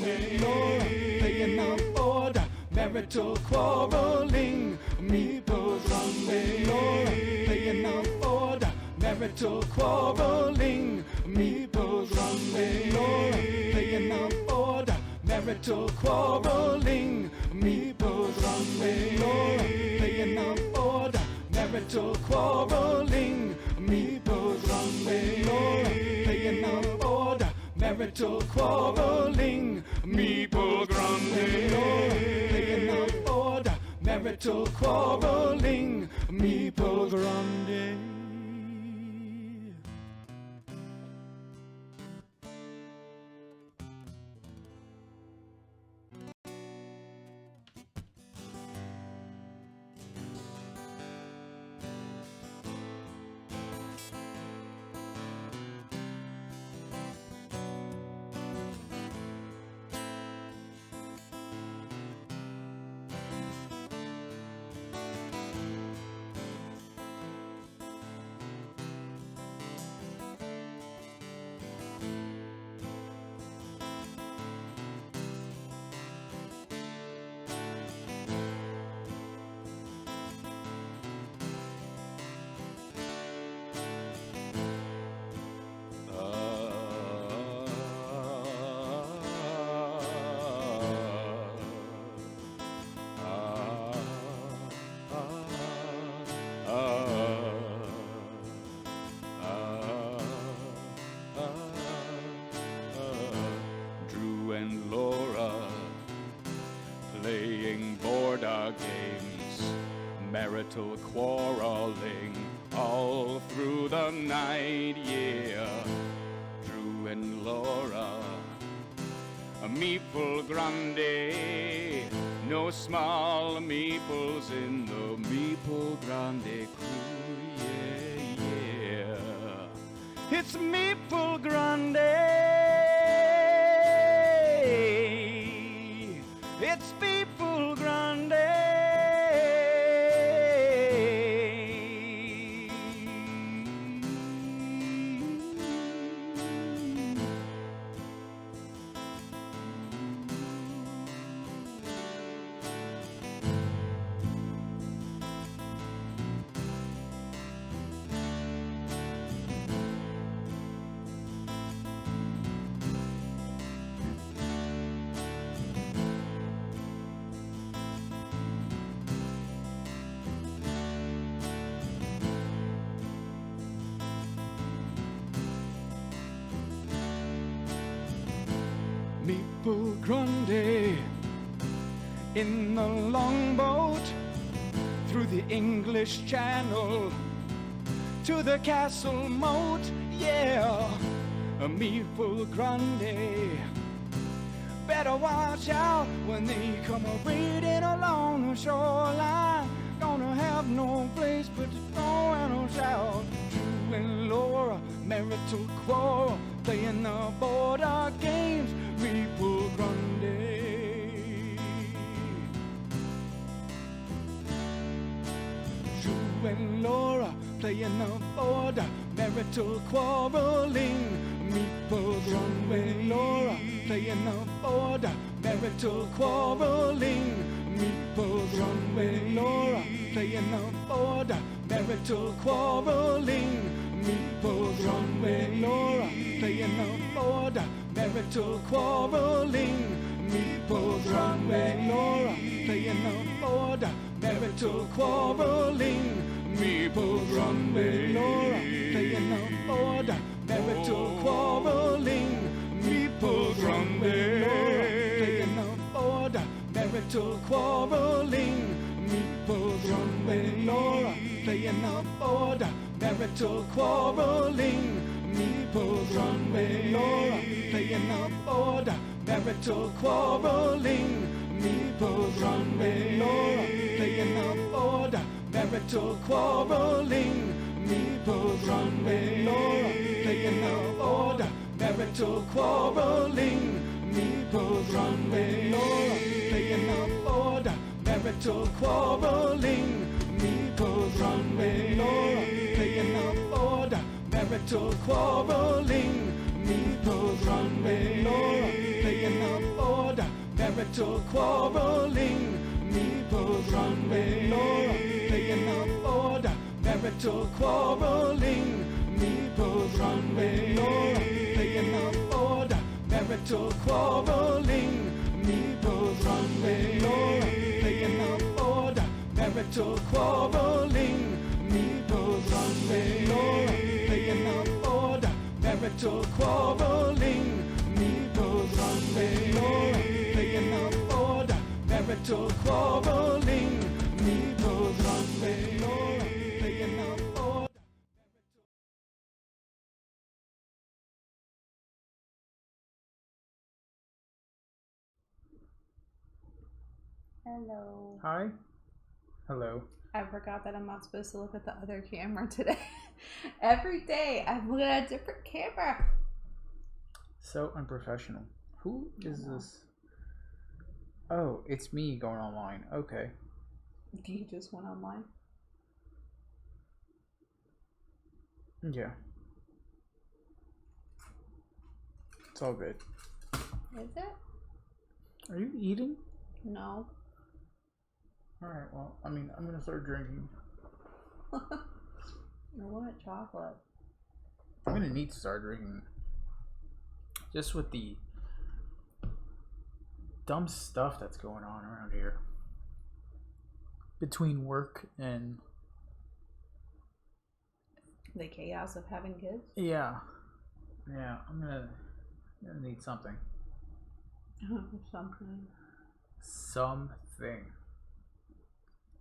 Laura, playing up order, marital quarreling. Meeple's running. Laura, playing up order, marital quarreling. Meeple's running. Laura, playing up order, marital quarreling. Meeple's running. Laura, playing up order, marital quarreling. Meeple's running. Laura, playing up order, marital quarreling. Meeple Grande. Laura, playing up order, marital quarreling. Meeple Grande. Drew and Laura playing border games, marital quarreling all through the night, yeah. Drew and Laura, a meeple grande, no small meeples in the meeple grande crew, yeah, yeah. It's meeple grande. It's meeple grande. Meeple Grande in the longboat through the English Channel to the castle moat, yeah. A Meeple Grande, better watch out when they come a-raiding along the shoreline. Gonna have no place but to throw and shout. Drew and Laura, marital quarrel, playing the border games. Meeple Grande. Drew and Laura playing the border, marital quarreling. Meeple Grande. Laura playing the border, marital quarreling. Meeple Grande. Laura playing the border, marital quarreling. Meeple Grande. Laura playing the border, marital quarreling. Meeple Grande. Laura playing the border, marital quarreling. Meeple Grande. Laura playing the border, marital quarreling. Meeple Grande. Laura playing the border, marital quarreling. Meeple Grande. Laura playing the border, marital quarreling. Meeple Grande. Laura playing the border, marital quarreling. Meeple Grande. Laura playing the border, marital quarreling. Meeple Grande. Laura playing the border, marital quarreling. Meeple Grande. Laura playing the border, marital quarreling. Meeple Grande. Laura playing the border, marital quarreling. Meeple Grande. Laura playing the border. marital quarreling. Meeples run with Laura, playing up order. Marital quarreling. Meeples run with Laura, playing up order. Marital quarreling. Meeples run with Laura, playing up order. Marital quarreling. Meeples run with Laura, playing up order. Marital quarreling. Meeples run with Laura, playing up order. Marital quarreling. Meeples run with Laura, playing up order. Hello. Hi. Hello. I forgot that I'm not supposed to look at the other camera today. Every day I'm looking at a different camera. So unprofessional. Who is this? Oh, it's me going online. Okay. You just went online? Yeah. It's all good. Is it? Are you eating? No. Alright, well, I mean, I'm gonna start drinking. I want chocolate. I'm gonna need to start drinking. Just with the dumb stuff that's going on around here. Between work and... The chaos of having kids? Yeah. Yeah, I'm gonna need something. Something.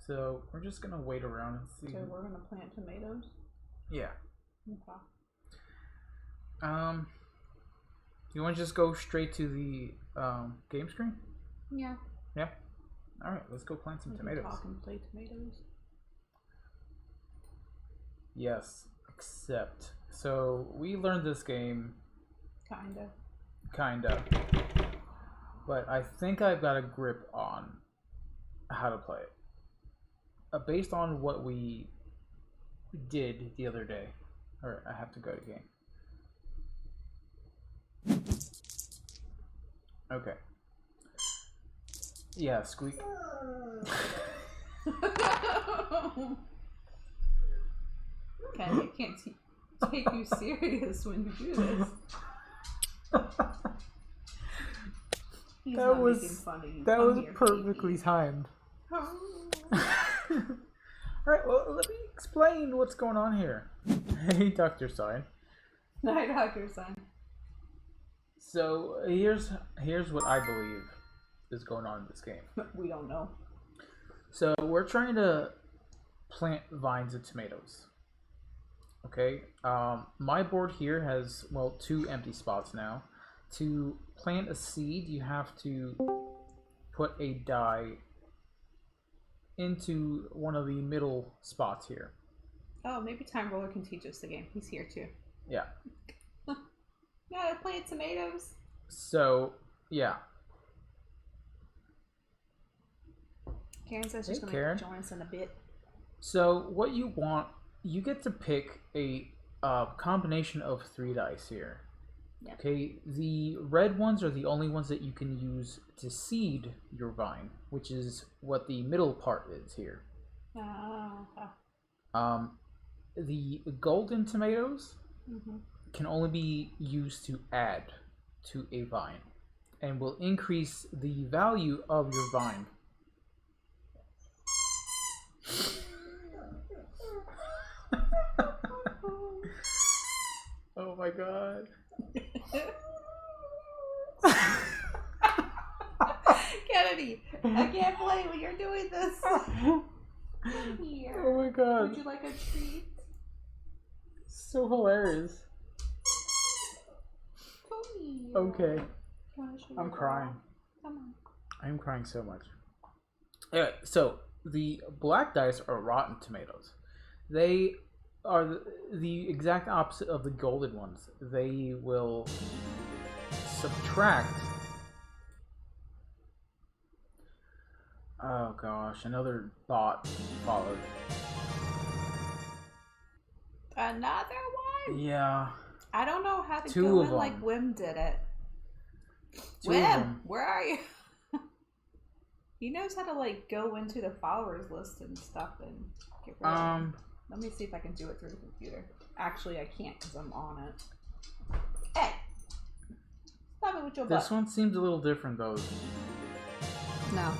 So we're just gonna wait around and see. So we're gonna plant tomatoes? Yeah. Okay. You want to just go straight to the game screen? Yeah. Yeah. All right, let's go plant some tomatoes. Talk and play tomatoes. Yes, except so we learned this game. Kinda. But I think I've got a grip on how to play it. Based on what we did the other day. Or I have to go to game. Okay. Yeah, squeak. Ken, I can't take you serious when you do this. He's that not was making fun of you. that Come was here, perfectly baby. timed. Alright, well, let me explain what's going on here. Hey, Dr. Sign. Night, Dr. Son. So, here's what I believe is going on in this game. We don't know. So, we're trying to plant vines of tomatoes. Okay? My board here has, well, 2 empty spots now. To plant a seed, you have to put a die into one of the middle spots here. Oh, maybe Time Roller can teach us the game. He's here too. Yeah. Gotta plant tomatoes. So, yeah. Karen says she's gonna Karen. join us in a bit. So, what you want, you get to pick a combination of 3 dice here. Yep. Okay, the red ones are the only ones that you can use to seed your vine, which is what the middle part is here. Okay. The golden tomatoes Mm-hmm. can only be used to add to a vine and will increase the value of your vine. Oh my god. Kennedy, I can't play when you're doing this. Come here. Oh my god. Would you like a treat? So hilarious. Come here. Okay. Gosh, I'm crying. Come on. I'm crying so much. Anyway, so the black dice are rotten tomatoes. They are the exact opposite of the golden ones. They will subtract. Oh gosh, another bot followed. Another one? Yeah. I don't know how to Two go of in like them. Wim did it. Two of Wim, them. where are you? He knows how to like go into the followers list and stuff and get rid of them. Let me see if I can do it through the computer. Actually, I can't because I'm on it. Hey! Stop it with your butt. This one seems a little different though. No.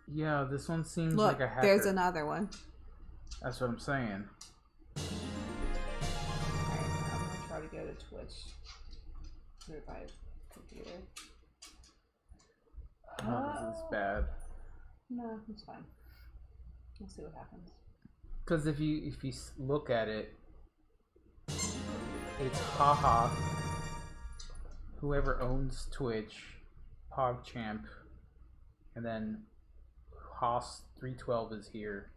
Yeah, this one seems Look, like a hacker. there's another one. That's what I'm saying. Alright, I'm gonna try to go to Twitch through my computer. Oh, this is bad. No, it's fine. We'll see what happens. Because if you look at it, it's haha. Whoever owns Twitch, PogChamp, and then Haas312 is here.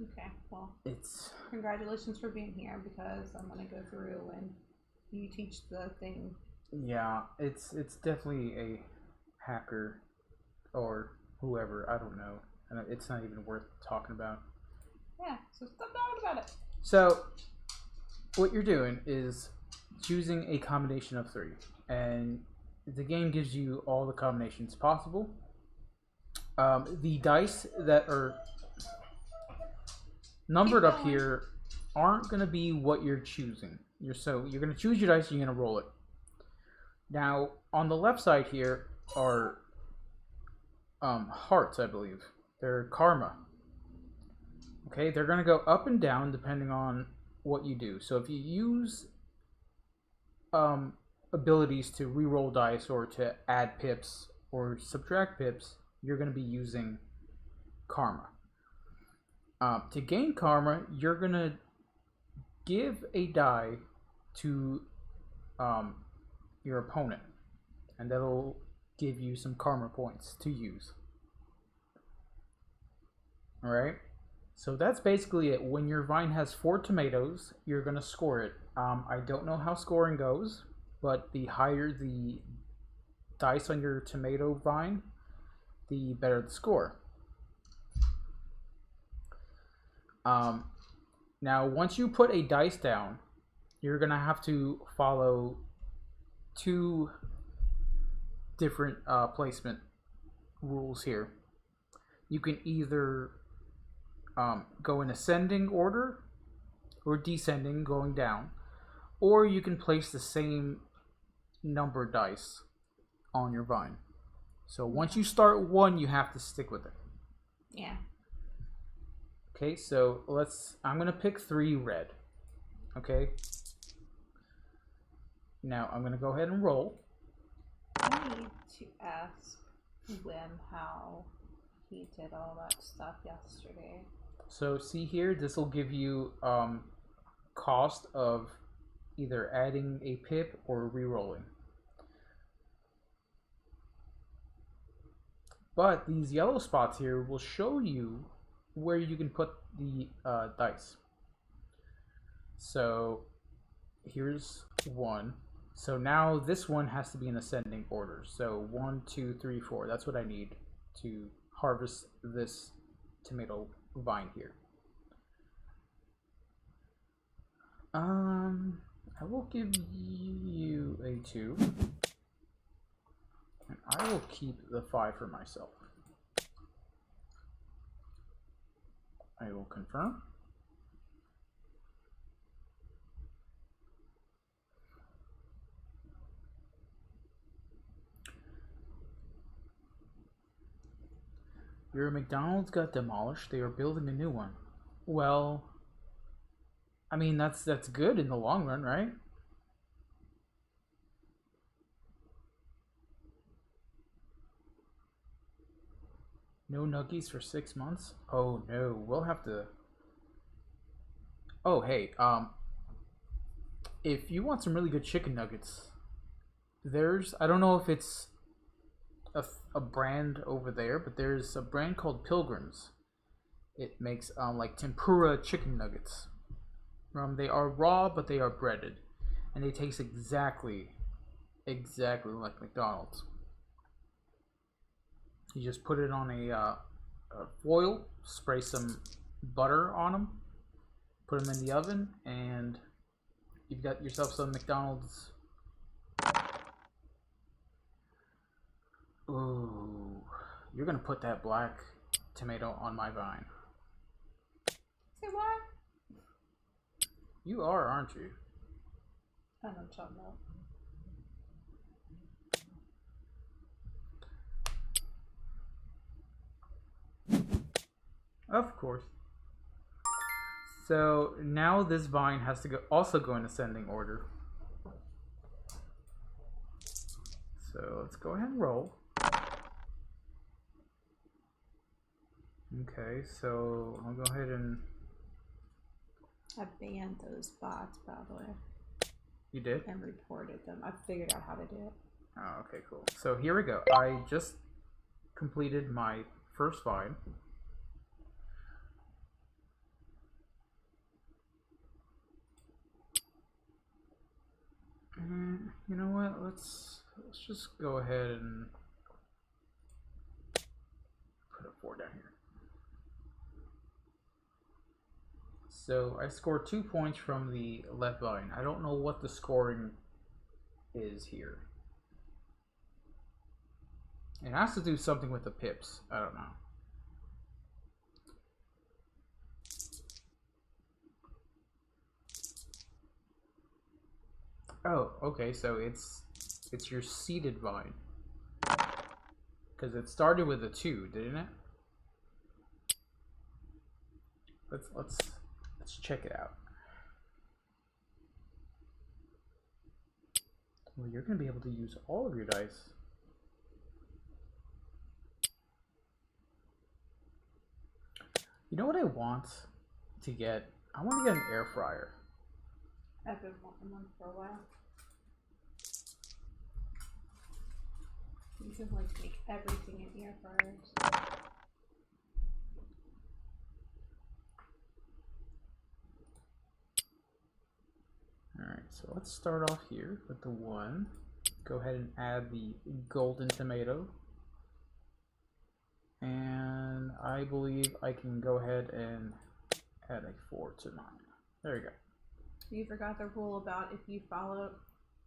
Okay, well, It's congratulations for being here because I'm gonna go through and you teach the thing. yeah, it's definitely a hacker or whoever, I don't know. And it's not even worth talking about. Yeah, so stop talking about it. So, what you're doing is choosing a combination of 3, and the game gives you all the combinations possible. The dice that are numbered up here aren't going to be what you're choosing. You're going to choose your dice and you're going to roll it. Now, on the left side here are hearts, I believe. They're karma. Okay, they're going to go up and down depending on what you do. So if you use abilities to reroll dice or to add pips or subtract pips, you're going to be using karma. To gain karma, you're going to give a die to your opponent, and that'll give you some karma points to use. Alright? So that's basically it. When your vine has 4 tomatoes, you're going to score it. I don't know how scoring goes, but the higher the dice on your tomato vine, the better the score. Now, once you put a dice down, you're going to have to follow 2 different placement rules here. You can either go in ascending order or descending, going down, or you can place the same number dice on your vine. So once you start one, you have to stick with it. Yeah. Okay, so I'm going to pick 3 red. Okay. Now I'm going to go ahead and roll. I need to ask Wim how he did all that stuff yesterday. So see here, this will give you cost of either adding a pip or re-rolling. But these yellow spots here will show you where you can put the dice. So here's 1. So now this one has to be in ascending order. So 1, 2, 3, 4. That's what I need to harvest this tomato vine here. I will give you a 2. And I will keep the 5 for myself. I will confirm. Your McDonald's got demolished. They are building a new one. Well, I mean, that's good in the long run, right? No nuggies for 6 months? Oh no, we'll have to... Oh, hey, if you want some really good chicken nuggets, I don't know if it's a brand over there, but there's a brand called Pilgrims. It makes like tempura chicken nuggets. They are raw, but they are breaded, and they taste exactly like McDonald's. You just put it on a foil, spray some butter on them, put them in the oven, and you've got yourself some McDonald's. Ooh, You're gonna put that black tomato on my vine. Say what? You are, aren't you? I don't chop no. Of course. So now this vine has to also go in ascending order. So let's go ahead and roll. Okay, so I'll go ahead and... I banned those bots, by the way. You did? And reported them. I figured out how to do it. Oh, okay, cool. So here we go. I just completed my first vine. And you know what? Let's just go ahead and put a 4 down here. So I scored 2 points from the left vine. I don't know what the scoring is here. It has to do something with the pips. I don't know. Oh, okay, so it's your seeded vine. Because it started with a 2, didn't it? Let's check it out. Well, you're gonna be able to use all of your dice. You know what I want to get? I want to get an air fryer. I've been wanting one for a while. You can like make everything in air fryers. Alright, so let's start off here with the 1. Go ahead and add the golden tomato. And I believe I can go ahead and add a 4 to mine. There you go. You forgot the rule about if you follow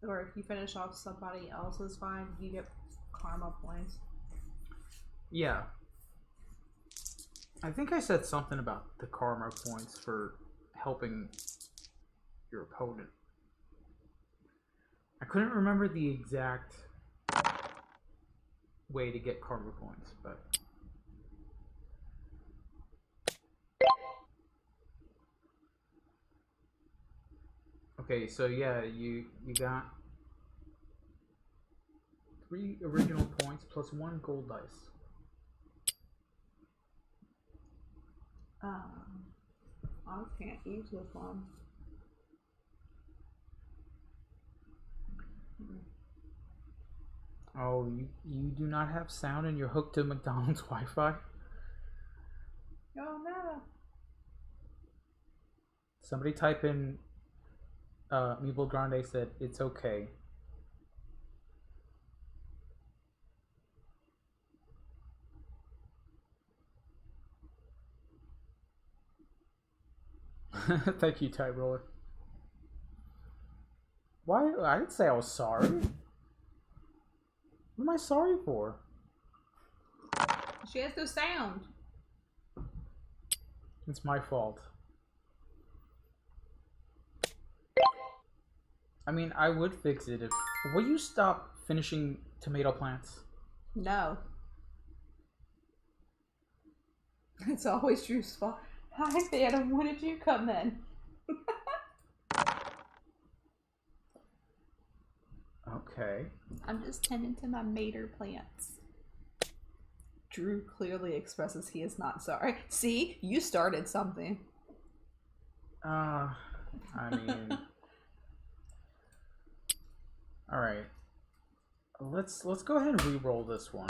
or if you finish off somebody else's vine, you get karma points. Yeah. I think I said something about the karma points for helping your opponent. I couldn't remember the exact way to get karma points, but... Okay, so yeah, you got 3 original points plus 1 gold dice. I can't use this one. Oh, you do not have sound and you're hooked to McDonald's Wi-Fi? Oh no. Somebody type in Meeple Grande said it's okay. Thank you, Ty Roller. Why? I didn't say I was sorry. What am I sorry for? She has no sound. It's my fault. I mean, I would fix it if... Will you stop finishing tomato plants? No. It's always Drew's fault. Hi, Phantom. When did you come in? Okay. I'm just tending to my mater plants. Drew clearly expresses he is not sorry. See? You started something. I mean... Alright. Let's go ahead and re-roll this one.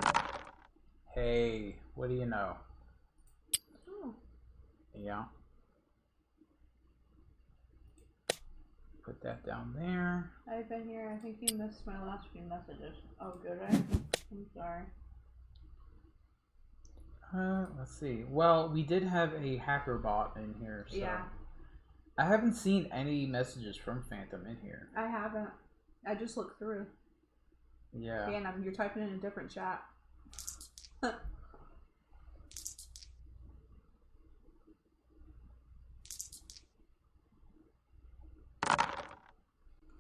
Hey, what do you know? Oh. Yeah. Put that down there. I've been here. I think you missed my last few messages. Oh, good, right? I'm sorry. Let's see. Well, we did have a hacker bot in here, so... Yeah. I haven't seen any messages from Phantom in here. I haven't. I just looked through. Yeah. And you're typing in a different chat.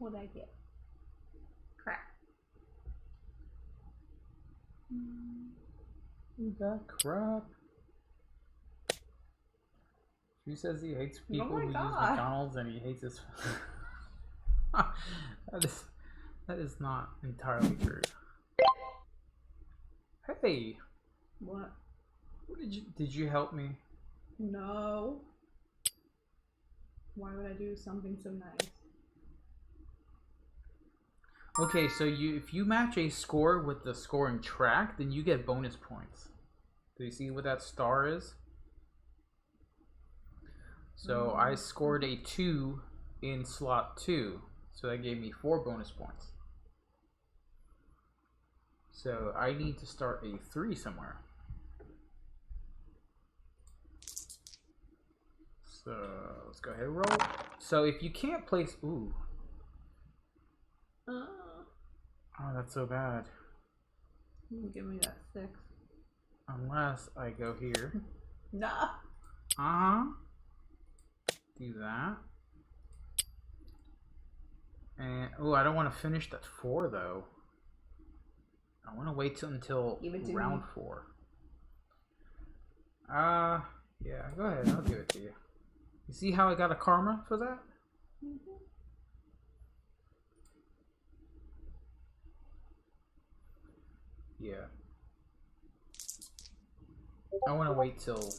What'd I get? Crap. You got crap. Who says he hates people who use McDonald's and he hates his... that is not entirely true. Hey! What? Did you help me? No. Why would I do something so nice? Okay, so if you match a score with the scoring track, then you get bonus points. Do you see what that star is? So I scored a 2 in slot 2, so that gave me 4 bonus points. So I need to start a 3 somewhere. So let's go ahead and roll. So if you can't place, ooh. Oh, that's so bad. Give me that 6. Unless I go here. Nah. Do that. And oh, I don't want to finish that 4 though. I want to wait until round 4. Yeah, go ahead. I'll give it to you. You see how I got a karma for that? Yeah. I want to wait till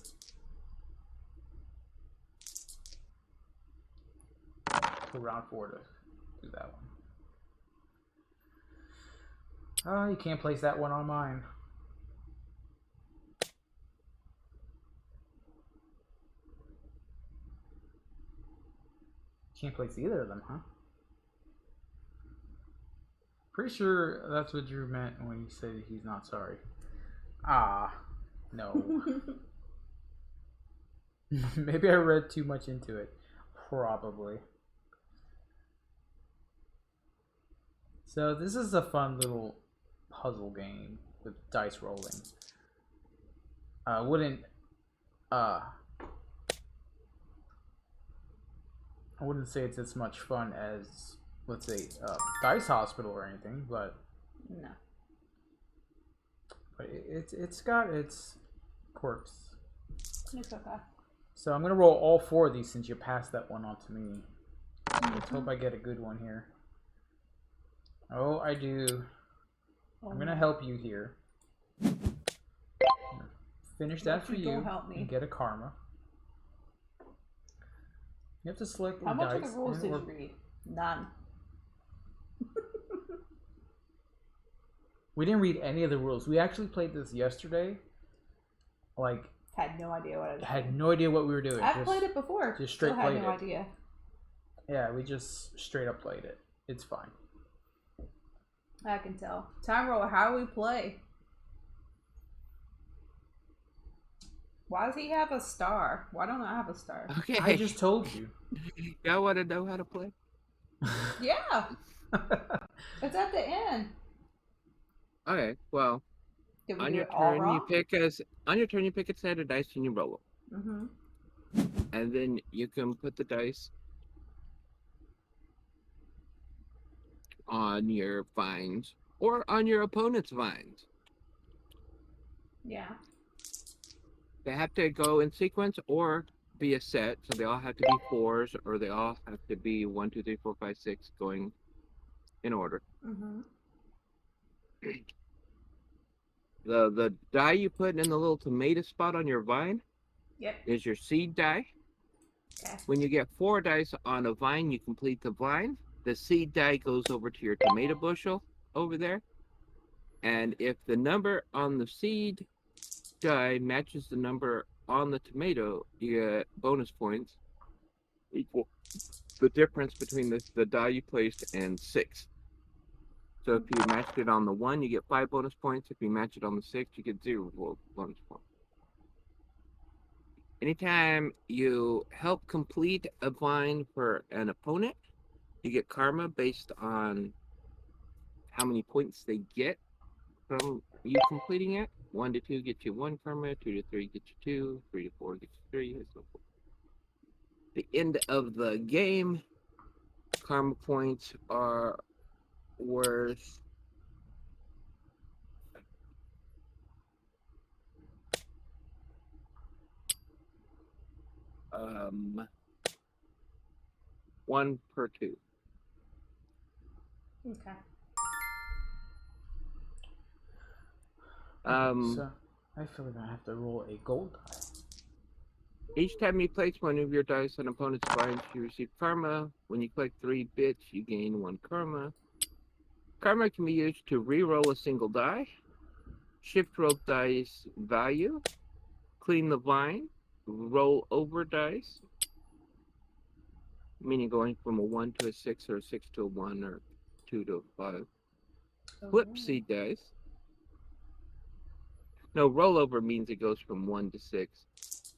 round 4 to do that one. You can't place that one on mine. Can't place either of them, huh? Pretty sure that's what Drew meant when he said he's not sorry. Ah, no. Maybe I read too much into it. Probably. So this is a fun little puzzle game with dice rolling. I wouldn't say it's as much fun as, let's say, Dice Hospital or anything, but no. But it's got its quirks. It's okay. So I'm gonna roll all 4 of these since you passed that one on to me. Let's hope I get a good one here. Oh, I do. I'm gonna help you here. Finish that for you and get a karma. You have to select How much of the rules did you read? None. We didn't read any of the rules. We actually played this yesterday. Like, had no idea what I was had no idea what we were doing. I've played it before. Just straight played it. Had no idea. Yeah, we just straight up played it. It's fine. I can tell. Time roll. How do we play? Why does he have a star? Why don't I have a star? Okay. I just told you. Y'all want to know how to play? Yeah. It's at the end. Okay. Well, on your turn you pick a set of dice and you roll them. And then you can put the dice on your vines or on your opponent's vines. Yeah. They have to go in sequence or be a set, so they all have to be 4s, or they all have to be 1, 2, 3, 4, 5, 6 going in order. The die you put in the little tomato spot on your vine is your seed die. Okay. When you get 4 dice on a vine, you complete the vine. The seed die goes over to your tomato bushel over there. And if the number on the seed die matches the number on the tomato, you get bonus points equal the difference between the die you placed and 6. So if you matched it on the 1, you get 5 bonus points. If you match it on the 6, you get 0 bonus points. Anytime you help complete a vine for an opponent, you get karma based on how many points they get from you completing it. 1 to 2 gets you 1 karma, 2 to 3 gets you 2, 3 to 4 gets you 3, and so forth. The end of the game, karma points are worth um 1 per 2. Okay. So I feel like I have to roll a gold die. Each time you place one of your dice on opponent's vines, you receive karma. When you collect 3 bits, you gain 1 karma. Karma can be used to re-roll a single die, shift roll dice value, clean the vine, roll over dice, meaning going from a 1 to a 6 or a 6 to a 1 or 2 to a 5. Flip Oh. seed dice. No, rollover means it goes from 1 to 6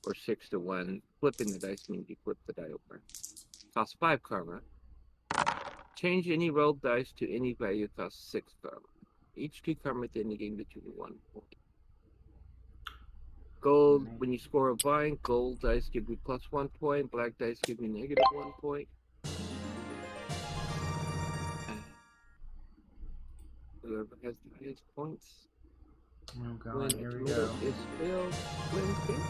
or 6 to 1. Flipping the dice means you flip the die over. Costs 5 karma. Change any rolled dice to any value costs 6 karma. Each 2 karma at the end of the game gets you 1 point. Gold, when you score a vine, gold dice give you plus 1 point, black dice give you negative 1 point. Whoever has the highest points. Oh god, When here a we tomato go. is filled, wins game.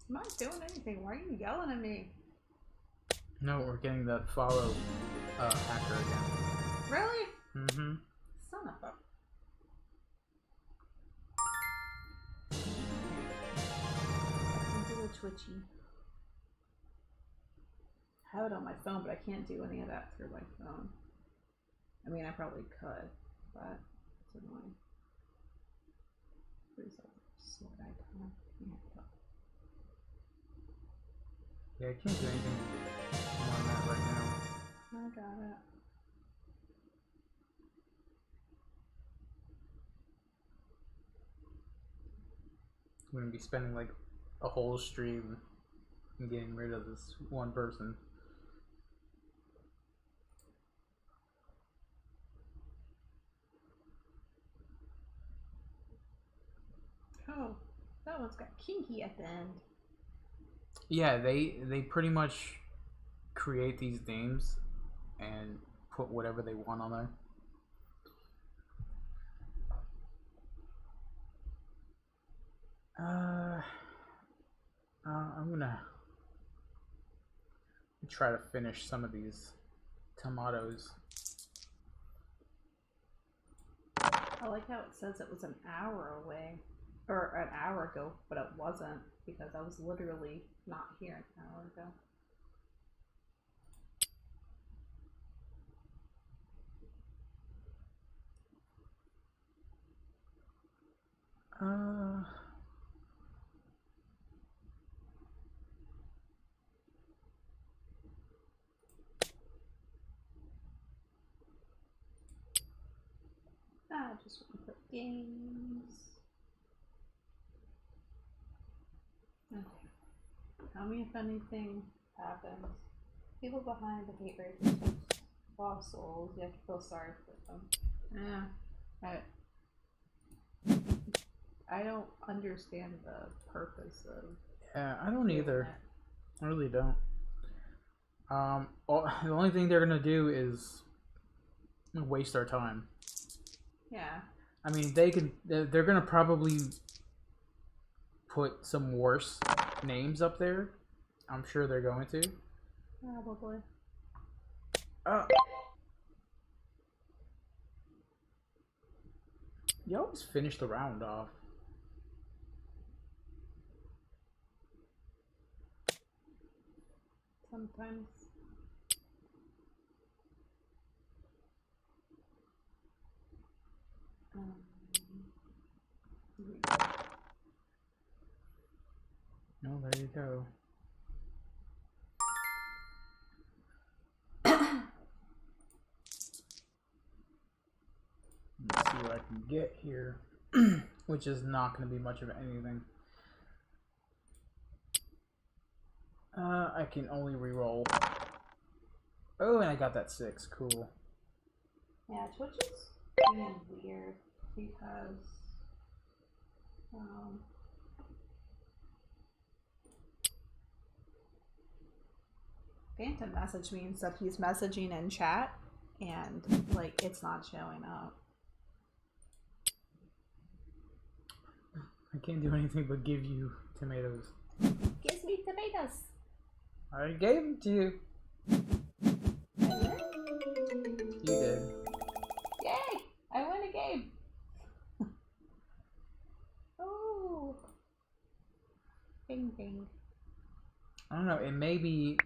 I'm not doing anything. Why are you yelling at me? No, we're getting that follow hacker again. Really? Mm-hmm. Son of a... I can do a twitchy. I have it on my phone, but I can't do any of that through my phone. I mean, I probably could, but it's annoying. Where's that sword icon? Yeah, I can't do anything more on that right now. I got it. I'm gonna be spending like a whole stream getting rid of this one person. Oh, that one's got kinky at the end. Yeah, they pretty much create these names and put whatever they want on there. I'm gonna try to finish some of these tomatoes. I like how it says it was an hour away, or an hour ago, but it wasn't, because I was literally not here an hour ago. I just want to put games. Okay. Tell me if anything happens. People behind the hate rate lost souls. You have to feel sorry for them. Yeah. I don't understand the purpose of. Yeah, I don't either. I really don't. The only thing they're gonna do is waste our time. Yeah. I mean, they're gonna probably put some worse names up there. I'm sure they're going to. Probably. You always finish the round off. Sometimes. No, there you go. Let's see what I can get here, which is not going to be much of anything. I can only reroll. Oh, and I got that 6. Cool. Yeah, Twitch is being weird because Phantom message means that he's messaging in chat and like it's not showing up. I can't do anything but give you tomatoes. Gives me tomatoes. I already gave them to you. You did. Yay! I win a game. Oh. Bing bing. I don't know. It may be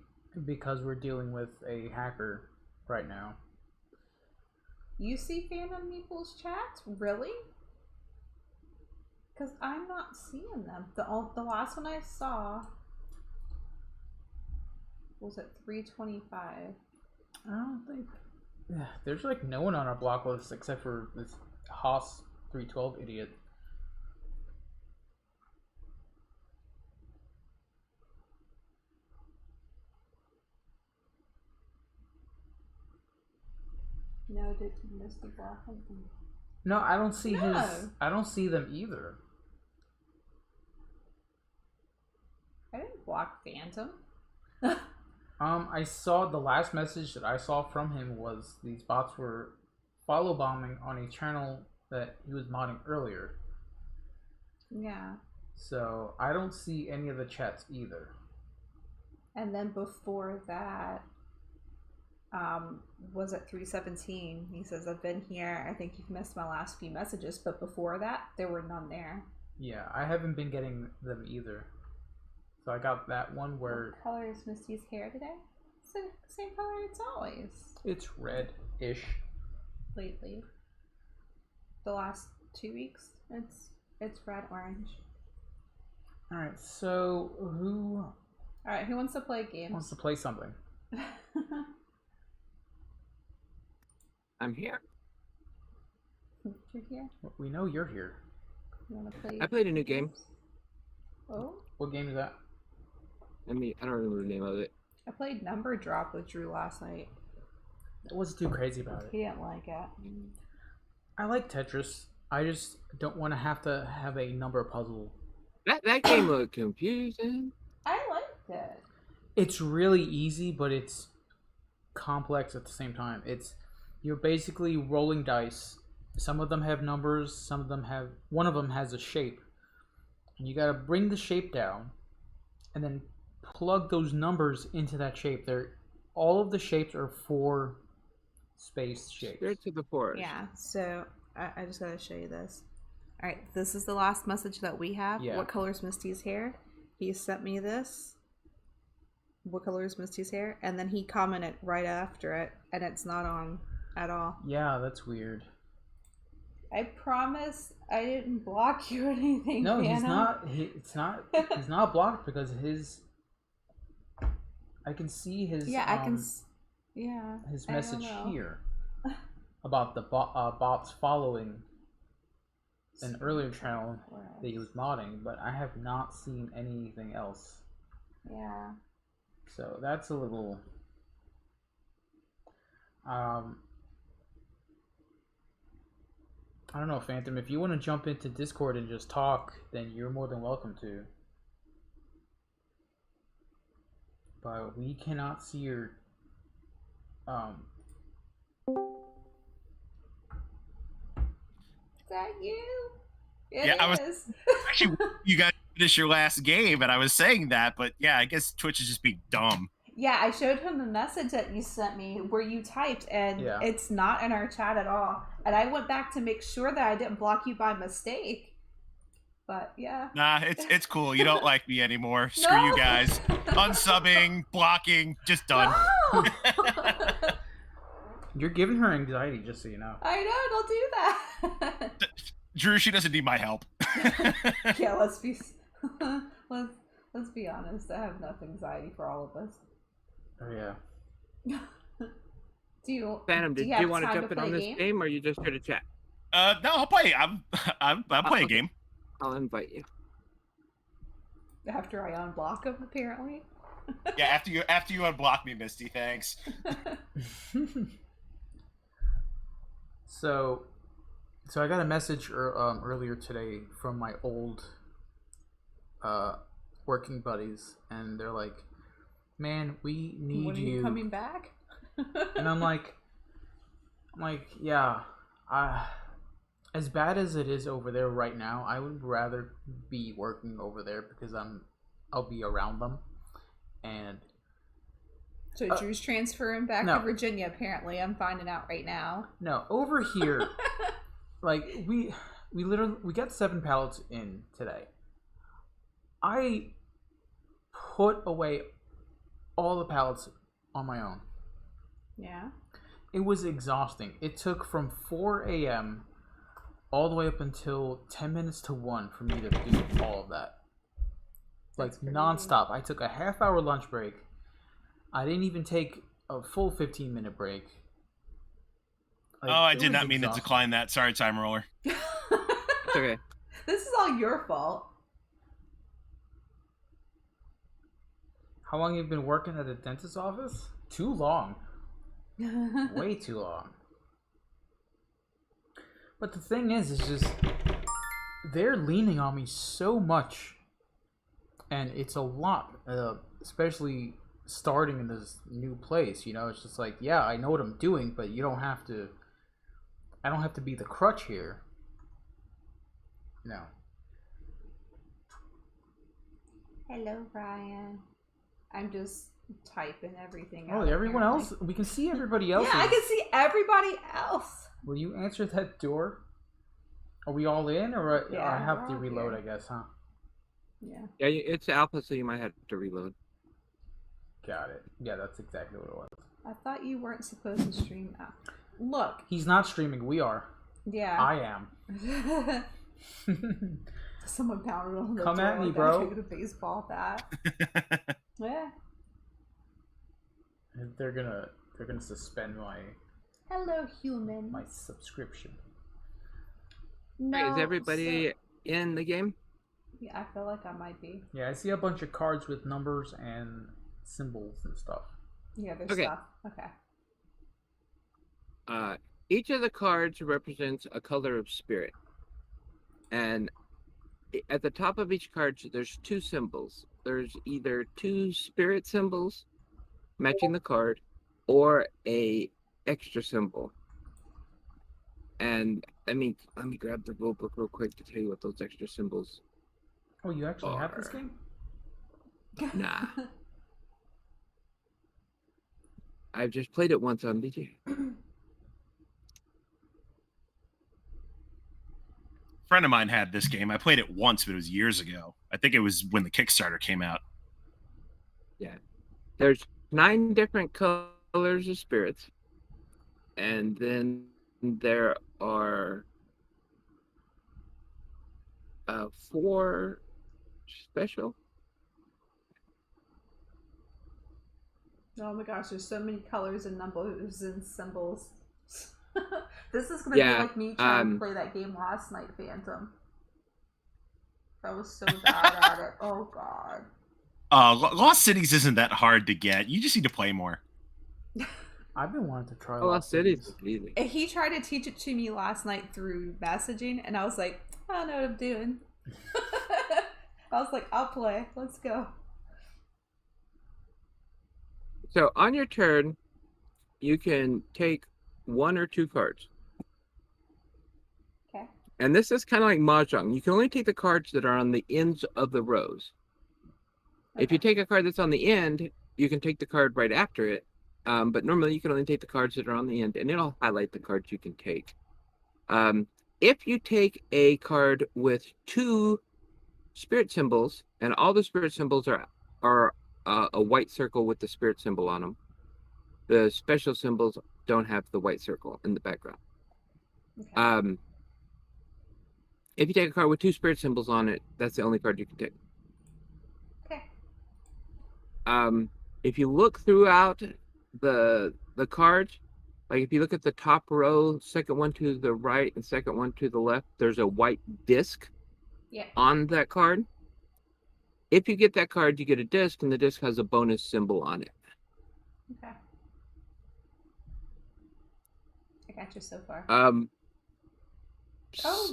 because we're dealing with a hacker right now. You see Phantom Meeple's chats? Really? Because I'm not seeing them. The last one I saw was at 3:25. I don't think... Yeah, there's like no one on our block list except for this Haas 312 idiot. No, did Misty block him? No, I don't see No. his... I don't see them either. I didn't block Phantom. I saw the last message that I saw from him was these bots were follow bombing on a channel that he was modding earlier. Yeah. So I don't see any of the chats either. And then before that, was at 3:17. He says, I've been here. I think you've missed my last few messages. But before that, there were none there. Yeah, I haven't been getting them either. So I got that one where... What color is Misty's hair today? It's the same color it's always. It's red-ish. Lately. The last 2 weeks, it's red orange. Alright, so who... Alright, who wants to play games? wants to play something? I'm here. You're here? We know you're here. You want to play? I played a new game. Oh? What game is that? I don't remember the name of it. I played Number Drop with Drew last night. What's too crazy about it? He didn't like it. I like Tetris. I just don't want to have a number puzzle. That game looked confusing. I liked it. It's really easy, but it's complex at the same time. You're basically rolling dice. Some of them have numbers, some of them have... One of them has a shape. And you gotta bring the shape down, and then plug those numbers into that shape. All of the shapes are 4 space shapes. Straight to the forest. Yeah, so I just gotta show you this. Alright, this is the last message that we have. Yeah. What color is Misty's hair? He sent me this. What color is Misty's hair? And then he commented right after it, and it's not on at all. Yeah, that's weird. I promise I didn't block you or anything. No, Hannah. he's not. He's not blocked because his... I can see his... Yeah, I can... Yeah. His I message don't know. here about the bots following an earlier channel that he was modding, but I have not seen anything else. Yeah. So that's a little... I don't know, Phantom. If you want to jump into Discord and just talk, then you're more than welcome to. But we cannot see your... Is that you? Yeah, actually, you guys finished your last game, and I was saying that, but yeah, I guess Twitch is just being dumb. Yeah, I showed him the message that you sent me where you typed, and it's not in our chat at all. And I went back to make sure that I didn't block you by mistake. But yeah. Nah, it's cool. You don't like me anymore. Screw you guys. Unsubbing, blocking, just done. No! You're giving her anxiety, just so you know. I know, don't do that. Drew, she doesn't need my help. Yeah, let's be honest. I have enough anxiety for all of us. Oh yeah. Phantom, did you want to jump in on this game, or are you just here to chat? No, I'll play. I'm playing a game. I'll invite you. After I unblock him, apparently. Yeah, after you unblock me, Misty. Thanks. So I got a message earlier today from my old working buddies, and they're like, man, we need When are you coming back? And I'm like, yeah, as bad as it is over there right now, I would rather be working over there because I'll be around them. And so Drew's transferring back to Virginia. Apparently, I'm finding out right now. No, over here, like we got 7 pallets in today. I put away all the pallets on my own. Yeah. It was exhausting. It took from 4 a.m. all the way up until 10 minutes to 1 for me to do all of that. Like nonstop. I took a half-hour lunch break. I didn't even take a full 15-minute break. Like, I did not mean to decline that. Sorry, Time Roller. It's okay. This is all your fault. How long have you been working at the dentist's office? Too long. Way too long. But the thing is, it's just they're leaning on me so much, and it's a lot, especially starting in this new place. You know, it's just like, yeah, I know what I'm doing, but you don't have to. I don't have to be the crutch here. No. Hello, Ryan. I'm just typing everything Oh, out. everyone else? We can see everybody else. Yeah, I can see everybody else. Will you answer that door? Are we all in, or Yeah, I have to we're all reload? here. I guess, huh? Yeah. Yeah, it's alpha, so you might have to reload. Got it. Yeah, that's exactly what it was. I thought you weren't supposed to stream now. Look. He's not streaming. We are. Yeah. I am. Someone pounded on the Come door at me, like bro. I took a baseball bat. Yeah. They're gonna suspend my Hello, human. my subscription. No. Is everybody in the game? Yeah, I feel like I might be. Yeah, I see a bunch of cards with numbers and symbols and stuff. Yeah, there's Okay. stuff. Okay. Each of the cards represents a color of spirit. And at the top of each card, there's 2 symbols. There's either 2 spirit symbols matching the card or a extra symbol. And let me grab the rule book real quick to tell you what those extra symbols. Oh, you actually have this game? Nah. I've just played it once on BG. A friend of mine had this game. I played it once, but it was years ago. I think it was when the Kickstarter came out. Yeah. There's 9 different colors of spirits. And then there are 4 special. Oh my gosh, there's so many colors and numbers and symbols. This is gonna be like me trying to play that game last night, Phantom. I was so bad at it. Oh god. Lost Cities isn't that hard to get. You just need to play more. I've been wanting to try Lost Cities is easy. He tried to teach it to me last night through messaging, and I was like, I don't know what I'm doing. I was like, I'll play. Let's go. So on your turn, you can take 1 or 2 cards. Okay. And this is kind of like Mahjong. You can only take the cards that are on the ends of the rows. Okay. If you take a card that's on the end, you can take the card right after it. But normally you can only take the cards that are on the end, and it'll highlight the cards you can take. If you take a card with 2 spirit symbols, and all the spirit symbols are a white circle with the spirit symbol on them, the special symbols don't have the white circle in the background. Okay. If you take a card with 2 spirit symbols on it, that's the only card you can take. Okay. If you look throughout the cards, like if you look at the top row, second one to the right and second one to the left, there's a white disc on that card. If you get that card, you get a disc, and the disc has a bonus symbol on it. Okay. I got you so far. Oh,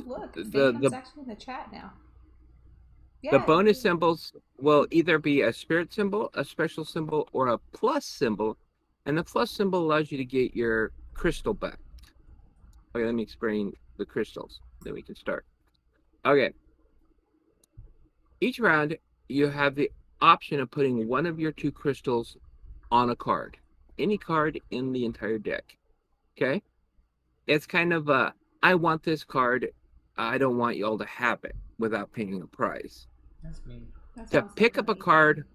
look. Phantom's actually in the chat now. The Yeah. bonus symbols will either be a spirit symbol, a special symbol, or a plus symbol. And the plus symbol allows you to get your crystal back. Okay, let me explain the crystals. Then we can start. Okay. Each round, you have the option of putting one of your two crystals on a card. Any card in the entire deck. Okay? It's kind of a, I want this card. I don't want y'all to have it without paying a price. That's me. That To sounds pick up a definitely card,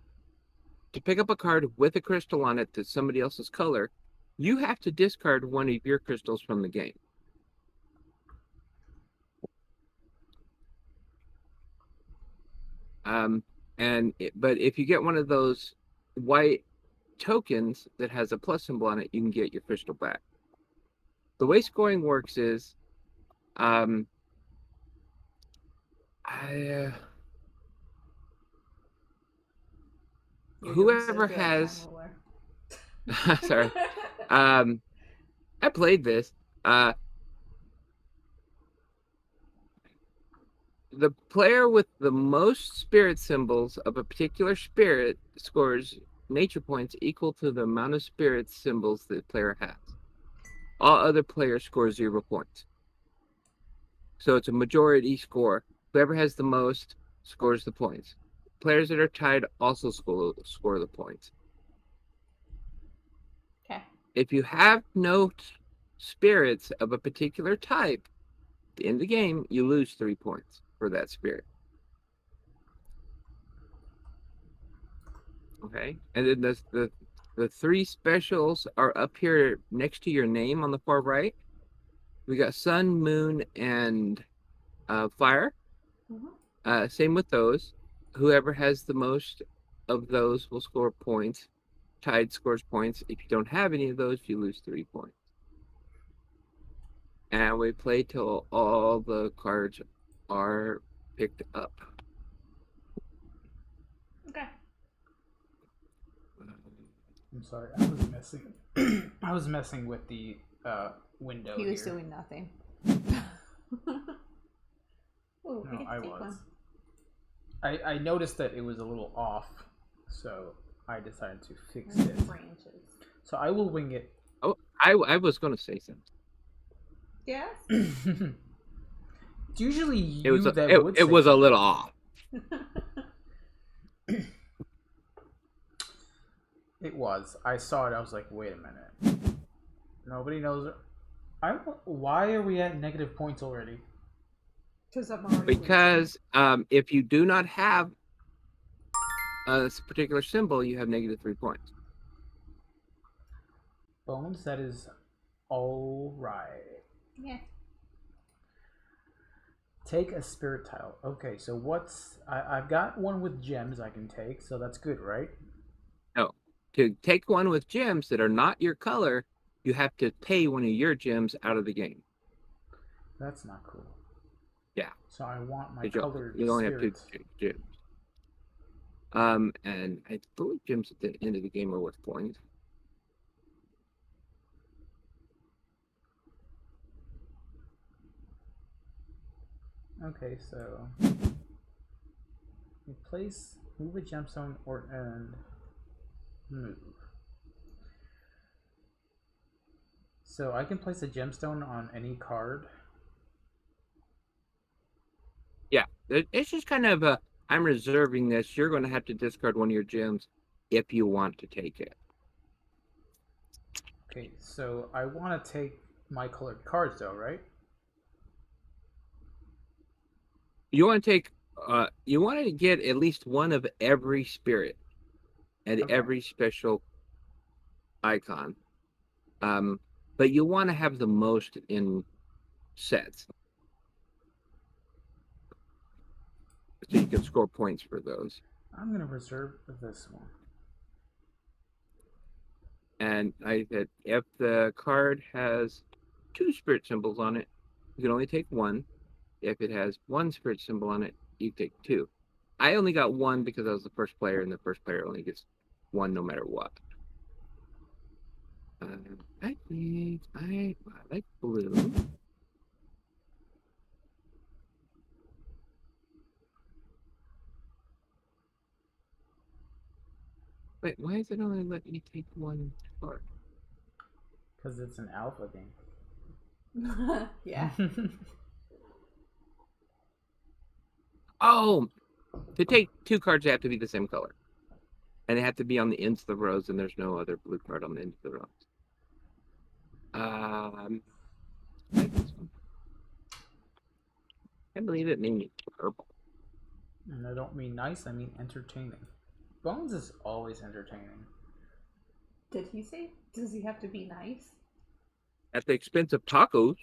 to pick up a card with a crystal on it that's somebody else's color, you have to discard one of your crystals from the game. But if you get one of those white tokens that has a plus symbol on it, you can get your crystal back. The way scoring works is, I You're doing whoever so good, has, Time Ruler. sorry, I played this. The player with the most spirit symbols of a particular spirit scores nature points equal to the amount of spirit symbols the player has. All other players score 0 points. So it's a majority score. Whoever has the most scores the points. Players that are tied also score the points. Okay. If you have no spirits of a particular type, at the end of the game, you lose 3 points for that spirit. Okay, and then the three specials are up here next to your name on the far right. We got sun, moon, and fire. Same with those. Whoever has the most of those will score points. Tied scores points. If you don't have any of those, you lose 3 points. And we play till all the cards are picked up. Okay. I'm sorry, I was messing. I was messing with the window. He was here. doing nothing. Ooh, No, I was. I noticed that it was a little off, so I decided to fix it. Branches. So I will wing it. Oh, I was going to say something. Yes. It's usually you It was that would. it was a little off. It was. I saw it. I was like, wait a minute. Nobody knows. Why are we at negative points already? Because if you do not have a particular symbol, you have negative 3 points. Bones, that is all right. Yeah. Take a spirit tile. Okay, so what's... I've got one with gems I can take, so that's good, right? No. To take one with gems that are not your color, you have to pay one of your gems out of the game. That's not cool. Yeah. So I want my colored You only spirits. have 2 gems. And I believe gems at the end of the game are worth points. Okay, so move a gemstone and move. So I can place a gemstone on any card. Yeah, it's just kind of a, I'm reserving this. You're going to have to discard one of your gems if you want to take it. Okay, so I want to take my colored cards though, right? You want to take, you want to get at least one of every spirit and every special icon. But you want to have the most in sets. So you can score points for those. I'm going to reserve this one. And I said, if the card has 2 spirit symbols on it, you can only take 1. If it has 1 spirit symbol on it, you take 2. I only got 1 because I was the first player, and the first player only gets 1 no matter what. I think I like blue. Wait, why is it only letting me take one card? Because it's an alpha game. Yeah. Oh, to take 2 cards, they have to be the same color. And they have to be on the ends of the rows, and there's no other blue card on the end of the rows. Like this one. I believe it made me purple. And I don't mean nice, I mean entertaining. Bones is always entertaining. Did he say? Does he have to be nice? At the expense of tacos.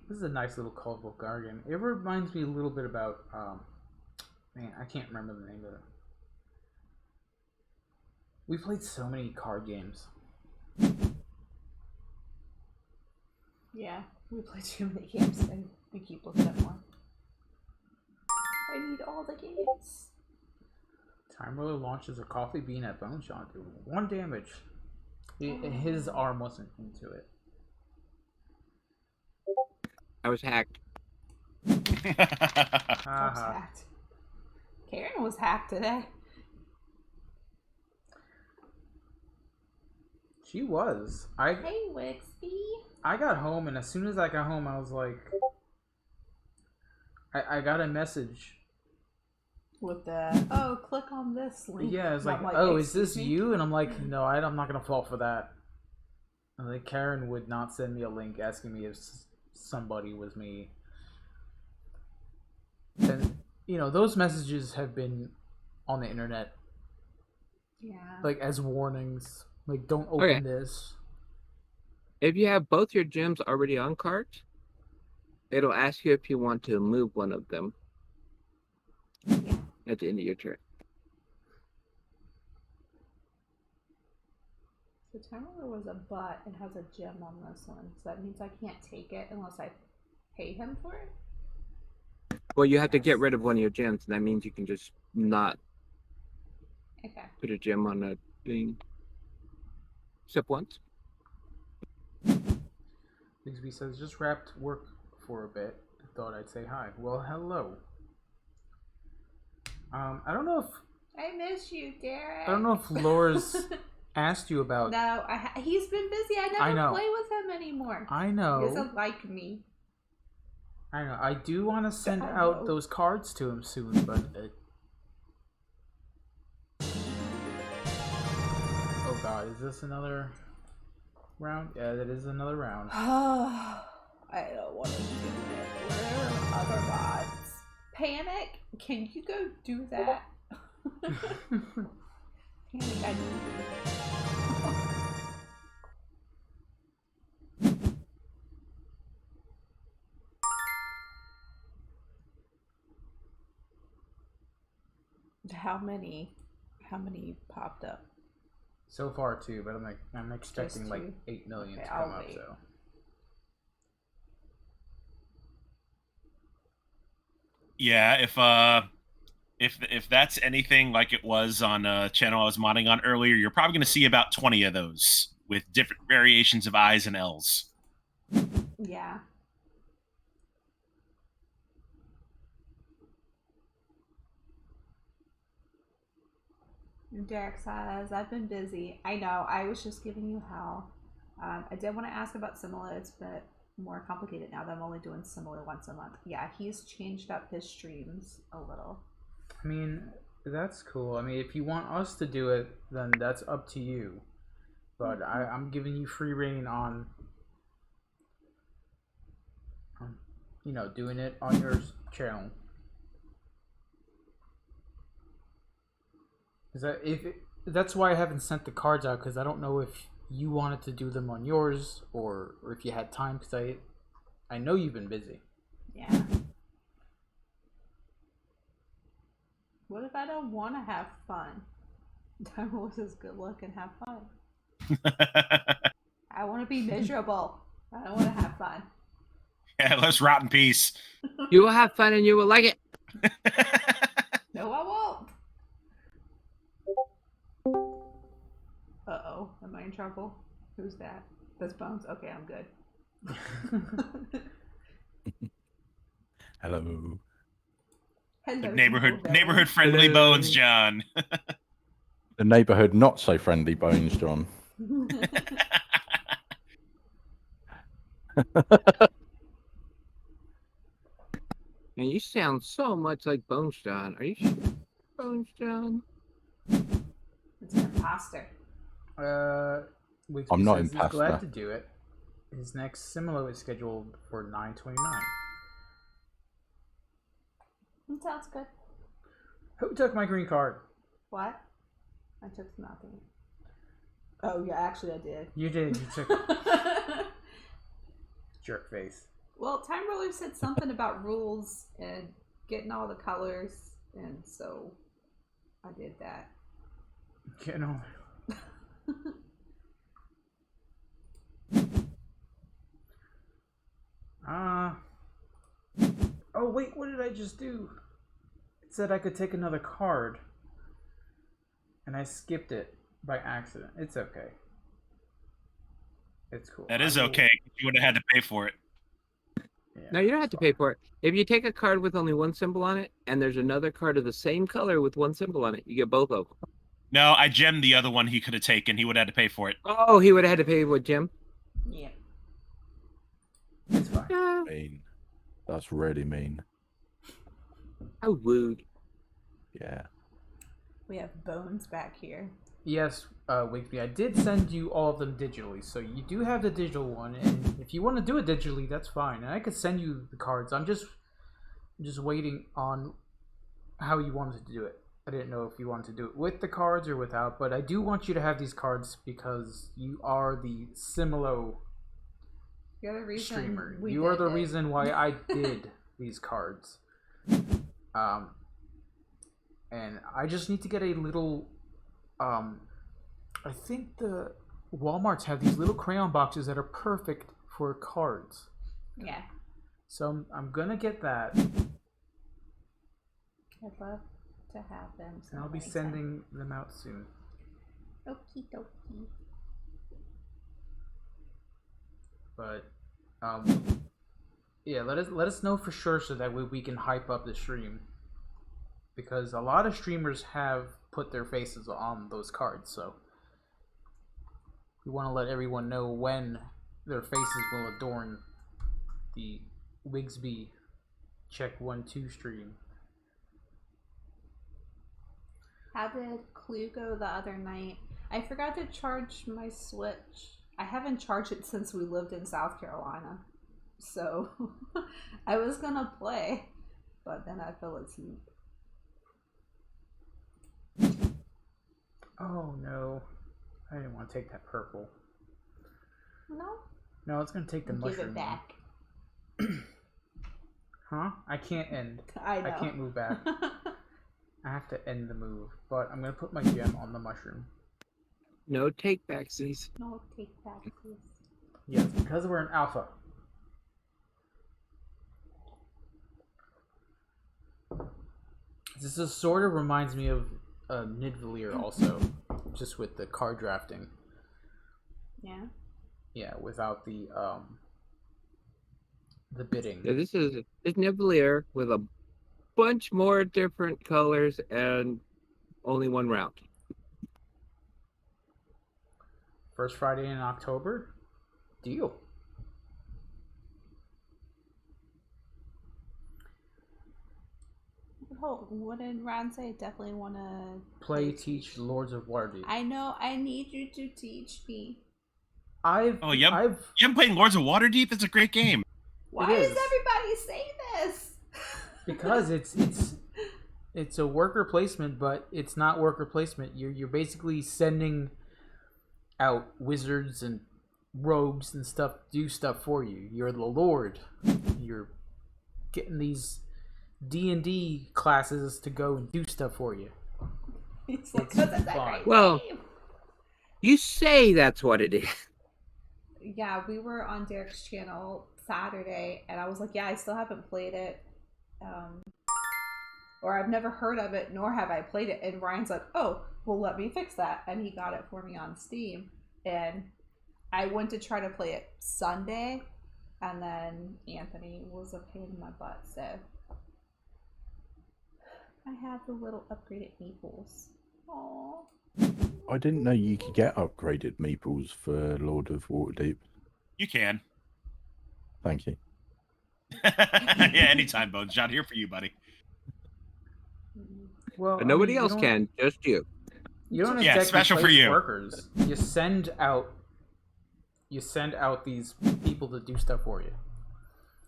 This is a nice little colorful card game. It reminds me a little bit about, man, I can't remember the name of it. We played so many card games. Yeah, we play too many games and we keep looking at more. I need all the games. Time Roller launches a coffee bean at Bone Shot. 1 damage. His arm wasn't into it. I was hacked. I was hacked. Karen was hacked today. She was. Hey, Wixby. I got home, and as soon as I got home, I was like, I got a message With the, oh, click on this link. Yeah, it's like, I'm oh, is this "Excuse me?" you? And I'm like, no, I'm not gonna fall for that. And like, Karen would not send me a link asking me if somebody was me. And you know, those messages have been on the internet, Yeah. like as warnings, like don't open this. If you have both your gems already on cards, it'll ask you if you want to move one of them Yeah. at the end of your turn. So Timer was a butt and has a gem on this one. So that means I can't take it unless I pay him for it? Well, you have to get rid of one of your gems, and that means you can just not Okay. put a gem on a thing. Except once. Bixby says, just wrapped work for a bit. Thought I'd say hi. Well, hello. I don't know if I miss you, Derek. I don't know if Laura's asked you about. No, he's been busy. I never know. play with him anymore. I He know. doesn't like me. I know. I do want to send I out know. those cards to him soon, but. Oh God, is this another round? Yeah, that is another round. I don't want to do it. Where are other mods? Panic? Can you go do that? Panic, I need you. How many popped up? So far, 2, but I'm expecting Just like 2? 8 million Okay, to come I'll up. wait. So. Yeah, if that's anything like it was on a channel I was modding on earlier, you're probably going to see about 20 of those with different variations of I's and L's. Yeah. Derek says, I've been busy. I know, I was just giving you hell. I did want to ask about Simula. It's a bit more complicated now that I'm only doing Simula once a month. Yeah, he's changed up his streams a little. I mean, that's cool. I mean, if you want us to do it, then that's up to you. But I'm giving you free reign on, you know, doing it on your channel. That's why I haven't sent the cards out, because I don't know if you wanted to do them on yours or if you had time, because I know you've been busy. Yeah. What if I don't want to have fun? Diamond says, good luck and have fun. I want to be miserable. I don't want to have fun. Yeah, let's rot in peace. You will have fun and you will like it. No, I won't. Uh-oh. Am I in trouble? Who's that? There's bones. Okay, I'm good. Hello. Hello, Neighborhood friendly Hello. bones, John. The neighbourhood not so friendly bones, John. And you sound so much like Bones John. Are you sure, Bones John? It's an imposter. Wigsby I'm not says he's glad imposter. to do it. His next Similo is scheduled for 9/29. That sounds good. Who took my green card? What? I took nothing. Oh yeah, actually I did. You did. You took it. Jerk face. Well, Time Roller said something about rules and getting all the colors, and so I did that. You know. Oh wait, what did I just do? It said I could take another card, and I skipped it by accident. It's okay. It's cool. That is okay. You would have had to pay for it. Yeah, No, you don't have to pay for it. If you take a card with only one symbol on it, and there's another card of the same color with one symbol on it, you get both of them. No, I gemmed the other one he could have taken. He would have had to pay for it. Oh, he would have had to pay with Jim. Yeah. It's fine. Yeah, Mean. That's really mean. I would. Yeah. We have bones back here. Yes, Wigsby, I did send you all of them digitally, so you do have the digital one, and if you want to do it digitally, that's fine. And I could send you the cards. I'm just waiting on how you wanted to do it. I didn't know if you wanted to do it with the cards or without, but I do want you to have these cards because you are the Similo You're the reason streamer. we You are did the it. reason why I did these cards. And I just need to get a little I think the Walmarts have these little crayon boxes that are perfect for cards. Yeah. So I'm gonna get that, I'd love to have them. and I'll be sending them out soon. Okie dokie. But yeah, let us know for sure so that way we can hype up the stream. Because a lot of streamers have put their faces on those cards, so we want to let everyone know when their faces will adorn the Wigsby Check 1-2 stream. How did Clue go the other night? I forgot to charge my Switch. I haven't charged it since we lived in South Carolina. So I was gonna play, but then I fell asleep. Oh no, I didn't want to take that purple. No? No, it's gonna take the Give mushroom. it back. Huh? I can't end. I know. I can't move back. I have to end the move, but I'm gonna put my gem on the mushroom. No take backsies. No, take back, please. Yes, because we're in alpha. This is sort of reminds me of Nidvalier also, just with the card drafting. Yeah. Yeah, without the bidding. Yeah, this is Nibblier with a bunch more different colors and only one round. First Friday in October? Deal. Oh, what did Ron say? Definitely want to Play, teach Lords of Waterdeep. I know. I need you to teach me. You haven't played Lords of Waterdeep? It's a great game. Why It does is. everybody say this? Because it's a worker placement, but it's not worker placement. You're basically sending out wizards and rogues and stuff to do stuff for you. You're the lord. You're getting these D&D classes to go and do stuff for you. It's like, It's 'cause it's a fun. great Well- game. You say that's what it is. Yeah, we were on Derek's channel Saturday, and I was like, yeah, I still haven't played it. Or I've never heard of it, nor have I played it. And Ryan's like, oh, well, let me fix that. And he got it for me on Steam. And I went to try to play it Sunday, and then Anthony was a pain in my butt, so I have the little upgraded meeples. Aww. I didn't know you could get upgraded meeples for Lord of Waterdeep. You can. Thank you. Yeah, anytime, Bones. Out here for you, buddy. Well, But nobody you else don't- can, just you. You don't Yeah, exactly special for place you. workers. You send out these people to do stuff for you.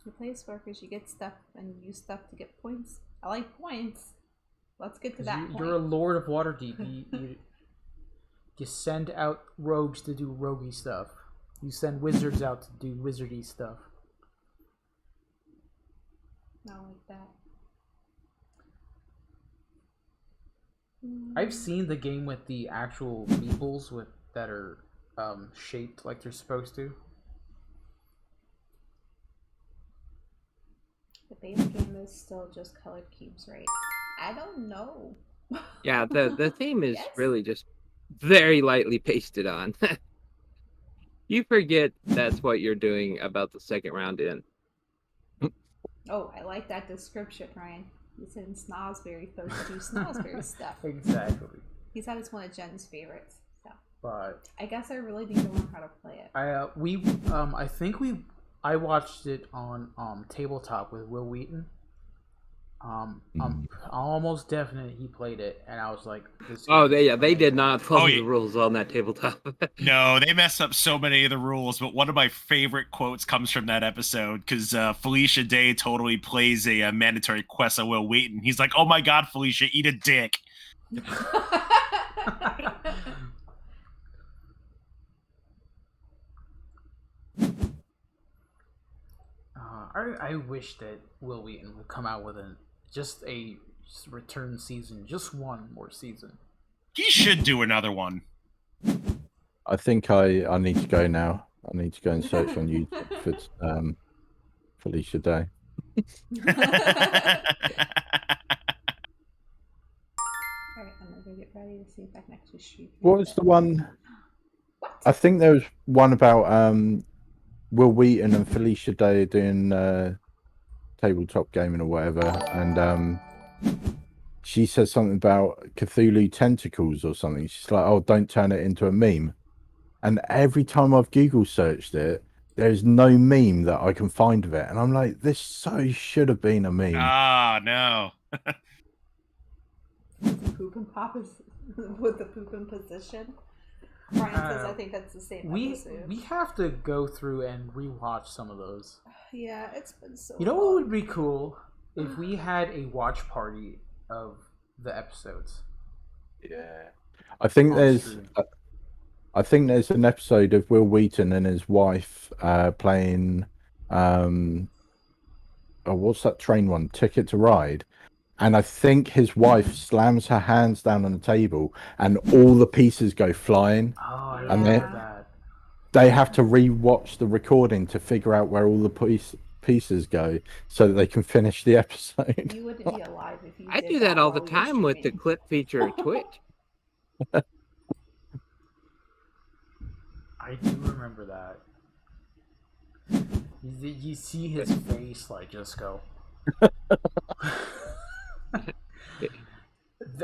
You place workers, you get stuff, and you use stuff to get points. I like points. Let's get to that point. You're a Lord of Waterdeep. You send out rogues to do roguey stuff. You send wizards out to do wizardy stuff. Not like that. I've seen the game with the actual meeples that are shaped like they're supposed to. The base game is still just colored cubes, right? I don't know. Yeah, the theme is Yes? really just very lightly pasted on. You forget that's what you're doing about the second round in. Oh, I like that description, Ryan. He's in Snosberry, supposed to do Snosberry stuff. Exactly. He said it's one of Jen's favorites. So But I guess I really need to learn how to play it. I watched it on tabletop with Will Wheaton. I'm almost definite he played it, and I was like, this Oh, game is they did amazing. not follow yeah. the rules on that tabletop. No, they mess up so many of the rules, but one of my favorite quotes comes from that episode because Felicia Day totally plays a mandatory quest on Will Wheaton. He's like, "Oh my God, Felicia, eat a dick." I wish that Will Wheaton would come out with just a return season, just one more season. He should do another one. I think I need to go now. I need to go and search on YouTube for Felicia Day. Alright, I'm gonna go get ready to see if I can actually shoot. What was the one? What? I think there was one about Will Wheaton and Felicia Day doing tabletop gaming or whatever, and she says something about Cthulhu tentacles or something. She's like, "Oh, don't turn it into a meme." And every time I've Google searched it, there's no meme that I can find of it, and I'm like, "This so should have been a meme." Ah, no. Poop and pop is with the poop in position. Brian says I think that's the same episode. We have to go through and rewatch some of those. Yeah, it's been so You know long. what would be cool if we had a watch party of the episodes. Yeah, I think On there's. stream. I think there's an episode of Will Wheaton and his wife playing. Oh, what's that train one? Ticket to Ride. And I think his wife slams her hands down on the table, and all the pieces go flying. Oh, I And love then- that. They have to re-watch the recording to figure out where all the pieces go, so that they can finish the episode. You wouldn't be alive if you I did do that all the while we were time with the streaming. clip feature of Twitch. I do remember that. You see his face like just go.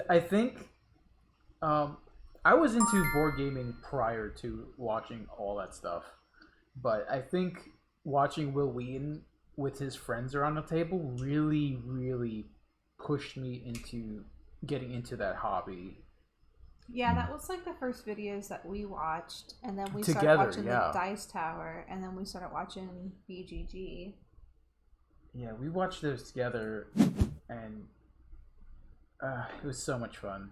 I think I was into board gaming prior to watching all that stuff, but I think watching Will Wheaton with his friends around the table really pushed me into getting into that hobby. Yeah, that was like the first videos that we watched, and then we Together, started watching yeah. the Dice Tower, and then we started watching BGG. Yeah, we watched those together, and it was so much fun.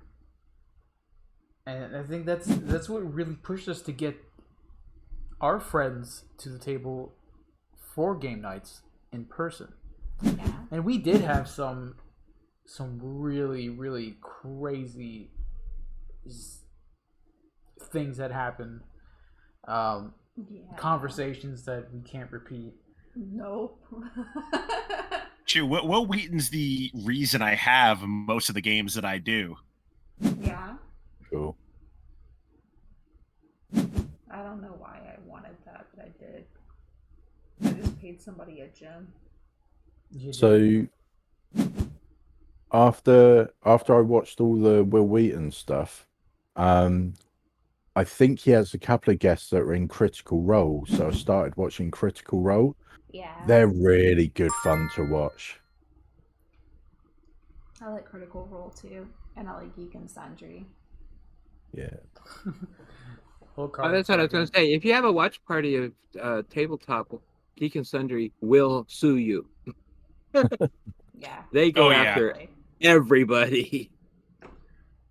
And I think that's what really pushed us to get our friends to the table for game nights in person. Yeah. And we did have some really crazy things that happened. Yeah. Conversations that we can't repeat. Nope. True. Will Wheaton's the reason I have most of the games that I do. Yeah. Cool. I don't know why I want I just paid somebody a gym. So after I watched all the Will Wheaton stuff, I think he has a couple of guests that are in Critical Role. So I started watching Critical Role. Yeah. They're really good fun to watch. I like Critical Role too, and I like Geek and Sundry. Yeah. That's what I was going to say. If you have a watch party of tabletop, Geek and Sundry will sue you. Yeah. They go yeah. after everybody.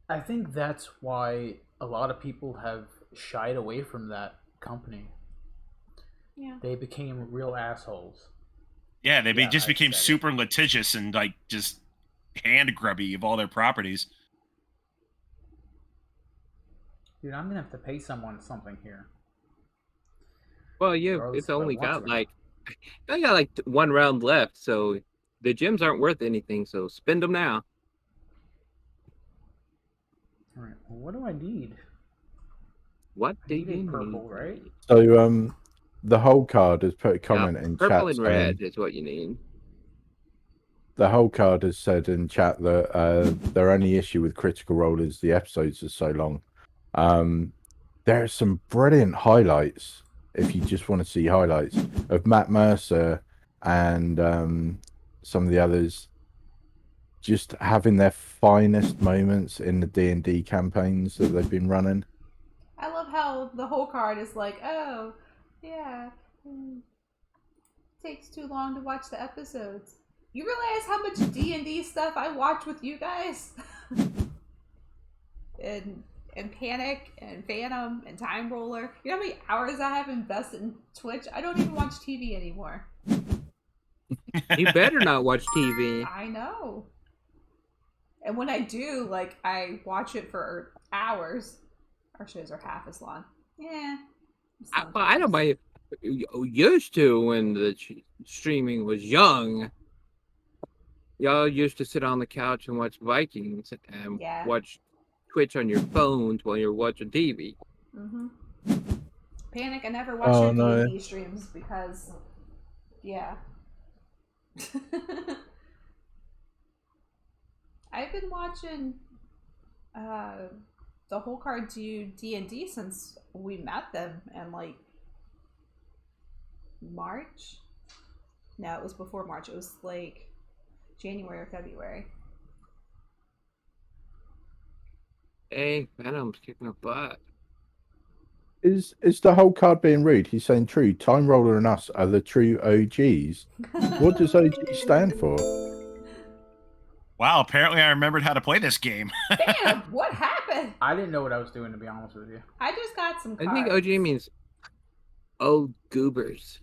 I think that's why a lot of people have shied away from that company. Yeah. They became real assholes. Yeah, they Yeah, just I became said it. super litigious and like just hand grubby of all their properties. Dude, I'm gonna have to pay someone something here. Well, Regardless it's if I only want to got or like I got like one round left, so the gems aren't worth anything. So spend them now. not. Alright, well, what do I need? What I do need a you purple, need? right? So the whole card has put a Yeah, comment in purple chat and saying red is what you need. the whole card has said in chat that their only issue with Critical Role is the episodes are so long. There are some brilliant highlights if you just want to see highlights of Matt Mercer and some of the others just having their finest moments in the D&D campaigns that they've been running. I love how the whole card is like, oh, yeah, takes too long to watch the episodes. You realize how much D&D stuff I watch with you guys? and Panic and Phantom and Time Roller. You know how many hours I have invested in Twitch? I don't even watch TV anymore. You better not watch TV. I know. And when I do, like, I watch it for hours. Our shows are half as long. Yeah. I don't mind. Used to when the streaming was young. Y'all used to sit on the couch and watch Vikings and watch Twitch on your phones while you're watching TV. Mm-hmm. Panic, I never watched your D&D streams because, yeah. I've been watching the whole card do D&D since we met them in like March. No, it was before March. It was like January or February. Hey, Venom's kicking a butt. Is the whole card being rude? He's saying true. Time Roller and us are the true OGs. What does OG stand for? Wow, apparently I remembered how to play this game. Damn, what happened? I didn't know what I was doing, to be honest with you. I just got some cards. I think OG means old goobers.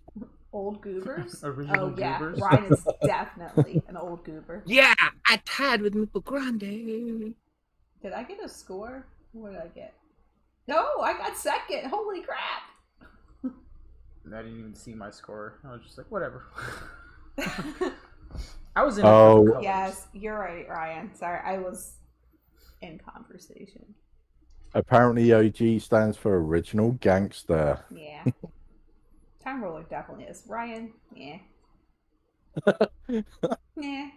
Old goobers? Original yeah. goobers? Ryan is definitely an old goober. Yeah, I tied with Maple Grande. Did I get a score? What did I get? No, I got second. Holy crap. I didn't even see my score. I was just like, whatever. I was in. Oh, yes, you're right, Ryan. Sorry, I was in conversation. Apparently, OG stands for Original Gangster. Yeah. Time Roller definitely is. Ryan, yeah. Yeah.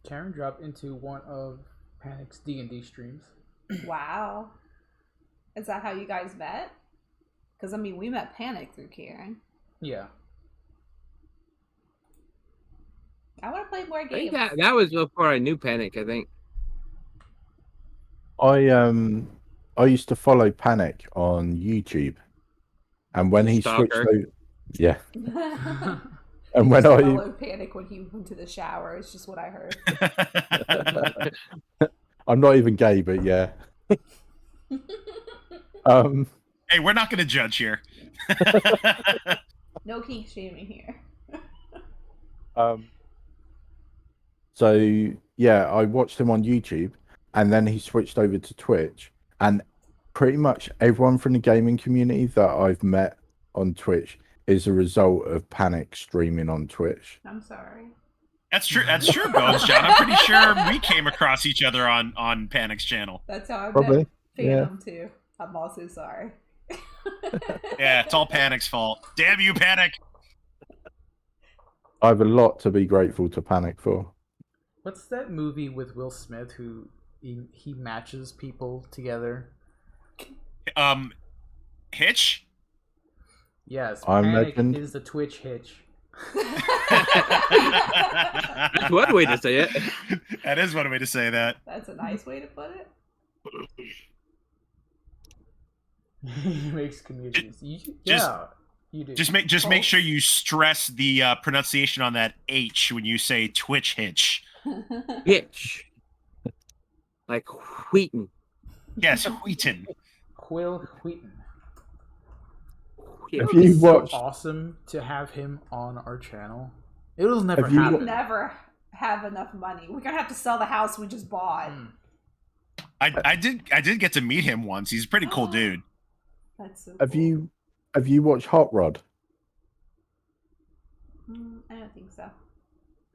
Karen dropped into one of Panic's D&D streams. Wow. Is that how you guys met? Because, I mean, we met Panic through Karen. Yeah. I want to play more games. That was before I knew Panic, I think. I used to follow Panic on YouTube, and when he switched over, yeah. And when I followed Panic when he went to the shower, it's just what I heard. I'm not even gay, but yeah. Hey, we're not going to judge here. No kink shaming here. So yeah, I watched him on YouTube, and then he switched over to Twitch, and pretty much everyone from the gaming community that I've met on Twitch is a result of Panic streaming on Twitch. I'm sorry. That's true. That's true, Bones John. I'm pretty sure we came across each other on Panic's channel. That's how I Probably. met Phantom too. I'm also sorry. Yeah, it's all Panic's fault. Damn you, Panic! I have a lot to be grateful to Panic for. What's that movie with Will Smith who he matches people together? Hitch? Yes, I Panic imagined- is the Twitch hitch. That's one way to say it. That is one way to say that. That's a nice way to put it. He makes comedians. Just- you do. Just make sure you stress the pronunciation on that H when you say Twitch Hitch. Hitch. Like Wheaton. Yes, Wheaton. Quill Wheaton. It If would be you so watch, Awesome to have him on our channel. It'll never Have you- We happen. never have enough money. We're gonna have to sell the house we just bought. I did get to meet him once. He's a pretty cool dude. That's so have cool. you watched Hot Rod? I don't think so.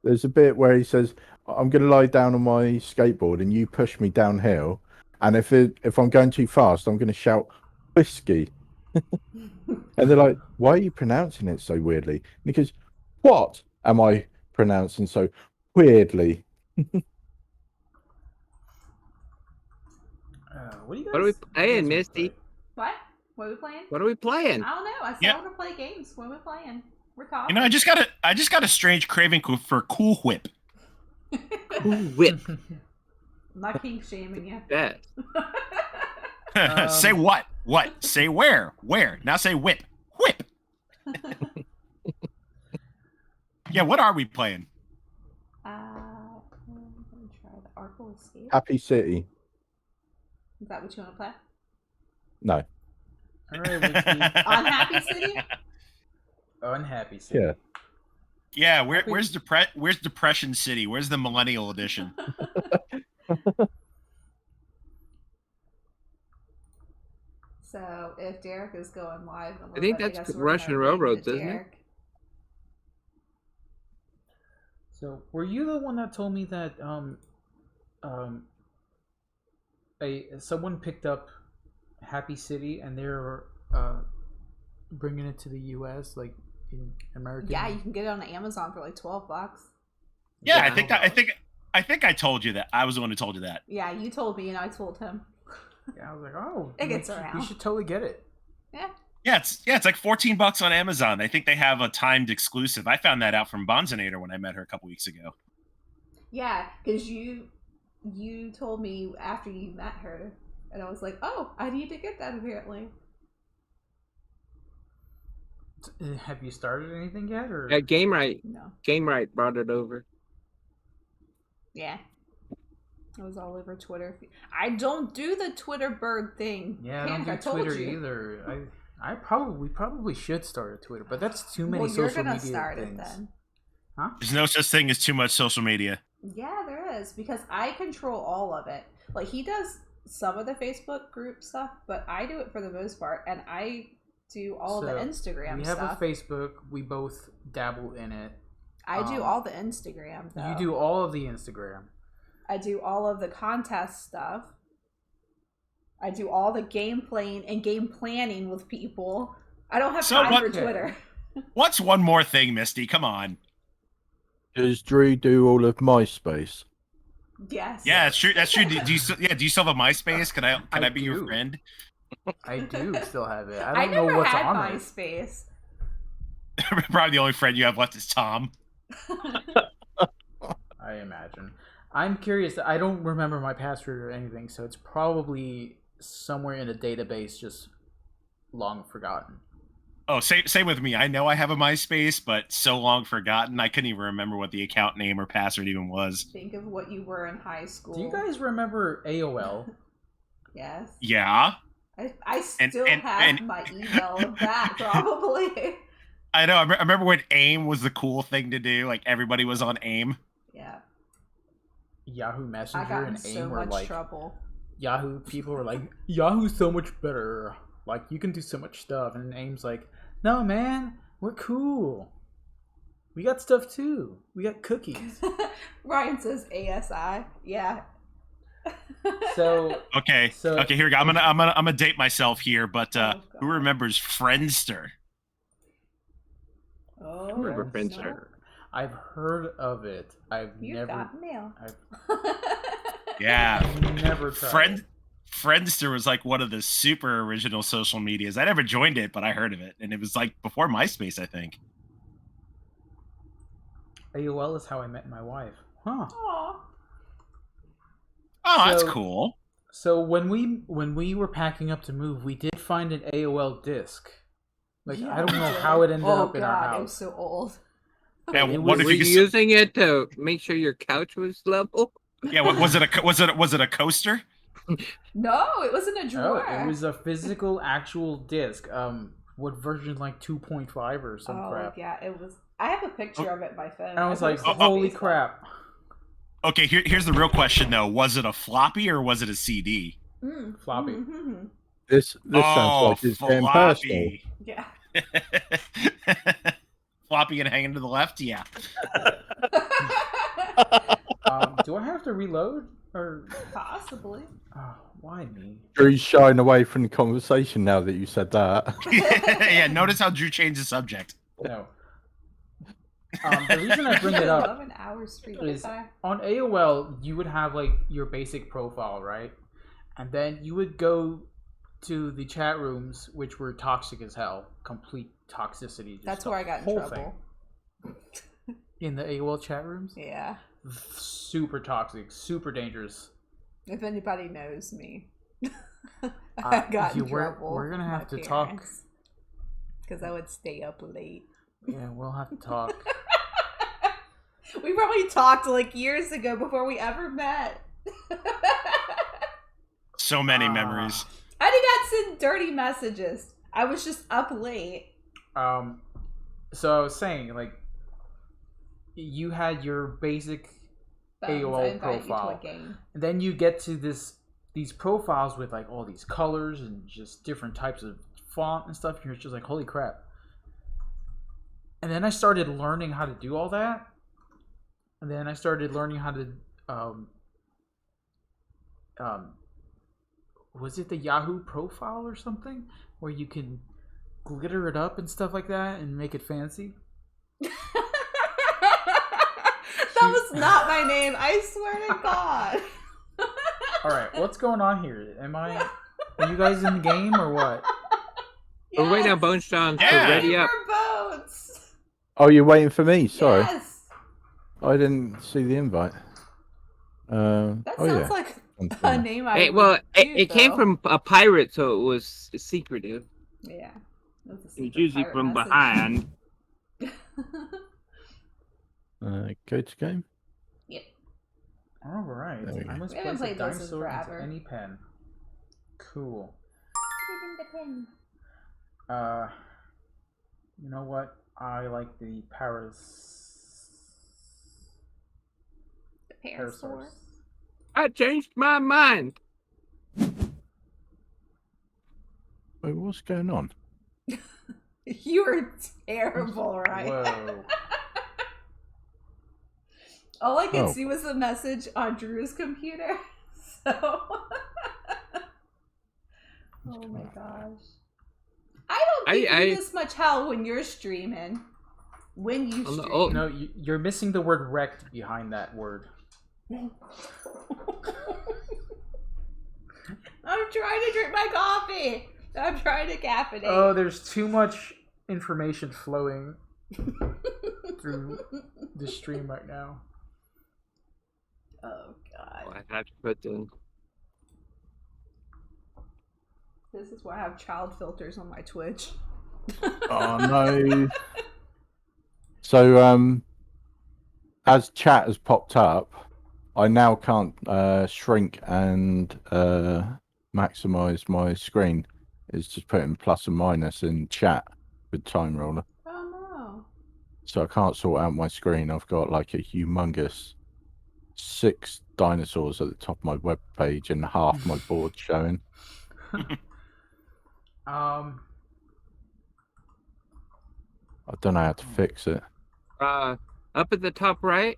There's a bit where he says, "I'm going to lie down on my skateboard, and you push me downhill. And if I'm going too fast, I'm going to shout whiskey." And they're like, "Why are you pronouncing it so weirdly?" And he goes, "What am I pronouncing so weirdly?" What are you guys? What are we playing, Misty? What? What are we playing? What are we playing? I don't know. I still want to play games. What are we playing? We're talking. You know, I just got a strange craving for Cool Whip. Whip. I'm not kink shaming you. That. Say what? What? Say where? Where? Now say whip. Whip. Yeah, what are we playing? I'm gonna try the Artful Escape. Happy City. Is that what you want to play? No. All right, Whiskey. Unhappy City? Unhappy City. Yeah. Yeah, where's Depression City? Where's the Millennial Edition? So if Derek is going live, in a I little think bit, that's guess we're Russian gonna ring railroads, to isn't it? Derek. So, were you the one that told me that someone picked up Happy City and they're bringing it to the U.S. like in American? Yeah, you can get it on Amazon for like $12. Yeah, Yeah. I think I told you that. I was the one who told you that. Yeah, you told me and I told him. Yeah, I was like, oh, It gets you around. should totally get it. Yeah. Yeah, it's like $14 on Amazon. I think they have a timed exclusive. I found that out from Bonzinator when I met her a couple weeks ago. Yeah, because you told me after you met her, and I was like, oh, I need to get that apparently. Have you started anything yet, or GameRight. No. GameRight brought it over. Yeah. It was all over Twitter. I don't do the Twitter bird thing. Yeah, I Panic, don't do told Twitter you. either. We probably should start a Twitter, but that's too many Well, you're social gonna media start things. it then. There's no such thing as too much social media. Yeah, there is, because I control all of it. Like, he does some of the Facebook group stuff, but I do it for the most part, and I do all the Instagram We have stuff. a Facebook. We both dabble in it. I do all the Instagram, though. You do all of the Instagram. I do all of the contest stuff. I do all the game playing and game planning with people. I don't have So time what- for Twitter. What's one more thing, Misty? Come on. Does Drew do all of MySpace? Yes. Yeah, that's true. That's true. Do you still have a MySpace? Can I I be your do. friend? I do still have it. I I don't know never what's had on it. MySpace. Probably the only friend you have left is Tom. I imagine. I'm curious. I don't remember my password or anything, so it's probably somewhere in a database, just long forgotten. Oh, same with me. I know I have a MySpace, but so long forgotten, I couldn't even remember what the account name or password even was. Think of what you were in high school. Do you guys remember AOL? Yes. Yeah, I still have my email of that, probably. I know. I remember when AIM was the cool thing to do. Like everybody was on AIM. Yeah. Yahoo I Messenger got in and so AIM were much like trouble. Yahoo. People were like, Yahoo's so much better. Like you can do so much stuff, and AIM's like, no man, we're cool. We got stuff too. We got cookies. Ryan says ASI. Yeah. So Okay. So- okay, here we go. I'm gonna date myself here, but Oh, who God. remembers Friendster? Oh, remember no. Friendster. I've heard of it. I've You've never. got mail. Yeah. I've never tried. Friend it. Friendster was like one of the super original social medias. I never joined it, but I heard of it, and it was like before MySpace, I think. AOL is how I met my wife. Huh. Aw. Oh, that's So- cool. So when we were packing up to move, we did find an AOL disc. Like I don't know how it ended up in our God, house. it was so old. Yeah, It what was- if Were you you could? using it to make sure your couch was level? Yeah, was it a coaster? No, it was in a Oh, drawer. it was a physical, actual disc. What version? Like 2.5 or some Oh crap. yeah, it was. I have a picture of it in my phone. And I was like, posted it on holy Facebook. crap! Okay, here's the real question though: was it a floppy or was it a CD? Floppy. Mm-hmm. This sounds like it's getting personal. Yeah. Floppy and hanging to the left, yeah. Do I have to reload or? Possibly. Oh, why me? Drew's shying away from the conversation now that you said that. Yeah, notice how Drew changed the subject. No. The reason I bring it up 11 hours straight. is Goodbye. on AOL you would have like your basic profile, right? And then you would go to the chat rooms, which were toxic as hell, complete toxicity. Just That's the where I got in whole trouble. thing. In the AOL chat rooms, Yeah. super toxic, super dangerous. If anybody knows me, I got in trouble. We're gonna with have my to talk. parents, because I would stay up late. Yeah, we'll have to talk. We probably talked like years ago before we ever met. So many memories. I did not send dirty messages. I was just up late. So I was saying, like, you had your basic Bones, AOL I invite profile. You to a game. And then you get to these profiles with like all these colors and just different types of font and stuff. And you're just like, holy crap. And then I started learning how to do all that. And then I started learning how to was it the Yahoo profile or something where you can glitter it up and stuff like that and make it fancy? That was not my name. I swear to God. All right, what's going on here? Are you guys in the game or what? We're waiting on Bone Sean to Yeah. ready up. For boats. Oh, you're waiting for me? Sorry. Yes. I didn't see the invite. That oh sounds yeah. like a name I Hey, would well, do, it came though. from a pirate, so it was secretive. Yeah. It was a It was secret usually pirate from message. behind. Go to game. Yep. All right. There we go. I must We haven't place a played this in dinosaur into forever. any pen. Cool. The You know what? I like the Parasaur. Parasaurs. I changed my mind. Wait, what's going on? You are terrible, right? Whoa. All I could Oh. see was the message on Drew's computer. So. Oh my gosh. I don't give you this much hell when you're streaming. When you On the stream. old- No, you're missing the word wrecked behind that word. I'm trying to drink my coffee. I'm trying to caffeinate. Oh, there's too much information flowing through the stream right now. Oh god. I have to put the. This is why I have child filters on my Twitch. Oh no. So as chat has popped up, I now can't shrink and maximize my screen. It's just putting plus and minus in chat with time roller. Oh no. So I can't sort out my screen. I've got like a humongous 6 dinosaurs at the top of my web page and half my board showing. Um, I don't know how to fix it. Up at the top right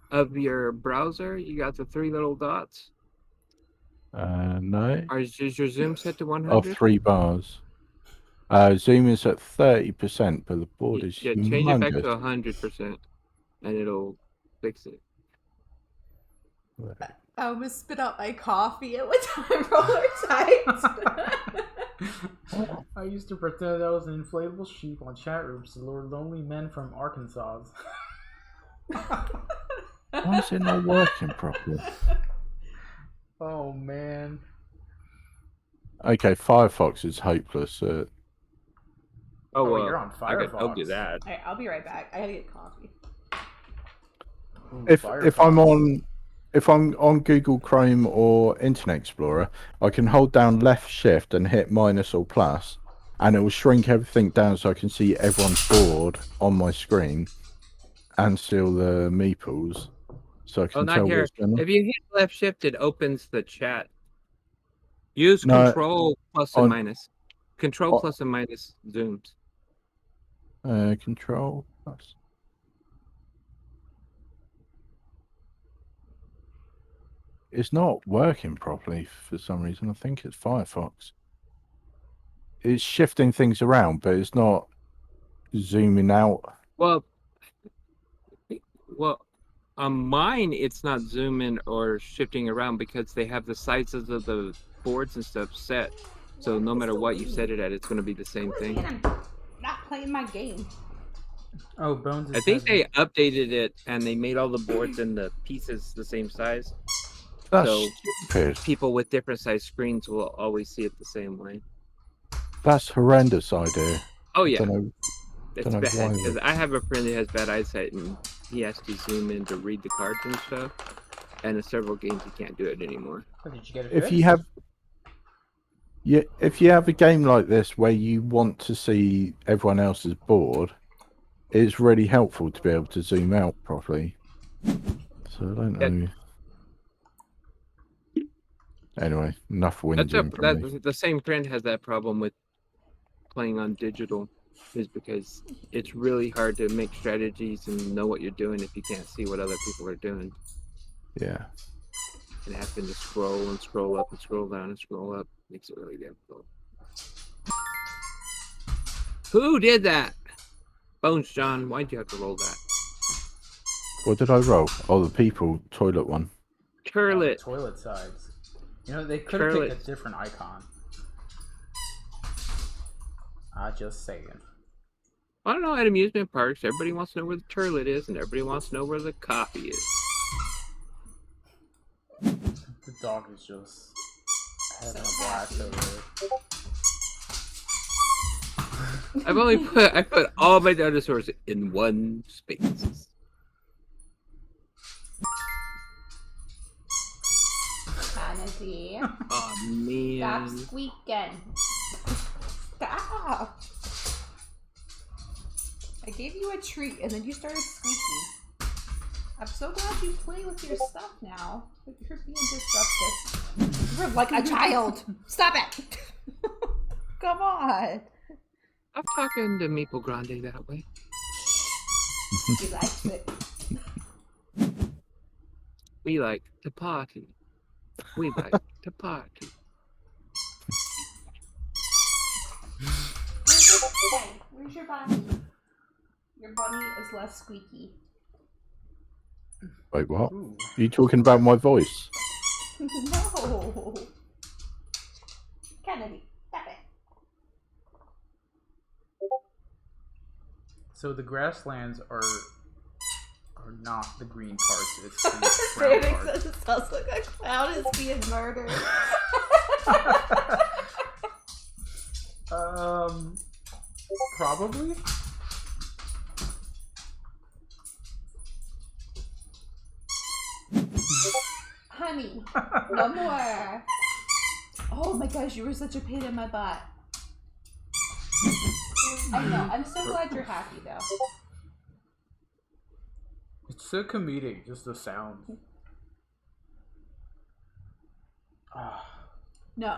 of your browser, you got the 3 little dots. No. Is your zoom set to Of 100? 3 bars. Zoom is at 30%, but the board is Yeah, change it back to humongous. 100%, and it'll fix it. I almost spit out my coffee at one time. Roller typed. I used to pretend I was an inflatable sheep on chat rooms to lure lonely men from Arkansas. Why is it not working properly? Oh man. Okay, Firefox is hopeless. Oh, you're on I could help you Firefox. that. Alright, I'll be right back. I gotta get coffee. If Firefox. if I'm on Google Chrome or Internet Explorer, I can hold down left shift and hit minus or plus, and it will shrink everything down so I can see everyone's board on my screen and still the meeples, so I can Not tell here. what's going on. If you hit left shift, it opens the chat. Use No, control plus and on- minus. Control plus and minus zooms. Control plus. It's not working properly for some reason. I think it's Firefox. It's shifting things around, but it's not zooming out. Well, on mine, it's not zooming or shifting around because they have the sizes of the boards and stuff set. So no matter what you set it at, it's going to be the same thing. I'm not playing my game. Oh, Bones. I think they updated it and they made all the boards and the pieces the same size. That's So stupid. people with different size screens will always see it the same way. That's horrendous idea. Oh yeah, It's it's know bad why. because I have a friend that has bad eyesight and he has to zoom in to read the cards and stuff. And in several games, he can't do it anymore. Oh, did you get it If fixed? if you have a game like this where you want to see everyone else's board, it's really helpful to be able to zoom out properly. So I don't know. Anyway, enough whinging from me. The same friend has that problem with playing on digital, is because it's really hard to make strategies and know what you're doing if you can't see what other people are doing. Yeah. And having to scroll and scroll up and scroll down and scroll up makes it really difficult. Who did that? Bones John, why'd you have to roll that? What did I roll? Oh, the people toilet one. Turlet. Toilet sides. You know, they could have picked a different icon. I just saying. I don't know, at amusement parks, everybody wants to know where the turlet is and everybody wants to know where the coffee is. The dog is just having a blast over there. I put all my dinosaurs in one space. Kennedy. Oh man. Stop squeaking. Stop. I gave you a treat and then you started squeaking. I'm so glad you play with your stuff now, but you're being disruptive. You're like a child. Stop it. Come on. I'm talking to Maple Grande that way. He likes it. We like to party. We like to party. Where's your bunny? Your bunny is less squeaky. Wait, what? Ooh. Are you talking about my voice? No. Kennedy, stop it. So the grasslands are not the green parts, it's the brown Phoenix parts. says it sounds like a clown is being murdered. Probably. Honey, no more. Oh my gosh, you were such a pain in my butt. I know. I'm so glad you're happy though. It's so comedic, just the sound. No,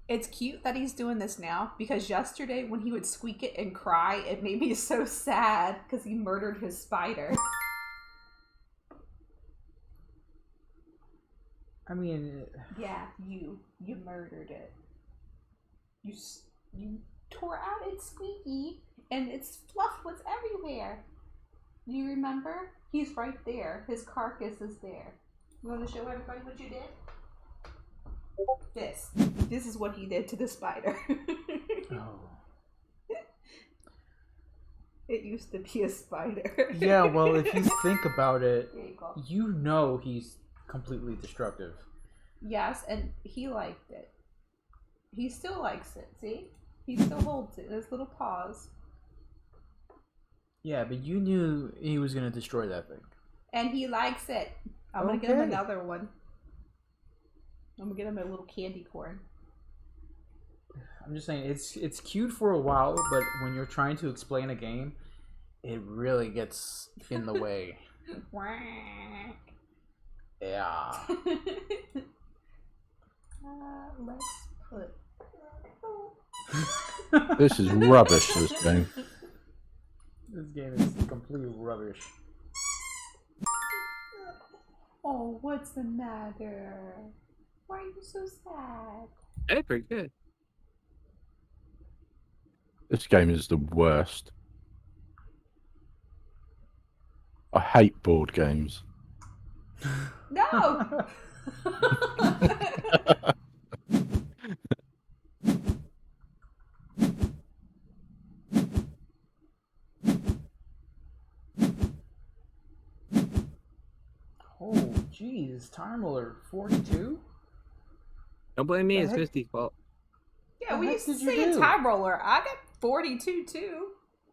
it's cute that he's doing this now because yesterday when he would squeak it and cry, it made me so sad because he murdered his spider. I mean, Yeah, you murdered it. You tore out its squeaky, and its fluff was everywhere. Do you remember? He's right there. His carcass is there. You want to show everybody what you did? This is what he did to the spider. oh. It used to be a spider. Yeah, well, if you think about it, There you go. you know he's completely destructive. Yes, and he liked it. He still likes it, see? He still holds it in his little paws. Yeah, but you knew he was going to destroy that thing. And he likes it. I'm going to get him another one. I'm going to get him a little candy corn. I'm just saying, it's cute for a while, but when you're trying to explain a game, it really gets in the way. Yeah. Let's put... This is rubbish, this game. This game is complete rubbish. Oh, what's the matter? Why are you so sad? Hey, pretty good. This game is the worst. I hate board games. No! Oh, jeez, time alert 42? Don't blame me. The It's heck? Misty's fault. Yeah, What we the used heck to did you say do? time roller. I got 42 too.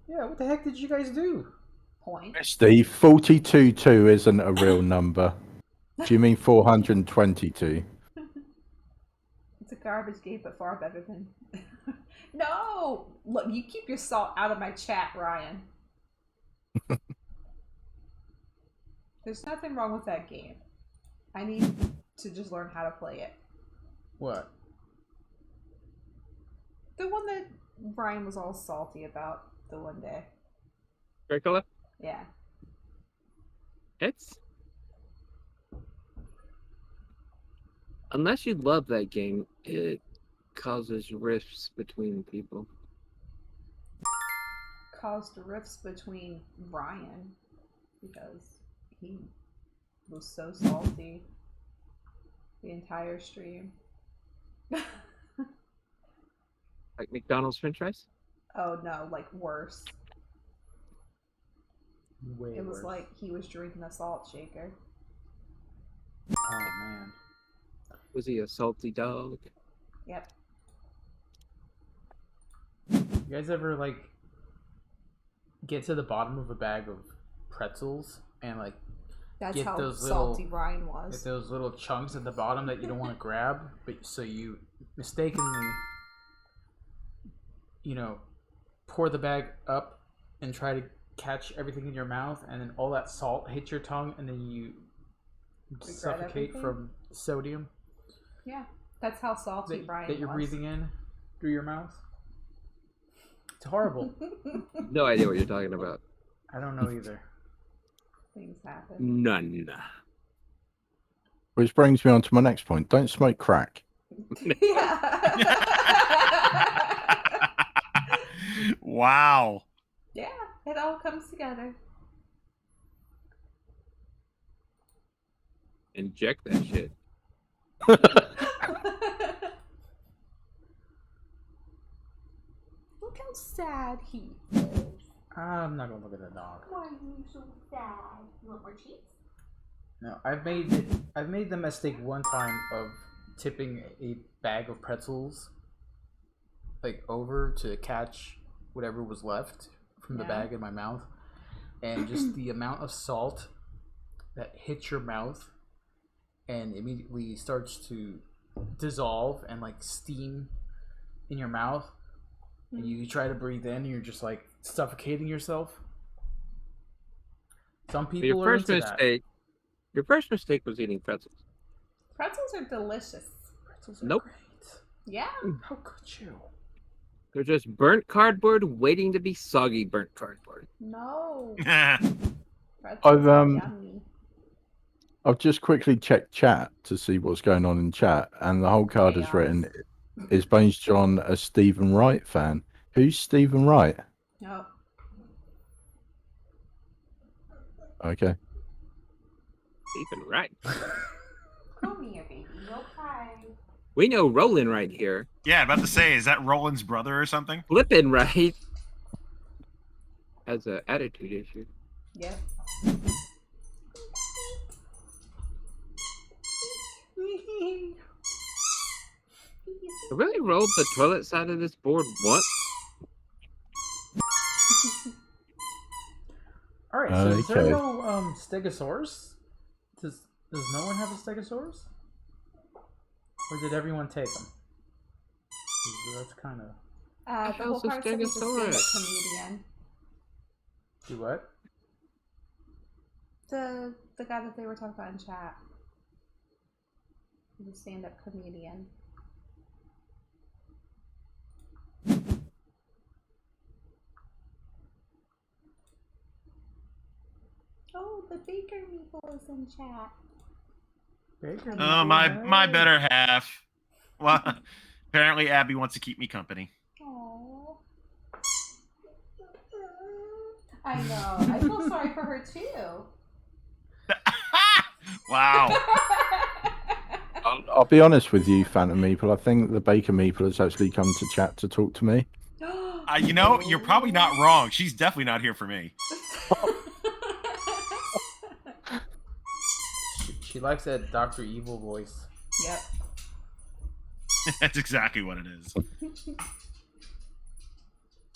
Yeah, what the heck did you guys do? Point. Steve, 42-2 isn't a real number. Do you mean 422? It's a garbage game, but far better than... No! Look, you keep your salt out of my chat, Ryan. There's nothing wrong with that game. I need to just learn how to play it. What? The one that Ryan was all salty about the one day. Dracula? Yeah. It's... Unless you love that game, it causes rifts between people. Caused rifts between Ryan because he was so salty the entire stream. Like McDonald's french fries? Oh no, like worse. Way It was worse. like he was drinking a salt shaker. Oh, man. Was he a salty dog? Yep. You guys ever, like, get to the bottom of a bag of pretzels and, like, That's Get how those salty little- Ryan get was. those little chunks at the bottom that you don't want to grab, but so you mistakenly, pour the bag up and try to catch everything in your mouth, and then all that salt hits your tongue, and then you suffocate everything? from sodium Yeah. That's how salty Ryan that you're was. breathing in through your mouth. It's horrible. No idea what you're talking about. I don't know either. Things happen. None. Which brings me on to my next point. Don't smoke crack. Yeah. Wow. Yeah, it all comes together. Inject that shit. Look how sad he is. I'm not gonna look at the dog. Why are you so sad? You want more cheese? No, I've made the mistake one time of tipping a bag of pretzels like over to catch whatever was left from the Yeah. bag in my mouth, and just the amount of salt that hits your mouth and immediately starts to dissolve and like steam in your mouth, and you try to breathe in and you're just like suffocating yourself. Some people Your are first into that. mistake. Your first mistake was eating pretzels. Pretzels are delicious. Pretzels are Nope. great. Yeah. How could you? They're just burnt cardboard waiting to be soggy burnt cardboard. No. That's Pretzels are I've, yummy. I've just quickly checked chat to see what's going on in chat, and the whole card is written, "Is Bones John a Stephen Wright fan?" Who's Stephen Wright? No. Okay. Stephen Wright. Come here, baby. No cry. We know Roland right here. Yeah, about to say, is that Roland's brother or something? Flippin' right. Has an attitude issue. Yep. I really rolled the toilet side of this board once. All right. So is there Okay. no Stegosaurus? Does no one have a Stegosaurus? Or did everyone take them? That's kind of. The whole How's the card said he's a stand-up Stegosaurus? comedian. Do what? The guy that they were talking about in chat. He's a stand-up comedian. Oh, the Baker Meeple is in chat. Baker. Oh, my better half. Well, apparently Abby wants to keep me company. Aww. I know. I feel sorry for her too. Wow. I'll be honest with you, Phantom Meeple. I think the Baker Meeple has actually come to chat to talk to me. You know, you're probably not wrong. She's definitely not here for me. She likes that Dr. Evil voice. Yep. That's exactly what it is.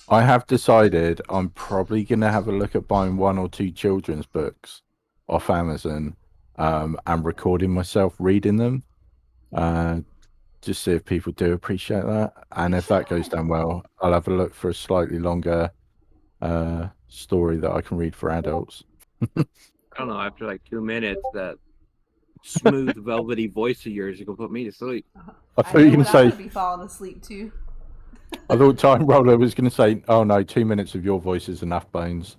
I have decided I'm probably going to have a look at buying 1 or 2 children's books off Amazon and recording myself reading them. Just see if people do appreciate that. And if that goes down well, I'll have a look for a slightly longer story that I can read for adults. I don't know, after like 2 minutes, that smooth, velvety voice of yours is going to put me to sleep. I thought you were going to say, I'm gonna be falling asleep too. I thought Time Roller was going to say, oh no, 2 minutes of your voice is enough, Bones.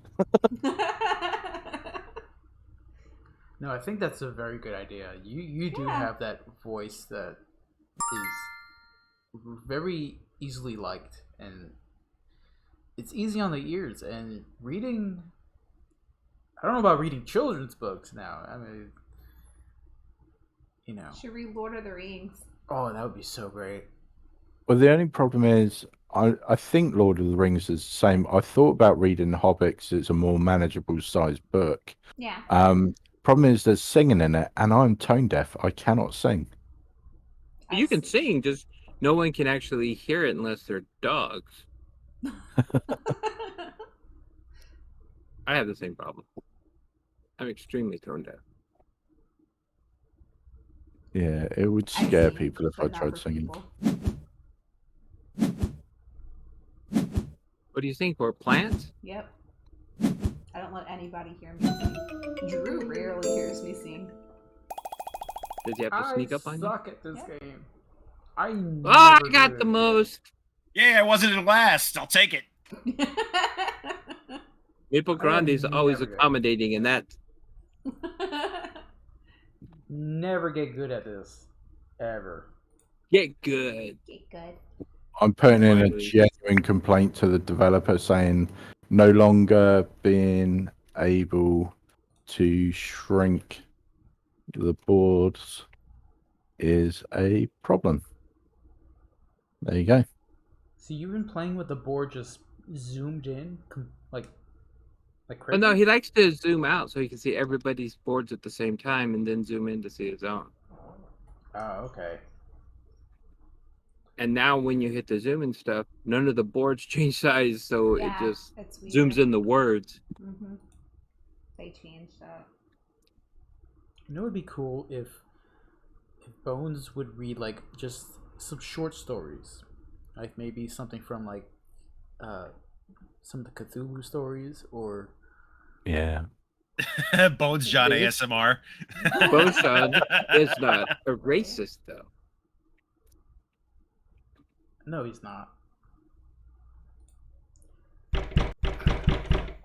No, I think that's a very good idea. You do have that voice that is very easily liked, and it's easy on the ears. And reading, I don't know about reading children's books now. I mean, you know. Should read Lord of the Rings. Oh, that would be so great. Well, the only problem is, I think Lord of the Rings is the same. I thought about reading Hobbits. It's a more manageable sized book. Yeah. Problem is there's singing in it, and I'm tone deaf. I cannot sing. You can sing, just no one can actually hear it unless they're dogs. I have the same problem. I'm extremely tone deaf. Yeah, it would I scare sing, people if I but not tried for singing. people. What do you think? For plants? Yep. I don't let anybody hear me sing. Drew rarely hears me sing. Does he have to sneak up on you? I suck at this game. I got the most! Yeah, I wasn't in last. I'll take it. Maple Grande is always never good. accommodating in that. Never get good at this. Ever. Get good. Get good. I'm putting in a Finally. genuine complaint to the developer saying no longer being able to shrink the boards is a problem. There you go. So you've been playing with the board just zoomed in, like Oh crazy? no, he likes to zoom out so he can see everybody's boards at the same time and then zoom in to see his own. Oh, okay. And now when you hit the zoom and stuff, none of the boards change size, so it just it's weird. zooms in the words. Mm-hmm. They changed that. You know, it would be cool if Bones would read like just some short stories, like maybe something from like some of the Cthulhu stories, or Yeah. Bones John ASMR. Bosun is not a racist, though. no, he's not.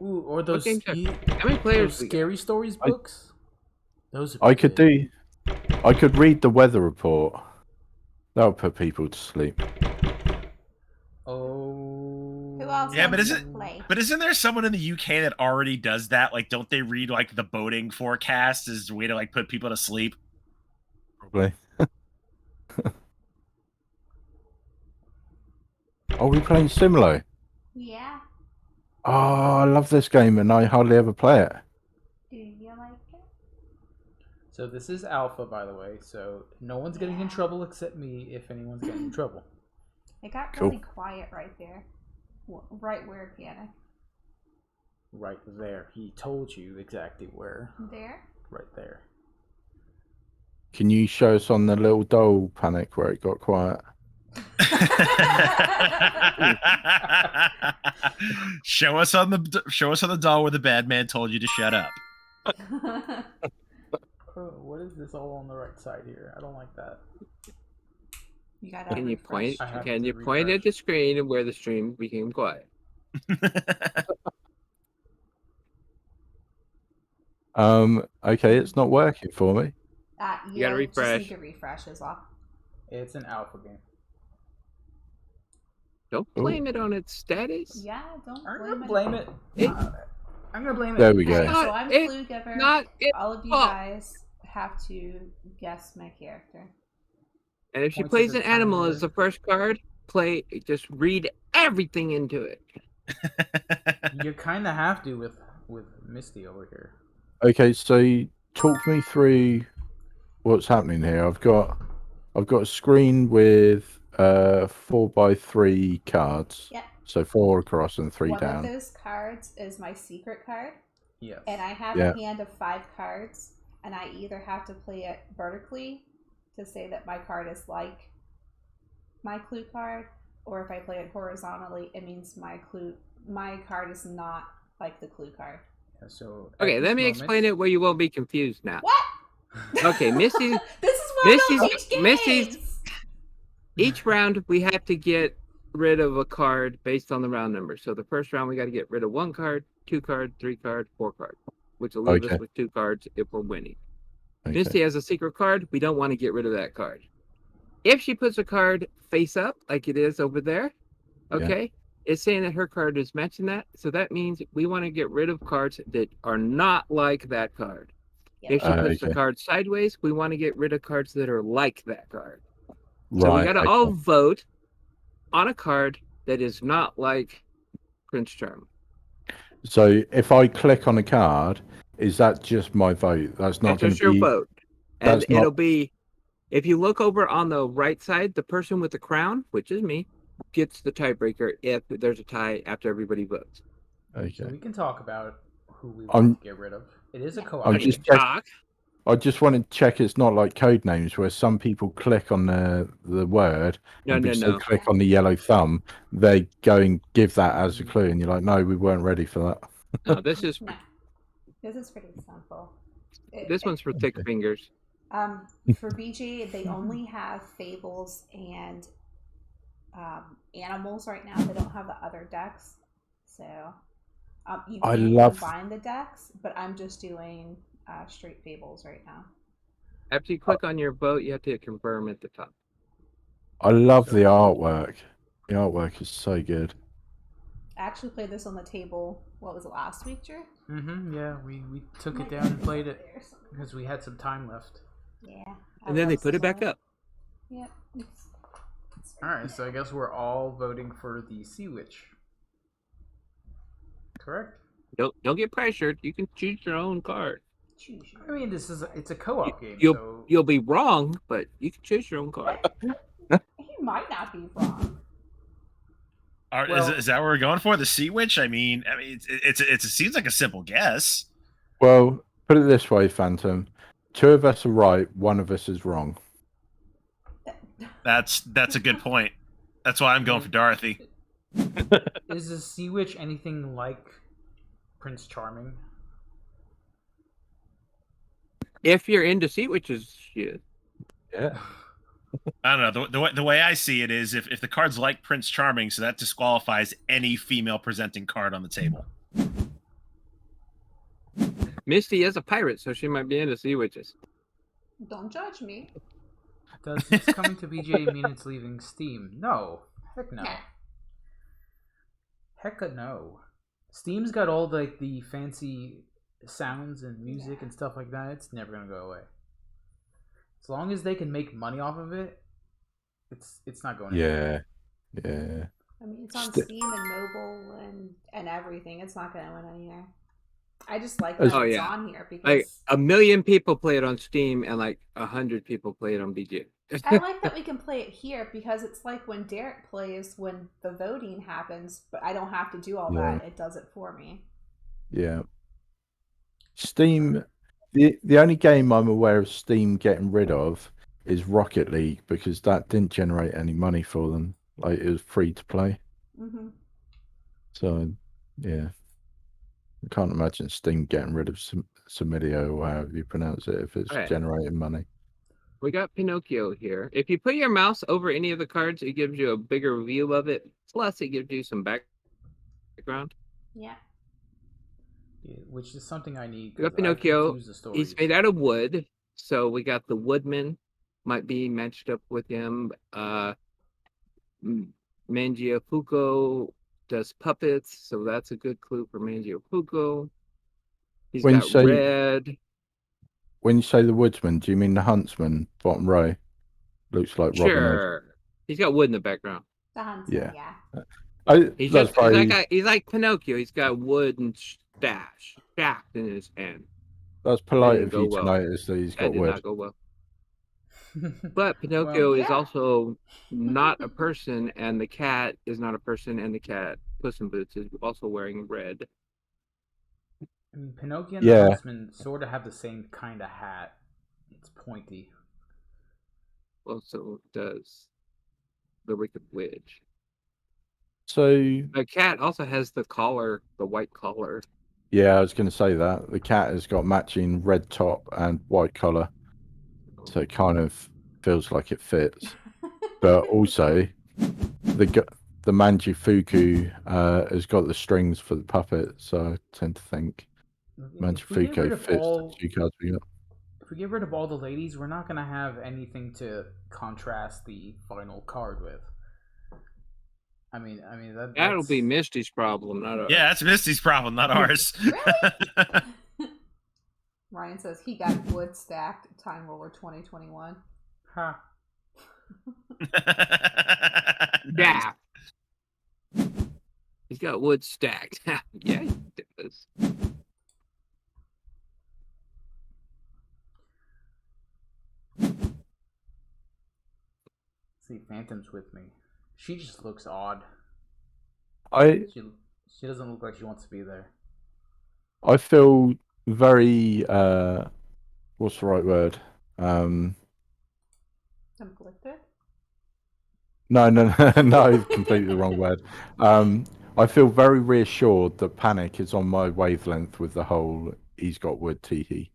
Ooh, or those game check. How many players those we got? scary stories books. Those. I could read the weather report. That would put people to sleep. Oh. Who else Yeah, but wants to play? isn't there someone in the UK that already does that? Like, don't they read like the boating forecast as a way to like put people to sleep? Probably. Are we playing Similo? Yeah. Oh, I love this game, and I hardly ever play it. Do you like it? So this is alpha, by the way. So no one's getting in trouble except me. If anyone's getting in trouble. It got Cool. really quiet right there. Right where, Panic? Right there. He told you exactly where. There? Right there. Can you show us on the little doll Panic where it got quiet? Show us on the doll where the bad man told you to shut up. Oh, what is this all on the right side here? I don't like that. You gotta Can you refresh. point? Can you point at the screen where the stream became quiet? Okay, it's not working for me. You gotta refresh. Just need to refresh as well. It's an alpha game. Don't blame it on its status. Yeah, don't I'm blame gonna it. blame it. I'm gonna blame it. There we go. Alright, so I'm It- Clue Giver. Not it. All of you fault. guys have to guess my character. And if she Points plays at an a time animal here. as the first card, just read everything into it. You kind of have to with Misty over here. Okay, so talk me through what's happening here. I've got a screen with 4x3 cards. Yep. So 4 across and 3 One down. of those cards is my secret card, Yes. and I have Yeah. a hand of 5 cards, and I either have to play it vertically to say that my card is like my clue card, or if I play it horizontally, it means my card is not like the clue card. Yeah, so Okay, let me explain it where you won't be confused now. What? Okay, Misty. This is why I don't Misty's- teach Misty's- games! Each round we have to get rid of a card based on the round number. So the first round we got to get rid of 1 card, 2 card, 3 card, 4 card, which will leave Okay. us with 2 cards if we're winning. Okay. Misty has a secret card. We don't want to get rid of that card. If she puts a card face up, like it is over there, okay, it's saying that her card is matching that. So that means we want to get rid of cards that are not like that card. Yep. If she puts the Okay. card sideways, we want to get rid of cards that are like that card. Right. So we got to okay. all vote on a card that is not like Prince Charming. So if I click on a card, is that just my vote? That's not That's going just to your be. vote. And that's not- it'll be, if you look over on the right side, the person with the crown, which is me, gets the tiebreaker if there's a tie after everybody votes. So Okay. we can talk about who we I'm- want to get rid of. It is a co-op. I'm game. just I just want to check it's not like code names where some people click on the word No, and no, because no. they click on the yellow thumb, they go and give that as a clue, and you're like, no, we weren't ready for that. No, this is No. This is pretty simple. this one's for thick Okay. fingers. For BG, they only have fables and animals right now. They don't have the other decks, so you I can love- combine the decks. But I'm just doing straight fables right now. After you click on your vote, you have to confirm at the top. I love the artwork. The artwork is so good. I actually played this on the table. What was it, last week, Drew? Yeah, we took Might it down and be played up it there somewhere. because we had some time left. Yeah. I And then they love put it back Solo. up. Yep. It's All right, so I guess we're all voting for the Sea Witch. Correct? Don't get pressured. You can choose your own card. choose your- I mean, it's a co-op game, You'll so you'll be wrong, but you can choose your own card. He might not be wrong. Well- Is that what we're going for? The Sea Witch? I mean, it seems like a simple guess. Well, put it this way, Phantom. 2 of us are right, 1 of us is wrong. That's a good point. That's why I'm going for Dorothy. is the Sea Witch anything like Prince Charming? If you're into sea witches, shit. Yeah. I don't know. The way I see it is if the card's like Prince Charming, so that disqualifies any female presenting card on the table. Misty is a pirate, so she might be into sea witches. Don't judge me. Does it's coming to BGA mean it's leaving Steam? No. Heck no. Nah. Hecka no. Steam's got all the fancy sounds and music and stuff like that. It's never gonna go away. As long as they can make money off of it, it's not going anywhere. Yeah. I mean, it's on Steam and mobile and everything. It's not going to win anywhere. I just like that it's on here because like 1 million people play it on Steam and like 100 people play it on BGA. I like that we can play it here because it's like when Derek plays when the voting happens, but I don't have to do all that. It does it for me. Yeah. Steam, the only game I'm aware of Steam getting rid of is Rocket League because that didn't generate any money for them. Like it was free to play. Mm-hmm. So, yeah. I can't imagine Steam getting rid of Sumilio or however you pronounce it if it's generating money. We got Pinocchio here. If you put your mouse over any of the cards, it gives you a bigger view of it. Plus, it gives you some background. Yeah. Which is something I need. We got Pinocchio. He's made out of wood. So we got the woodman. Might be matched up with him. Mangiafuku does puppets, so that's a good clue for Mangiafuku. He's got red. When you say the woodsman, do you mean the huntsman, bottom row? Looks like Robin Hood. He's got wood in the background. The huntsman, yeah. He's like Pinocchio. He's got wood and shaft in his hand. That's polite of you to notice that he's got wood. Not go well. But Pinocchio is also not a person, and the cat is not a person, and the cat, Puss in Boots, is also wearing red. I mean, Pinocchio and the Huntsman sort of have the same kind of hat. It's pointy. Well, so does the Wicked Witch. So the cat also has the collar, the white collar. Yeah, I was going to say that. The cat has got matching red top and white collar. So it kind of feels like it fits. But also, the Manjifuku has got the strings for the puppet, so I tend to think Manjifuku fits the two cards we got. If we get rid of all the ladies, we're not going to have anything to contrast the final card with. I mean that'll be Misty's problem, not ours. Yeah, that's Misty's problem, not ours. Ryan says he got wood stacked. Time Roller 2021. Huh. Yeah. He's got wood stacked. Yeah, he does. See, Phantom's with me. She just looks odd. She doesn't look like she wants to be there. I feel very what's the right word? Conflicted? No, completely the wrong word. I feel very reassured that Panic is on my wavelength with the whole he's got wood teehee.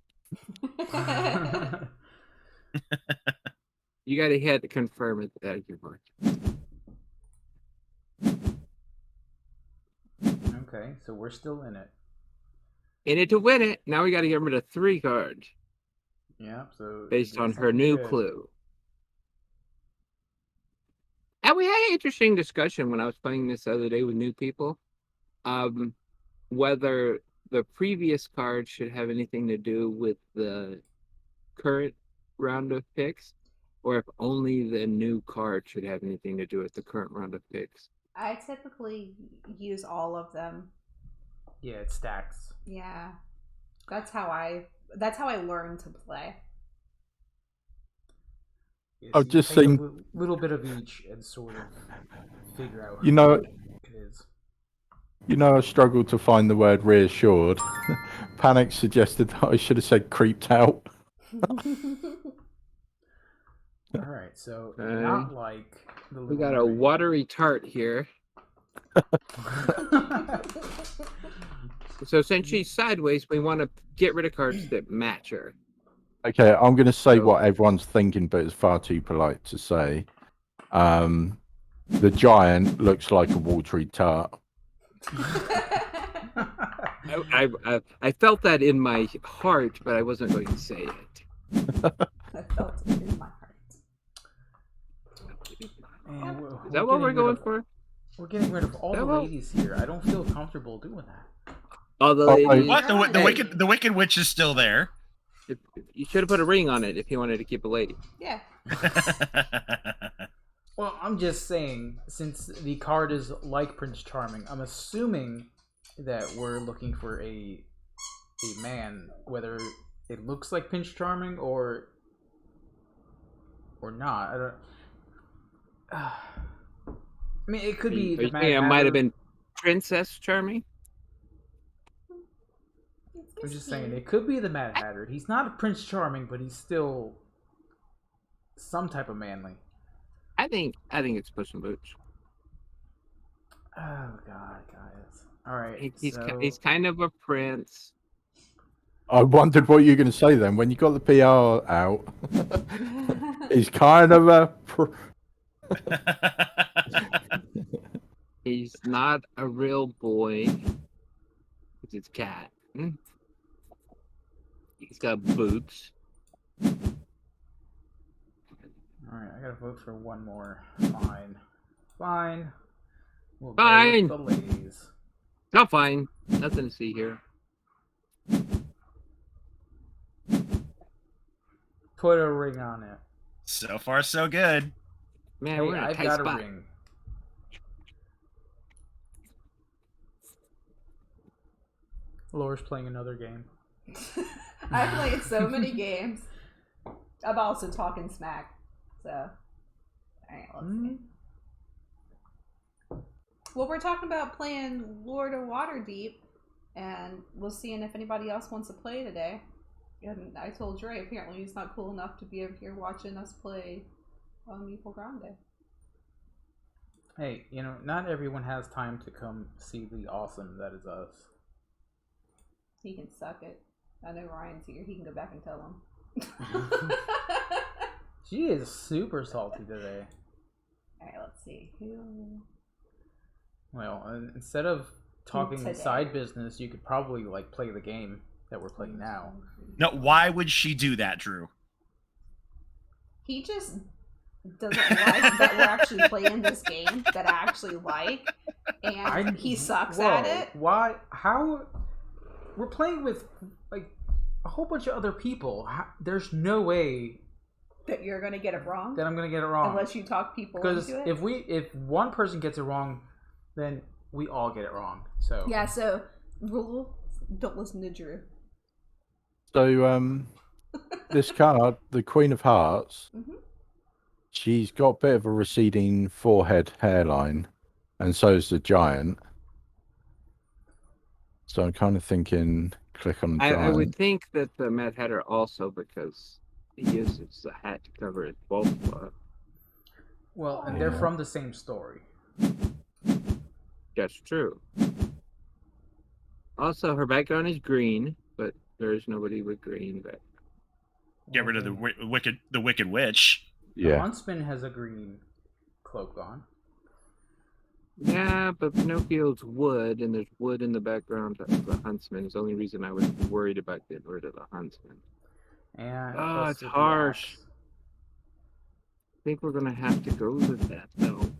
You gotta hit to confirm it that you're right. Okay, so we're still in it. In it to win it. Now we gotta get rid of 3 cards. Yeah, so based on her new clue. And we had an interesting discussion when I was playing this the other day with new people. Whether the previous card should have anything to do with the current round of picks, or if only the new card should have anything to do with the current round of picks. I typically use all of them. Yeah, it stacks. Yeah. That's how I learned to play. Yeah, I've just seen a little bit of each and sort of figure out what it is. I struggled to find the word reassured. Panic suggested that I should have said creeped out. All right, so not like the we got a watery tart here. So since she's sideways, we want to get rid of cards that match her. Okay, I'm going to say what everyone's thinking, but it's far too polite to say. The giant looks like a watery tart. I felt that in my heart, but I wasn't going to say it. I felt it in my heart. Is that what we're going for? We're getting rid of all the ladies here. I don't feel comfortable doing that. All the ladies. What? The Wicked Witch is still there. You should have put a ring on it if you wanted to keep a lady. Yeah. Well, I'm just saying, since the card is like Prince Charming, I'm assuming that we're looking for a man, whether it looks like Prince Charming or not. I don't. I mean, it could be. It might have been Princess Charming. I'm just saying, it could be the Mad Hatter. He's not a Prince Charming, but he's still some type of manly. I think it's Puss in Boots. Oh God, guys! All right, he's kind of a prince. I wondered what you were going to say then when you got the PR out. He's kind of a. He's not a real boy. It's cat. He's got boots. Alright, I gotta vote for one more. Fine. We'll Fine. go with the ladies. Not fine. Nothing to see here. Put a ring on it. So far, so good. Man, Hey, we're in a I've tight got spot. a ring. Laura's playing another game. I've played so many games. I'm also talking smack. So, alright, let's see. Well, we're talking about playing Lord of Waterdeep, and we'll see if anybody else wants to play today. And I told Dre, apparently he's not cool enough to be over here watching us play Meeple Grande. Hey, not everyone has time to come see the awesome that is us. He can suck it. I know Ryan's here. He can go back and tell him. She is super salty today. Alright, let's see. Who... Well, instead of talking Today. side business, you could probably play the game that we're playing now. No, why would she do that, Drew? He just doesn't like that we're actually playing this game that I actually like, and he sucks at it. Why? How? We're playing with a whole bunch of other people. There's no way That you're gonna get it wrong. that I'm gonna get it wrong. Unless you talk people Because into it. if one person gets it wrong, then we all get it wrong. So Yeah, so rule, don't listen to Drew. So, this card, the Queen of Hearts, she's got a bit of a receding forehead hairline, and so is the Giant. So I'm kind of thinking, click on Giant. I would think that the Mad Hatter also, because he uses the hat to cover his bald spot. well, and they're from the same story. That's true. Also, her background is green, but there is nobody with green background. Get rid of the Wicked Witch. The Yeah. Huntsman has a green cloak on. Yeah, but Pinocchio's wood, and there's wood in the background of the Huntsman. Is the only reason I was worried about getting rid of the Huntsman. And Oh, it's plus with the harsh. axe. I think we're gonna have to go with that though,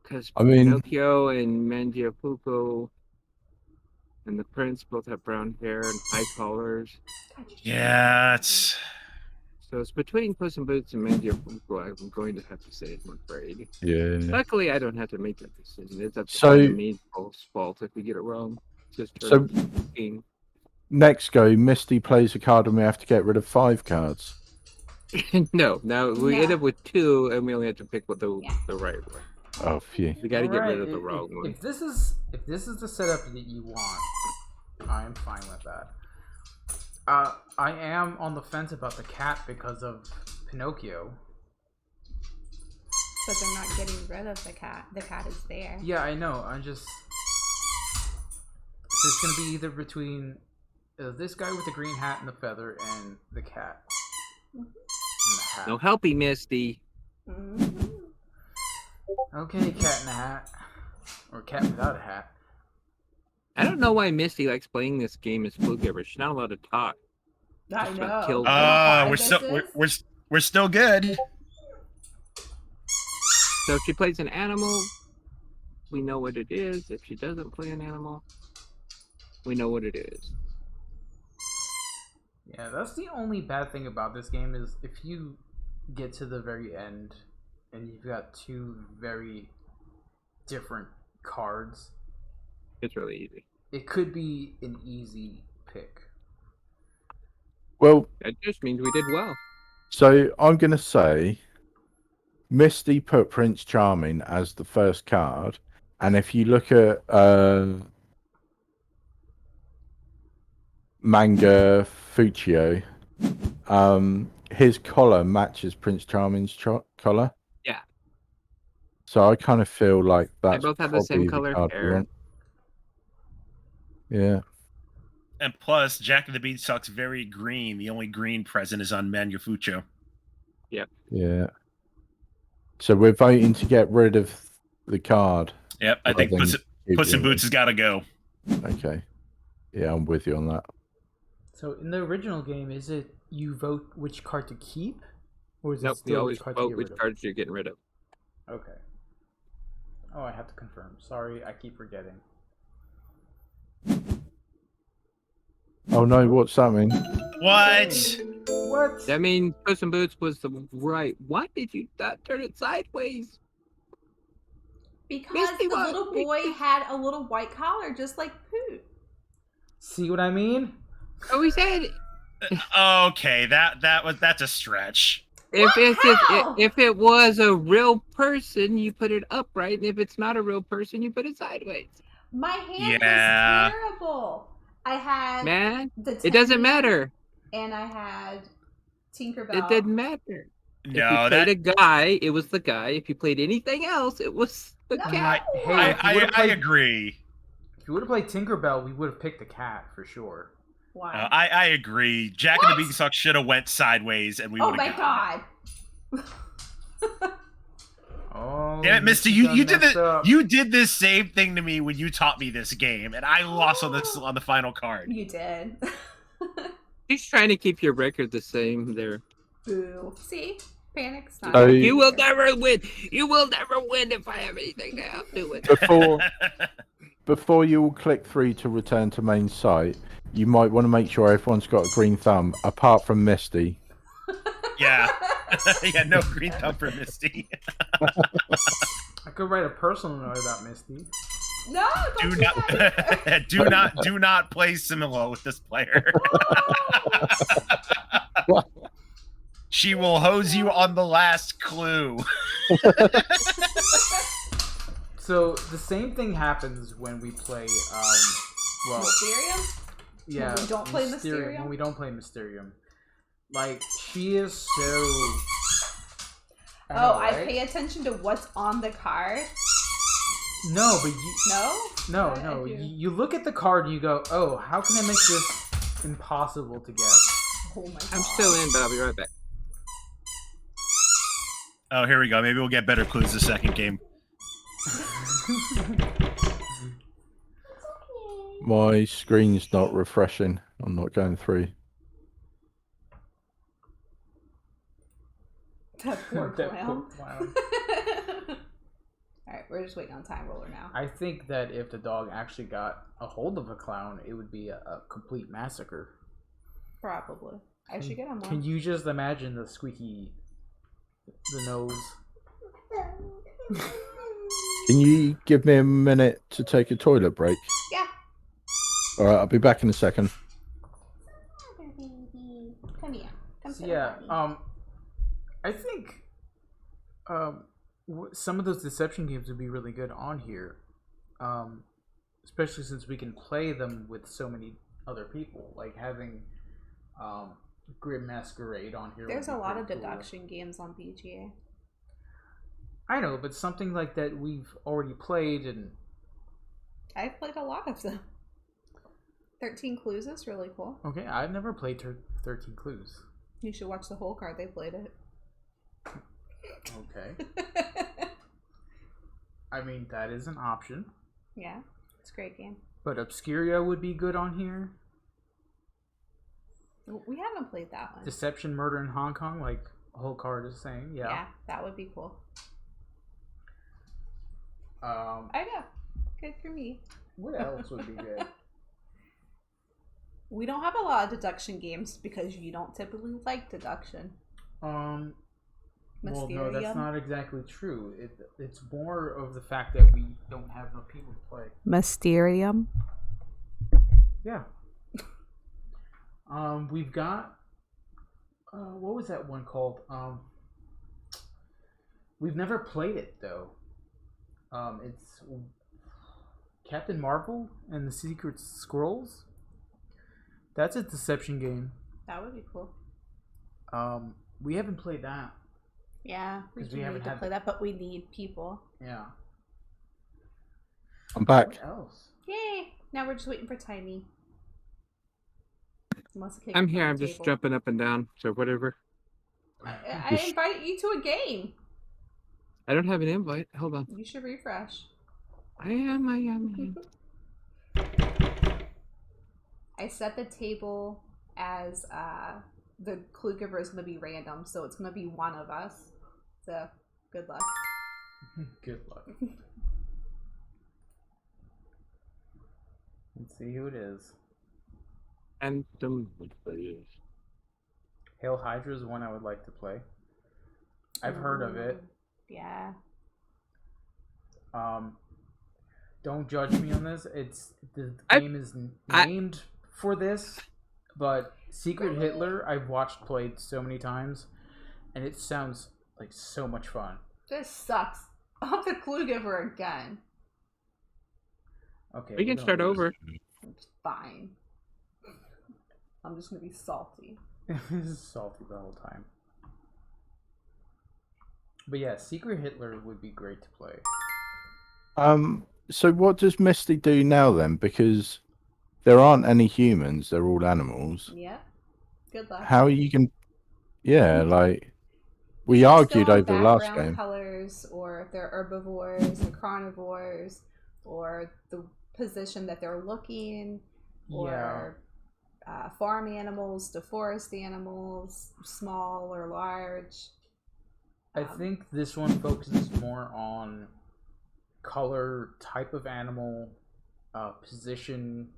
because I mean- Pinocchio and Mangiafuku and the Prince both have brown hair and high collars. Yeah, it's So it's between Puss in Boots and Mangiafuku. I'm going to have to say it, I'm afraid. Yeah. Luckily, I don't have to make that decision. It's up to So- me fault if we get it wrong. Just So- king. Next go, Misty plays a card and we have to get rid of 5 cards. No, now we end up with 2, and we only have to pick what the right one. Oh, phew. We got to get rid of Alright, the wrong one. If this is the setup that you want, I am fine with that. I am on the fence about the cat because of Pinocchio. But they're not getting rid of the cat. The cat is there. Yeah, I know. There's gonna be either between this guy with the green hat and the feather and the cat in the hat. No helpy, Misty. Mhm. Okay, cat in a hat. Or cat without a hat. I don't know why Misty likes playing this game as Clue Giver. She's not allowed to talk. I Just know. about killed You know how hard we're this still is? we're still good. So if she plays an animal, we know what it is. If she doesn't play an animal, we know what it is. Yeah, that's the only bad thing about this game is if you get to the very end and you've got two very different cards, It's really easy. it could be an easy pick. Well, That just means we did well. so I'm going to say Misty put Prince Charming as the first card. And if you look at Manga Fuccio, his collar matches Prince Charming's collar. Yeah. So I kind of feel like They that's both have the same probably color card we hair. want. Yeah. And plus, Jack of the Beanstalk's very green. The only green present is on Mangafucho. Yep. Yeah. So we're voting to get rid of the card. Yep, I think Puss in Boots has got to go. Okay. Yeah, I'm with you on that. So in the original game, is it you vote which card to keep, or is it Nope, we still always which card to vote get which rid of? cards you're getting rid of. Okay. Oh, I have to confirm. Sorry, I keep forgetting. Oh no, what's that mean? What? What? That means Puss in Boots was the right. Why did you not turn it sideways? Because Misty the was- little boy had a little white collar, just like Poot. See what I mean? Oh, we said Okay, that's a stretch. How? if it was a real person, you put it upright, and if it's not a real person, you put it sideways. My hand Yeah. was terrible. I had Man, the it doesn't Tin matter. and I had Tinkerbell. It didn't matter. If you No, played a guy, it was the guy. If you played anything else, it was the No. cat. Hey, if you would've I played- agree. If you would have played Tinkerbell, we would have picked the cat for sure. Why? I agree. Jack and the Beanstalk should have went sideways, and we Oh would have. my god. Oh, Damn it, Misty! done You did messed up. You did this same thing to me when you taught me this game, and I lost on the final card. You did. He's trying to keep your record the same there. Boo. See? Panic's not. So- You will never win. You will never win if I have anything to do with it. Before you all click through to return to main site, you might want to make sure everyone's got a green thumb, apart from Misty. Yeah, yeah, no green thumb for Misty. I could write a personal note about Misty. No, Do don't not, do not play Similo with this player. She will hose you on the last clue. So the same thing happens when we play. Well, Mysterium? yeah. When we don't play Mysterium? When we don't play Mysterium, like she is so. I pay attention to what's on the card. No, but you. No? No. I do. You look at the card and you go, "Oh, how can I make this impossible to get?" Oh my god. I'm still in, but I'll be right back. Oh, here we go. Maybe we'll get better clues the second game. My screen's not refreshing. I'm not going through. That poor That clown. poor clown. Alright, we're just waiting on Time Roller now. I think that if the dog actually got a hold of a clown, it would be a complete massacre. Probably. I should get on one. Can you just imagine the squeaky, the nose? Can you give me a minute to take a toilet break? Yeah. All right, I'll be back in a second. Come here. Come So sit yeah, on me. I think some of those deception games would be really good on here, especially since we can play them with so many other people. Like having Grim Masquerade on here. There's would a be lot of pretty cool. deduction games on BGA. I know, but something like that we've already played, and I've played a lot of them. 13 Clues is really cool. okay, I've never played 13 Clues. You should watch the whole card. They played it. Okay, I mean that is an option. Yeah, it's a great game. But Obscuria would be good on here. We haven't played that one. Deception, Murder in Hong Kong, like a whole card is saying. Yeah, that would be cool. I know. Good for me. What else would be good? We don't have a lot of deduction games because you don't typically like deduction. Well, no, Mysterium? that's not exactly true. It's more of the fact that we don't have enough people to play. Mysterium? Yeah. We've got what was that one called? We've never played it though. It's Captain Marvel and the Secret Scrolls. That's a deception game. That would be cool. We haven't played that. Yeah, we Because do we need haven't to had play that, but we need people. Yeah. I'm back. What else? Yay! Now we're just waiting for Tiny. I'm here. I'm just jumping up and down. So whatever. I invite you to a game. I don't have an invite. Hold on. You should refresh. I am. I set the table as the clue giver is going to be random, so it's going to be one of us. So good luck. Good luck. Let's see who it is. Phantom. Hail Hydra is one I would like to play. I've heard of it. Yeah. Don't judge me on this. The game is named for this, but Secret Hitler I've watched played so many times, and it sounds like so much fun. This sucks. I'm the clue giver again. Okay, We can start over. It's fine. I'm just gonna be salty. This is salty the whole time. But yeah, Secret Hitler would be great to play. So what does Misty do now then? Because there aren't any humans; they're all animals. Yep. Good luck. How you can? Yeah, like we Still argued on over the last background game. colors, or if they're herbivores or carnivores, or the position that they're looking, or farm animals to forest animals, small or large. I think this one focuses more on color, type of animal, position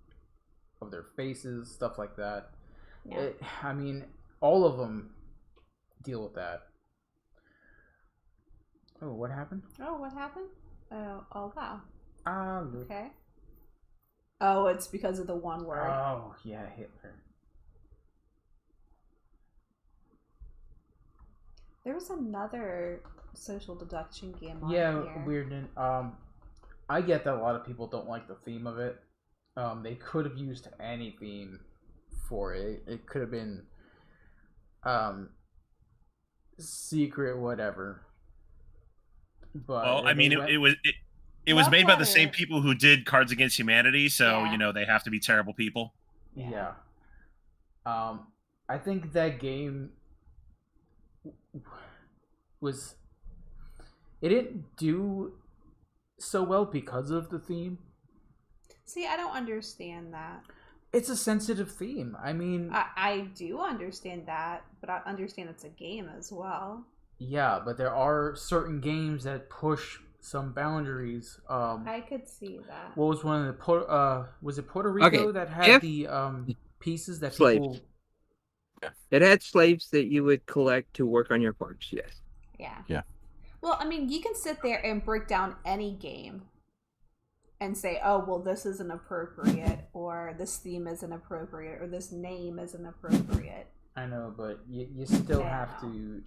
of their faces, stuff like that. Yeah. I mean, all of them deal with that. Oh, what happened? Oh, what happened? Oh, wow. Look. Okay. Oh, it's because of the one word. Oh, yeah, Hitler. There was another social deduction game on Yeah, here. weird. I get that a lot of people don't like the theme of it. They could have used any theme for it. It could have been secret whatever. But Well, I mean, it was made by the same people who did Cards Against Humanity, so they have to be terrible people. Yeah. I think that game it didn't do so well because of the theme. See, I don't understand that. It's a sensitive theme. I mean, I do understand that, but I understand it's a game as well. Yeah, but there are certain games that push some boundaries. I could see that. What was one of the was it Puerto Rico that had the pieces that slaves. people? It had slaves that you would collect to work on your farms. Yes. Yeah. Yeah. Well, I mean, you can sit there and break down any game and say, oh, well, this isn't appropriate, or this theme isn't appropriate, or this name isn't appropriate. I know, but you still have to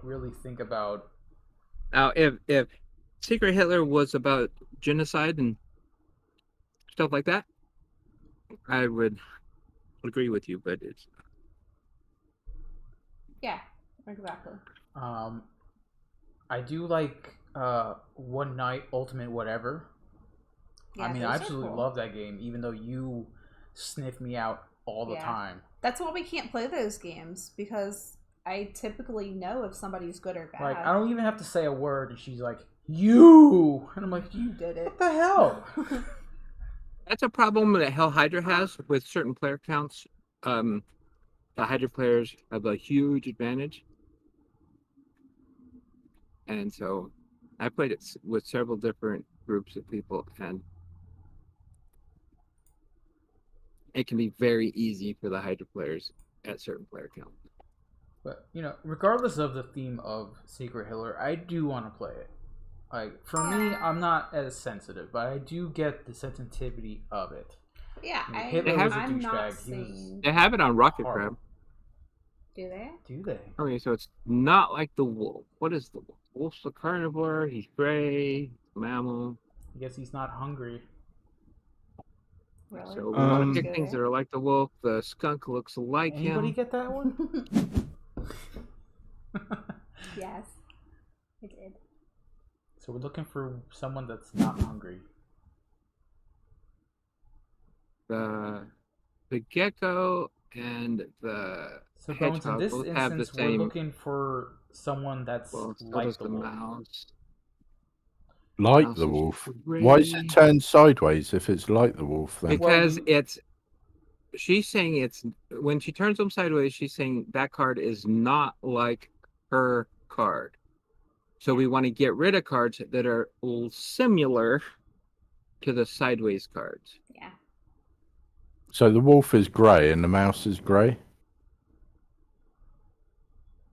really think about. Now, if Secret Hitler was about genocide and stuff like that, I would agree with you, but it's. Yeah, exactly. I do like One Night Ultimate Whatever. Yeah, I mean, I absolutely love that game, even though you sniff me out all the time. That's why we can't play those games, because I typically know if somebody's good or bad. Like, I don't even have to say a word, and she's like, "You!" And I'm like, "You did it." What the hell? That's a problem that Hell Hydra has with certain player counts. The Hydra players have a huge advantage, and so I played it with several different groups of people, and it can be very easy for the Hydra players at certain player count. But regardless of the theme of Secret Hitler, I do want to play it. Like for me, I'm not as sensitive, but I do get the sensitivity of it. Yeah, Hitler was a I'm not douchebag. saying. They have it on Rocket horrible. Crab. Do they? Do they? Okay, so it's not like the wolf. What is the wolf? Wolf's a carnivore. He's gray, mammal. I guess he's not hungry. Really? So we want to Um, pick things that are like the wolf. The skunk looks like Anybody him. get that one? Yes, I did. So we're looking for someone that's not hungry. The gecko and the So Bones, in hedgehog this both have the instance, we're same. looking for someone that's Well, so like does the the wolf. mouse. like Mouse the is wolf. gray. Why is it turned sideways if it's like the wolf then? Because Well, it's. She's saying it's when she turns them sideways. She's saying that card is not like her card. So we want to get rid of cards that are similar to the sideways cards. Yeah. So the wolf is grey and the mouse is grey?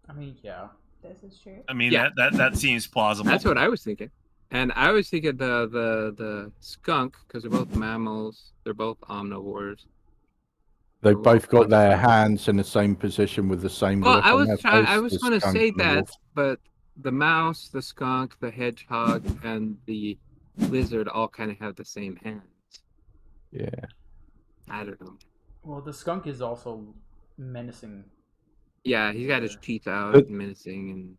I mean, yeah. This is true. I mean, Yeah. that seems plausible. That's what I was thinking. And I was thinking the skunk, because they're both mammals. They're both omnivores. They've Well, both got their whatever. hands in the same position with the same Well, look I on was their trying. face. I was the going to skunk say and the that, wolf. but the mouse, the skunk, the hedgehog, and the lizard all kind of have the same hands. Yeah. I don't know. Well, the skunk is also menacing. Yeah, he's got his Yeah. teeth out, But- menacing, and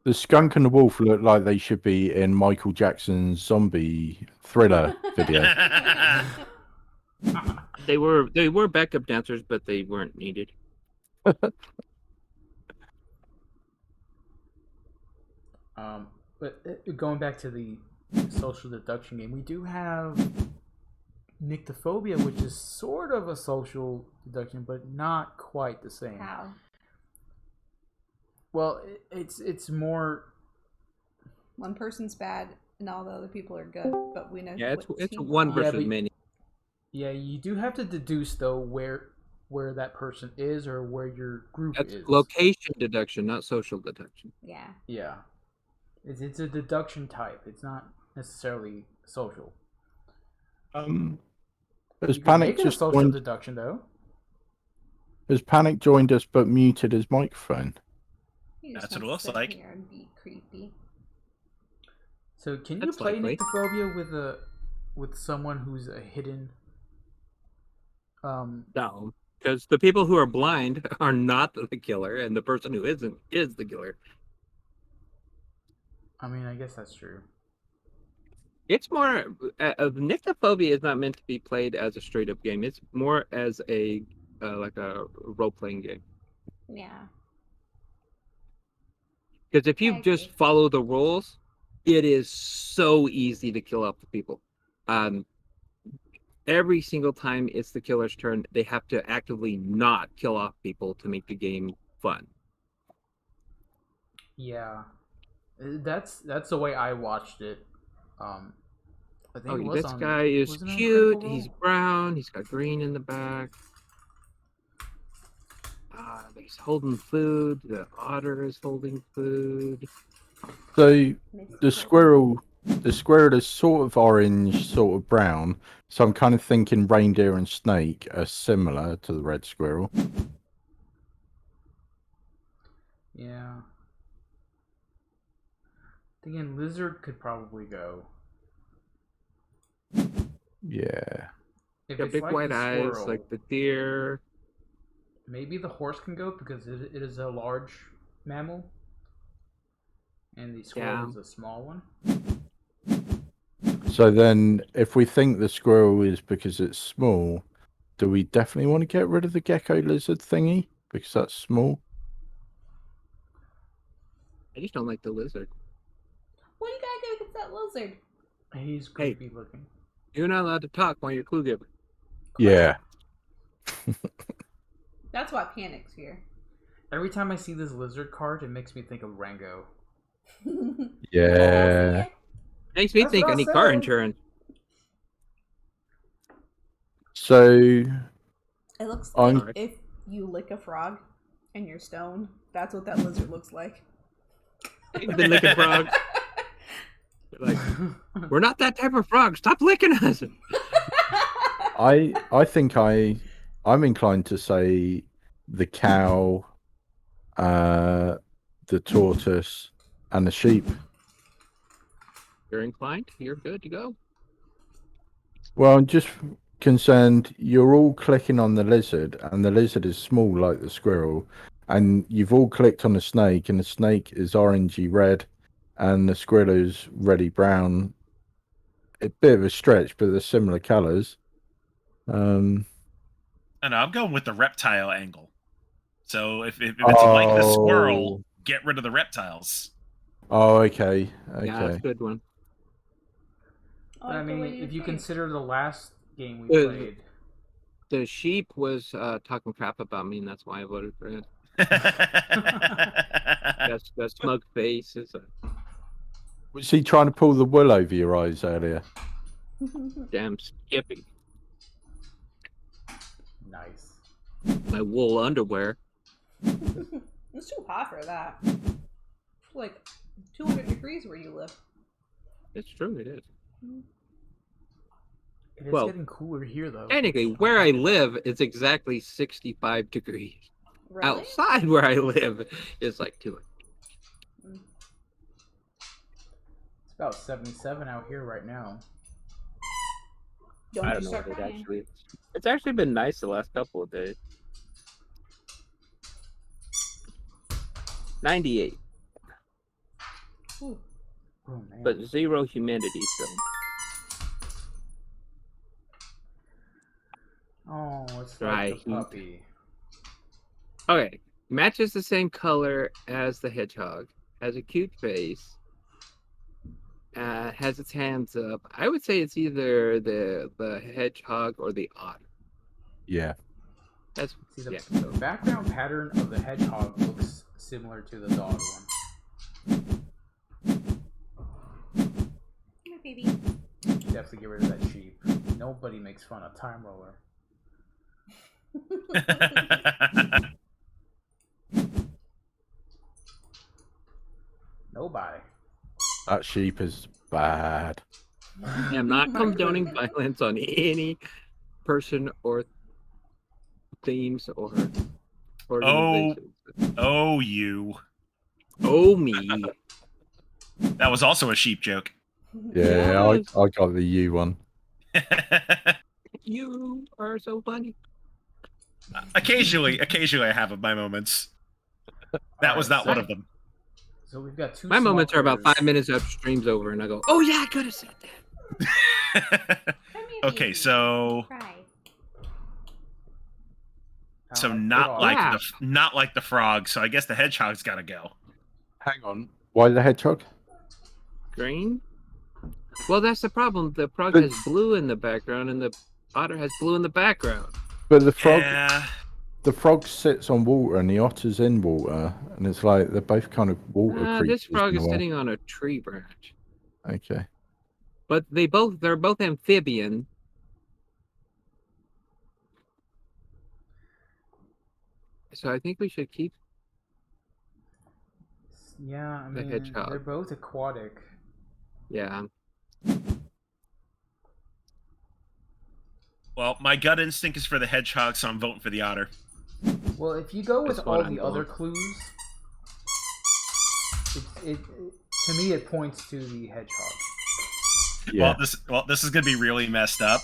The skunk and the wolf look like they should be in Michael Jackson's zombie thriller video. they were backup dancers, but they weren't needed. But going back to the social deduction game, we do have nyctophobia, which is sort of a social deduction, but not quite the same. How? Well, it's more. One person's bad and all the other people are good, but we know. Yeah, what it's team one we're on. Yeah, versus but- many. Yeah, you do have to deduce though where that person is or where your group That's is. location deduction, not social deduction. Yeah. Yeah, it's a deduction type. It's not necessarily social. Has You can Panic make it a just social joined? deduction though. Has Panic joined us but muted his microphone? He just That's what it wants looks to sit like. here and be creepy. So can you That's play likely. nyctophobia with someone who's a hidden? No, because the people who are blind are not the killer, and the person who isn't is the killer. I mean, I guess that's true. It's more Nyctophobia is not meant to be played as a straight up game. It's more as a like a role playing game. Yeah. Because if you I just agree. follow the rules, it is so easy to kill off the people. Every single time it's the killer's turn, they have to actively not kill off people to make the game fun. Yeah, that's the way I watched it. I think it Oh, was this on. guy is wasn't it on cute. Critical He's Role? brown. He's got green in the back. He's holding food. The otter is holding food. So Mr. the squirrel is sort of orange, sort of brown. So I'm kind of thinking reindeer and snake are similar to the red squirrel. Yeah. Thinking lizard could probably go. Yeah. If Got it's big like white the eyes squirrel, like the deer. maybe the horse can go because it is a large mammal, and the squirrel Yeah. is a small one. So then, if we think the squirrel is because it's small, do we definitely want to get rid of the gecko lizard thingy because that's small? I just don't like the lizard. What do you gotta go against that lizard? He's creepy looking. You're not allowed to talk while you're clue giving. Yeah. That's why Panic's here. Every time I see this lizard card, it makes me think of Rango. Yeah. Makes me That's think what I I need car said. insurance. So It looks I'm- like if you lick a frog and you're stoned, that's what that lizard looks like. You've been licking frogs. Like, we're not that type of frog. Stop licking us. I think I'm inclined to say the cow, the tortoise, and the sheep. You're inclined. You're good to go. Well, I'm just concerned you're all clicking on the lizard, and the lizard is small like the squirrel, and you've all clicked on the snake, and the snake is orangey red, and the squirrel is reddy brown. A bit of a stretch, but they're similar colours. I know, I'm going with the reptile angle. So if it's like the squirrel, get rid of the reptiles. Oh, okay. Yeah, that's a good one. But I mean, if you consider the last game we The- played, The sheep was talking crap about me, and that's why I voted for it. That smug face is Was he trying to pull the wool over your eyes earlier? damn skippy. nice. My wool underwear. It's too hot for that. It's like 200 degrees where you live. It's true, it is. It is Well, getting cooler here, though. Technically, where I live, it's exactly 65 degrees. Really? Outside where I live, it's like 200. It's about 77 out here right now. Don't I you don't know start what it crying. actually is. It's actually been nice the last couple of days. 98, Oh, man. but 0 humidity, so. Oh, it's Dry like the heat. puppy. Okay, matches the same color as the hedgehog, has a cute face, has its hands up. I would say it's either the hedgehog or the otter. Yeah. That's See, the yeah. So background pattern of the hedgehog looks similar to the dog one. Come here, baby. Definitely get rid of that sheep. Nobody makes fun of Time Roller. Nobody. That sheep is bad. I am not condoning violence on any person or themes or organizations. Oh, you. Oh me. That was also a sheep joke. Yeah, Yes. I got the U one. You are so funny. Occasionally, I have my moments. That was not one of them. So we've got two. My small moments are about critters. 5 minutes after stream's over, and I go, "Oh yeah, I could have said that." Come here, Okay, baby. so Cry. Dog. not like the frog. So I guess the hedgehog's got to go. Hang on. Why the hedgehog? Green? Well, that's the problem. The frog But- has blue in the background, and the otter has blue in the background. But the frog, Yeah. the frog sits on water and the otter's in water, and it's like they're both kind of water creatures. This frog in is a way. sitting on a tree branch, Okay. but they're both amphibian. So I think we should keep. Yeah, I The mean, hedgehog. they're both aquatic. Yeah. Well, my gut instinct is for the hedgehog, so I'm voting for the otter. Well, if you go with That's what all I'm the other going. clues, to me it points to the hedgehog. Yeah. Well, this is gonna be really messed up.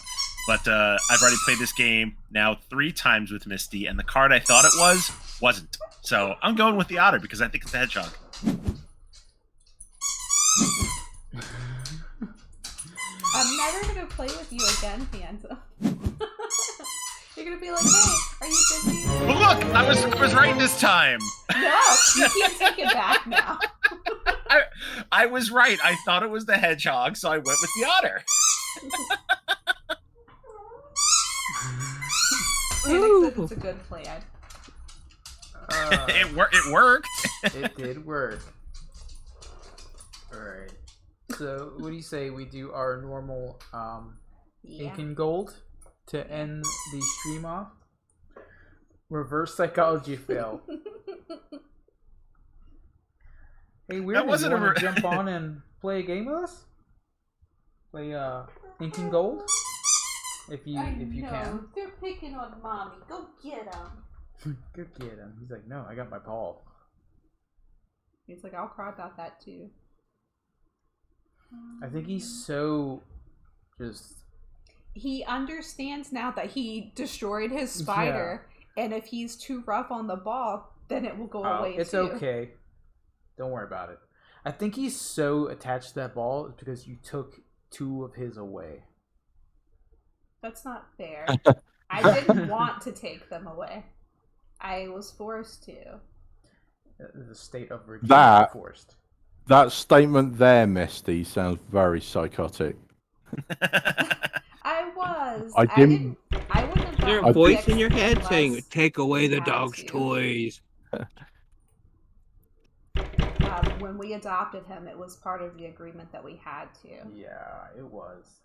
But I've already played this game now 3 times with Misty, and the card I thought it wasn't. So I'm going with the otter because I think it's a hedgehog. I'm never gonna play with you again, Fianza. You're gonna be like, hey, are you busy? But look, I was right this time. No, you can't take it back now. I was right. I thought it was the hedgehog, so I went with the otter. Panic said it's a good plan. It worked. It did work. Alright. So, what do you say we do our normal ink and gold to end the stream off? Reverse psychology fail. Hey, Weird, you want to jump on and play a game with us? Play ink and gold? If you can. They're picking on mommy. Go get them. Go get him. He's like, no, I got my ball. He's like, I'll cry about that too. I think he's so just... He understands now that he destroyed his spider, and if he's too rough on the ball, then it will go away it's too. okay. Don't worry about it. I think he's so attached to that ball because you took 2 of his away. That's not fair. I didn't want to take them away. I was forced to. The state of Virginia forced. That statement there, Misty, sounds very psychotic. I was. I wouldn't have. Is there a voice in your head saying, "Take away the dog's toys"? When we adopted him, it was part of the agreement that we had to. Yeah, it was.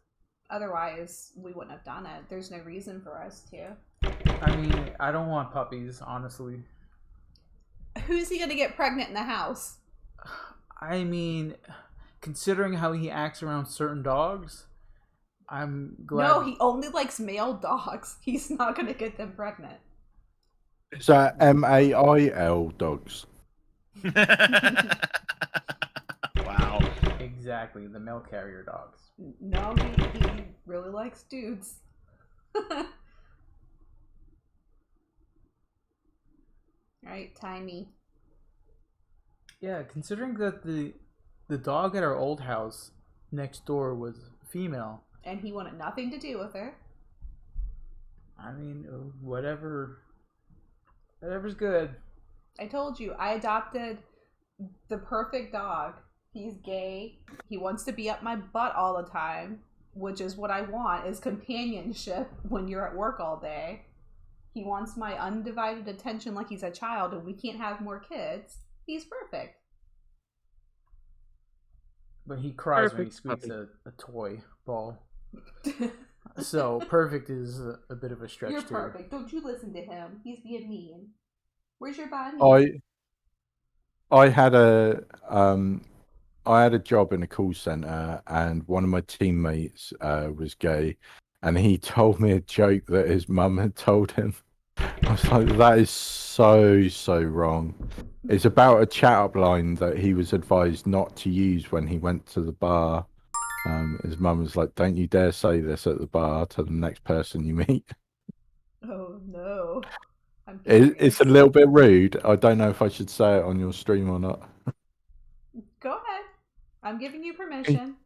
Otherwise, we wouldn't have done it. There's no reason for us to. I mean, I don't want puppies, honestly. Who's he gonna get pregnant in the house? I mean, considering how he acts around certain dogs, I'm glad. No, he only likes male dogs. He's not gonna get them pregnant. Is that MAIL dogs? Wow. Exactly, the mail carrier dogs. No, he really likes dudes. Alright, Tiny. Yeah, considering that the dog at our old house next door was female. And he wanted nothing to do with her. I mean, whatever's good. I told you, I adopted the perfect dog. He's gay. He wants to be up my butt all the time, which is what I want, is companionship when you're at work all day. He wants my undivided attention like he's a child, and we can't have more kids. He's perfect. But he cries when he squeaks a toy ball. So perfect is a bit of a stretch. You're perfect. Don't you listen to him. He's being mean. Where's your body? I had a job in a call center, and one of my teammates was gay, and he told me a joke that his mum had told him. I was like, that is so wrong. It's about a chat-up line that he was advised not to use when he went to the bar. His mum was like, don't you dare say this at the bar to the next person you meet. Oh, no. It's a little bit rude. I don't know if I should say it on your stream or not. Go ahead. I'm giving you permission.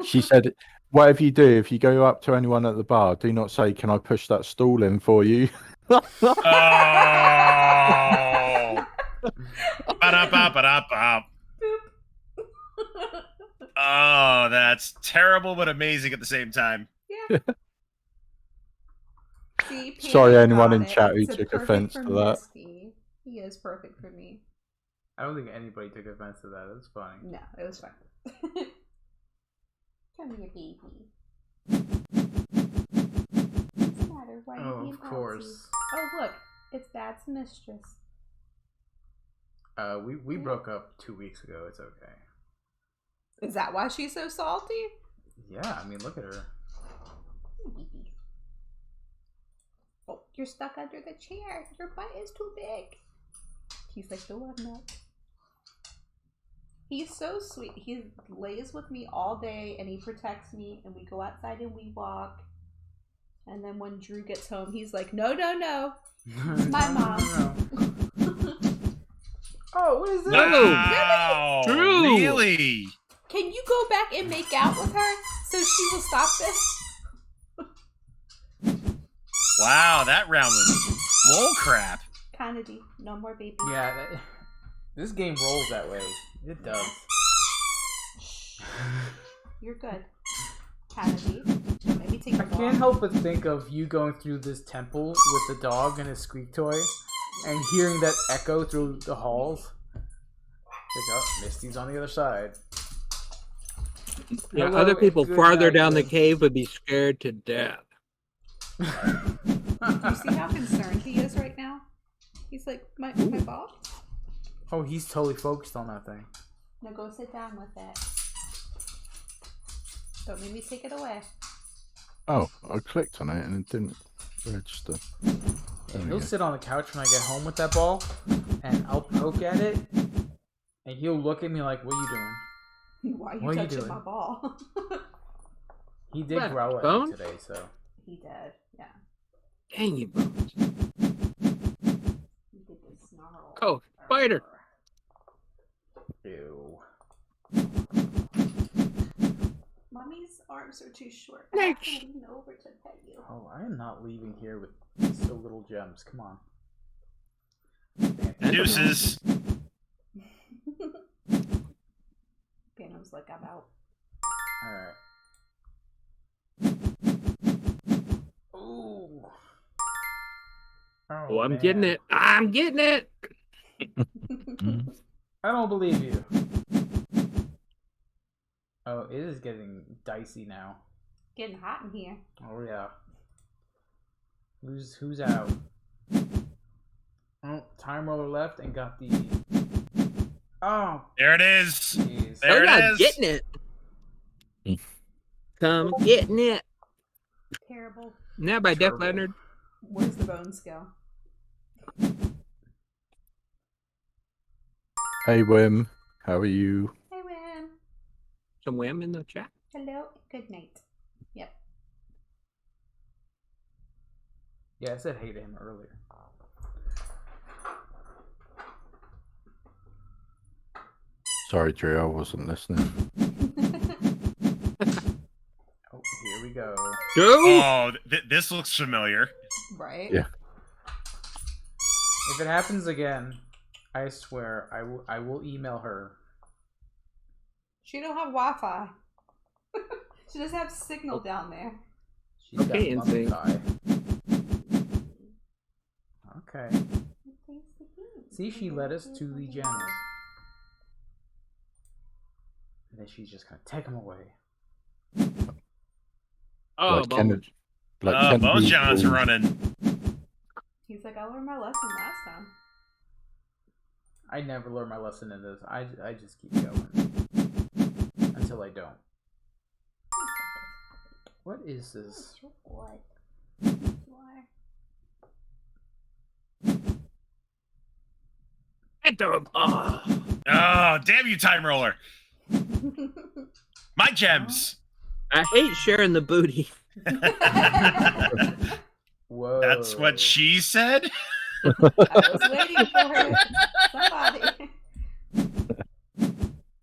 She said, whatever you do, if you go up to anyone at the bar, do not say, can I push that stool in for you? Oh. Ba-da-ba-ba-da-ba. Oh, that's terrible but amazing at the same time. Yeah. See, sorry, anyone in it. chat who It's took offense to that. Misty. He is perfect for me. I don't think anybody took offense to that. It was funny. No, it was fine. Come here, baby. What's the matter? Why are you being of course. bouncy? Oh, look. It's Dad's mistress. We broke up 2 weeks ago. It's okay. Is that why she's so salty? Yeah, I mean, look at her. Oh, you're stuck under the chair. Your butt is too big. He's like, no, I'm not. He's so sweet. He lays with me all day and he protects me, and we go outside and we walk. And then when Drew gets home, he's like, no. My mom. Oh, what is that? No! Drew! Really? Can you go back and make out with her so she will stop this? Wow, that round was bull crap. Kinda deep. No more baby. Yeah, this game rolls that way. It does. Shh. You're good. Kennedy. So maybe take I a walk. can't help but think of you going through this temple with the dog and his squeak toy, and hearing that echo through the halls. Like, oh, Misty's on the other side. Yeah, Hello other and people good farther night, down the Gwen. cave would be scared to death. Do you see how concerned he is right now? He's like, my ball? Oh, he's totally focused on that thing. Now go sit down with it. Don't make me take it away. Oh, I clicked on it and it didn't register. There we He'll go. sit on the couch when I get home with that ball, and I'll poke at it, and he'll look at me like, "What are you doing?" Why are you What are you touching doing? my ball? He did What, growl at bone? me today, so. He did, yeah. Dang you, Bones. He did the snarl. Oh, spider. Ew. Mommy's arms are too short. Nice. I have to lean over to pet you. Oh, I am not leaving here with so little gems. Come on. Deuces. Phantom's like, I'm out. Alright. Ooh. Oh, I'm man. getting it. I'm getting it. I don't believe you. Oh, it is getting dicey now. Getting hot in here. Oh yeah. Who's out? Oh, time roller left and got the. Oh, There it is. jeez. There it I'm is. getting it. Come getting it. Terrible. Now by Def Terrible. Leonard. Where's the bones go? Hey, Wim. How are you? Hey, Wim. Some wham in the chat. Hello. Good night. Yep. Yeah, I said hey to him earlier. Sorry, Drew. I wasn't listening. Oh, here we go. Drew. Oh, this looks familiar. Right? Yeah. If it happens again, I swear I will email her. She don't have Wi-Fi. She doesn't have signal down there. She's Okay, got insane. mummy pie. Okay. See, she led us to the gems. And then she's just gonna take them away. Oh, like Bones. Kennedy. Like Bones Kennedy John's called- running. He's like, I learned my lesson last time. I never learn my lesson in this. I just keep going. Until I don't. What is this? What? Oh. Oh, damn you, time roller. My gems. I hate sharing the booty. Whoa. That's what she said. I was waiting for somebody.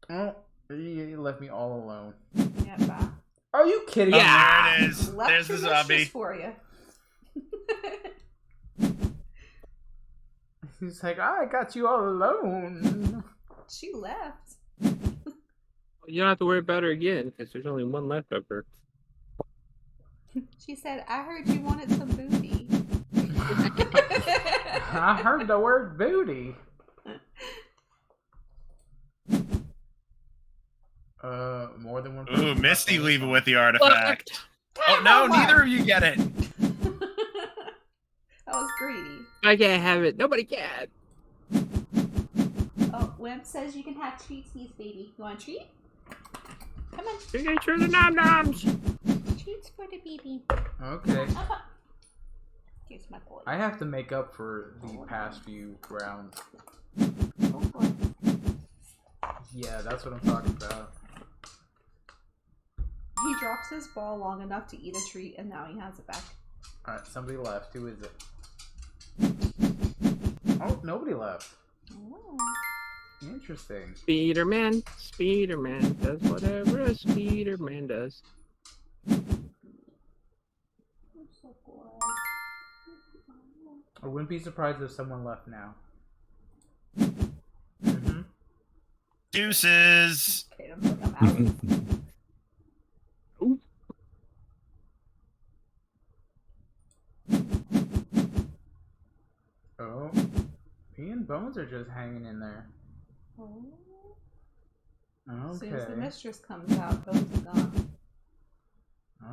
Oh, you left me all alone. Yeah, bye. Are you kidding me? There it is. Left There's the delicious zombie. for you. He's like, I got you all alone. She left. You don't have to worry about her again because there's only one left of her. She said, I heard you wanted some booty. I heard the word booty. More than one person. Ooh, Misty leaving with the artifact. Oh Come no, on. neither of you get it. That was greedy. I can't have it. Nobody can. Oh, Wimp says you can have treaties, baby. You want a treat? Come on. Signature the nom noms. Treats for the baby. Okay. Here's my boy. I have to make up for the past few rounds. Go for it. Yeah, that's what I'm talking about. He drops his ball long enough to eat a treat, and now he has it back. Alright, somebody left. Who is it? Oh, nobody left. Oh. Interesting. Speederman. Speederman does whatever a Speederman does. I wouldn't be surprised if someone left now. Mm-hmm. Deuces. Okay, I'm like, I'm out. think bones are just hanging in there. Oh. Okay. As soon as the mistress comes out, bones is gone.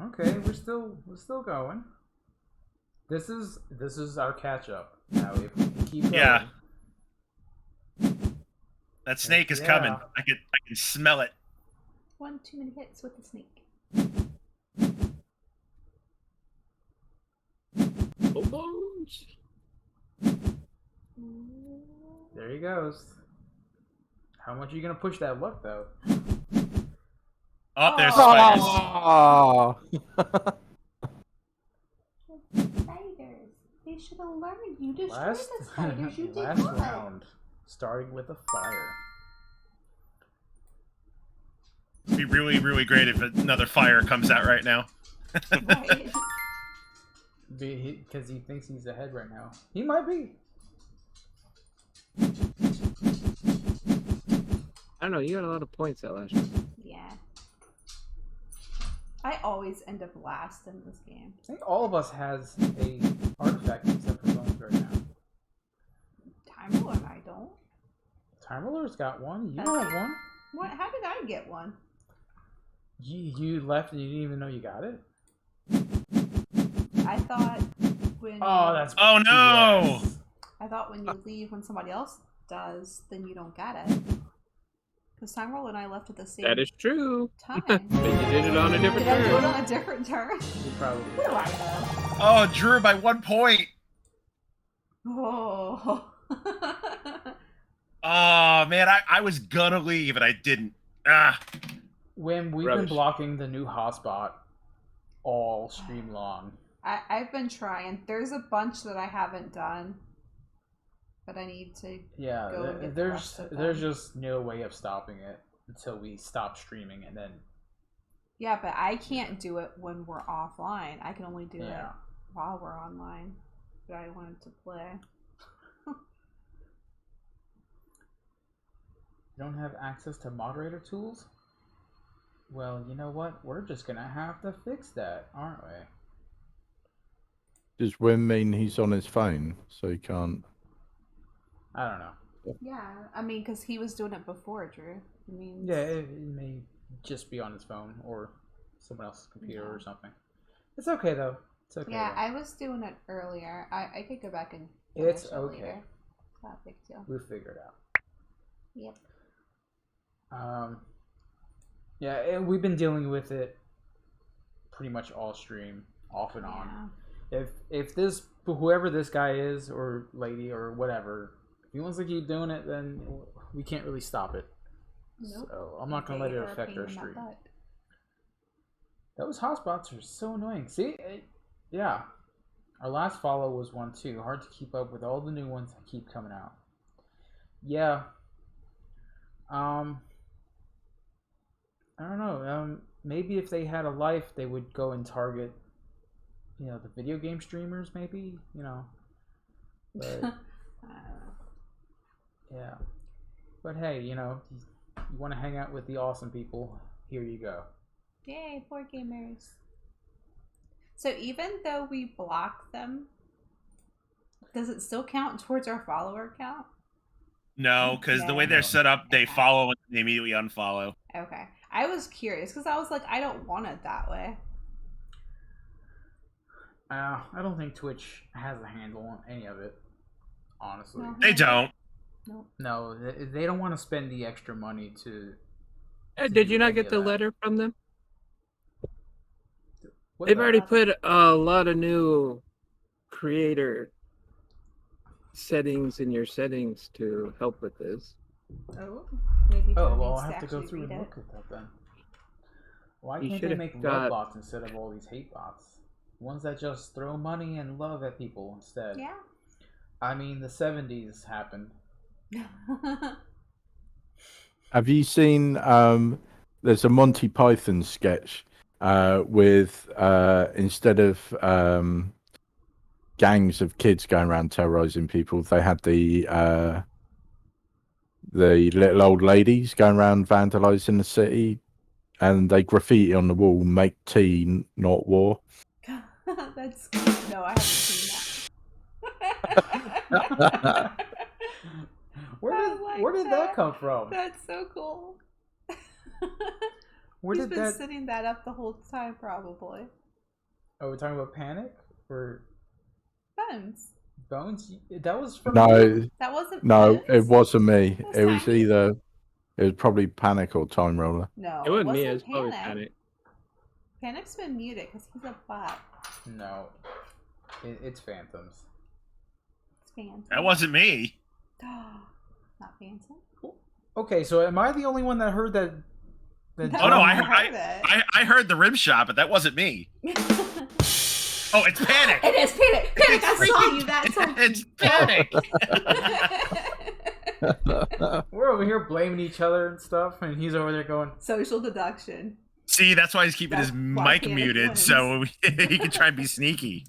Okay, we're still going. This is our catch up. Now if we keep going. Yeah. That snake is coming. Yeah. I can smell it. One too many hits with the snake. Oh, bones. There he goes. How much are you gonna push that luck though? Oh, there's Oh. spiders. Spiders. They should have learned. You destroyed the spiders. You did last good. round, starting with a fire. It'd be really, really great if another fire comes out right now. Right. Because he thinks he's ahead right now. He might be. I don't know. You got a lot of points that last round. Yeah. I always end up last in this game. I think all of us has a artifact except for bones right now. Time Ruler and I don't. Time Ruler's got one. You That's don't have it. one. What? How did I get one? You left and you didn't even know you got it. I thought when. Oh, that's. Oh no! BS. I thought when you leave when somebody else does, then you don't get it. Because Time Ruler and I left at the same That is true. time. But you did it on a different Did I do it turn. on a different turn? You probably. What do I know? Oh, Drew by 1 point. Oh. Oh man, I was gonna leave and I didn't. Ah. When we've Rubbish. been blocking the new hotspot all stream long. I've been trying. There's a bunch that I haven't done. But I need to Yeah, go and get the rest of there's them. just no way of stopping it until we stop streaming, and then Yeah, but I can't do it when we're offline. I can only do it yeah. while we're online. But I wanted to play. You don't have access to moderator tools? Well, you know what? We're just gonna have to fix that, aren't we? Does Wim mean he's on his phone, so he can't? I don't know. Yeah, I mean, because he was doing it before, Drew. I mean, Yeah, it may just be on his phone or someone else's computer or something. It's okay though. It's okay. yeah, though. I was doing it earlier. I could go back and It's finish it okay. later. It's not a big deal. We'll figure it out. Yep. Yeah, we've been dealing with it pretty much all stream, off and on. Yeah. If this whoever this guy is or lady or whatever, if he wants to keep doing it, then we can't really stop it. Nope. So I'm not gonna let it affect our stream. Those hotspots are so annoying. See, yeah, our last follow was one too. Hard to keep up with all the new ones that keep coming out. Yeah. I don't know. Maybe if they had a life, they would go and target, the video game streamers. Maybe, But yeah. But hey, you want to hang out with the awesome people? Here you go. Yay, poor gamers. So even though we block them, does it still count towards our follower count? No, because the way they're set up, they follow and they immediately unfollow. Okay. I was curious because I was like, I don't want it that way. I don't think Twitch has a handle on any of it, honestly. No. They don't. Nope. No, they don't want to spend the extra money to. Did you not any get of the that. letter from them? What They've the- already put a lot of new creator settings in your settings to help with this. Oh, maybe. Oh Joe well, needs I'll have to go actually through and read look at that then. Why You can't they should've make love got- bots instead of all these hate bots? Ones that just throw money and love at people instead. Yeah. I mean, the 70s happened. Have you seen? There's a Monty Python sketch with instead of gangs of kids going around terrorizing people, they had the little old ladies going around vandalizing the city, and they graffiti on the wall, "Make tea, not war." That's no, I haven't seen that. Where did that come from? That's so cool. Where He's did been that? sitting that up the whole time, probably. Oh, we're talking about Panic or Bones. Bones? That was from No, That wasn't no, Bones? it wasn't me. What's It was that? either it was probably Panic or Time Roller. No, It wasn't me. It wasn't was probably Panic. Panic. Panic's been muted because he's a bot. No, it's Phantoms. It's Phantom. That wasn't me. Not Phantom. Okay, so am I the only one that heard that? No, Oh no, I heard it. I heard the rim shot, but that wasn't me. Oh, it's Panic. It is Panic. Panic, It's I saw freaking- you that time. It's Panic. We're over here blaming each other and stuff, and he's over there going, Social deduction. See, that's why he's keeping That's his why mic Panic muted, wins. so he can try and be sneaky.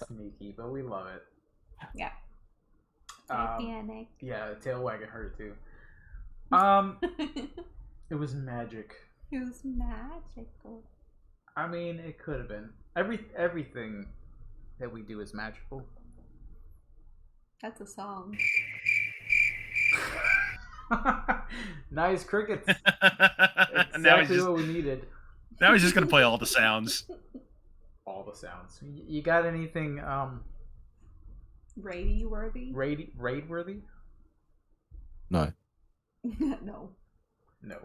sneaky, but we love it. Yeah. Panic. Yeah, tail wagging heard it too. It was magic. It was magical. I mean, it could have been. Everything that we do is magical. That's a song. Nice crickets. Now he's Exactly just what we needed. now he's just gonna play all the sounds. All the sounds. You got anything Rady worthy? raid worthy? No. No. No.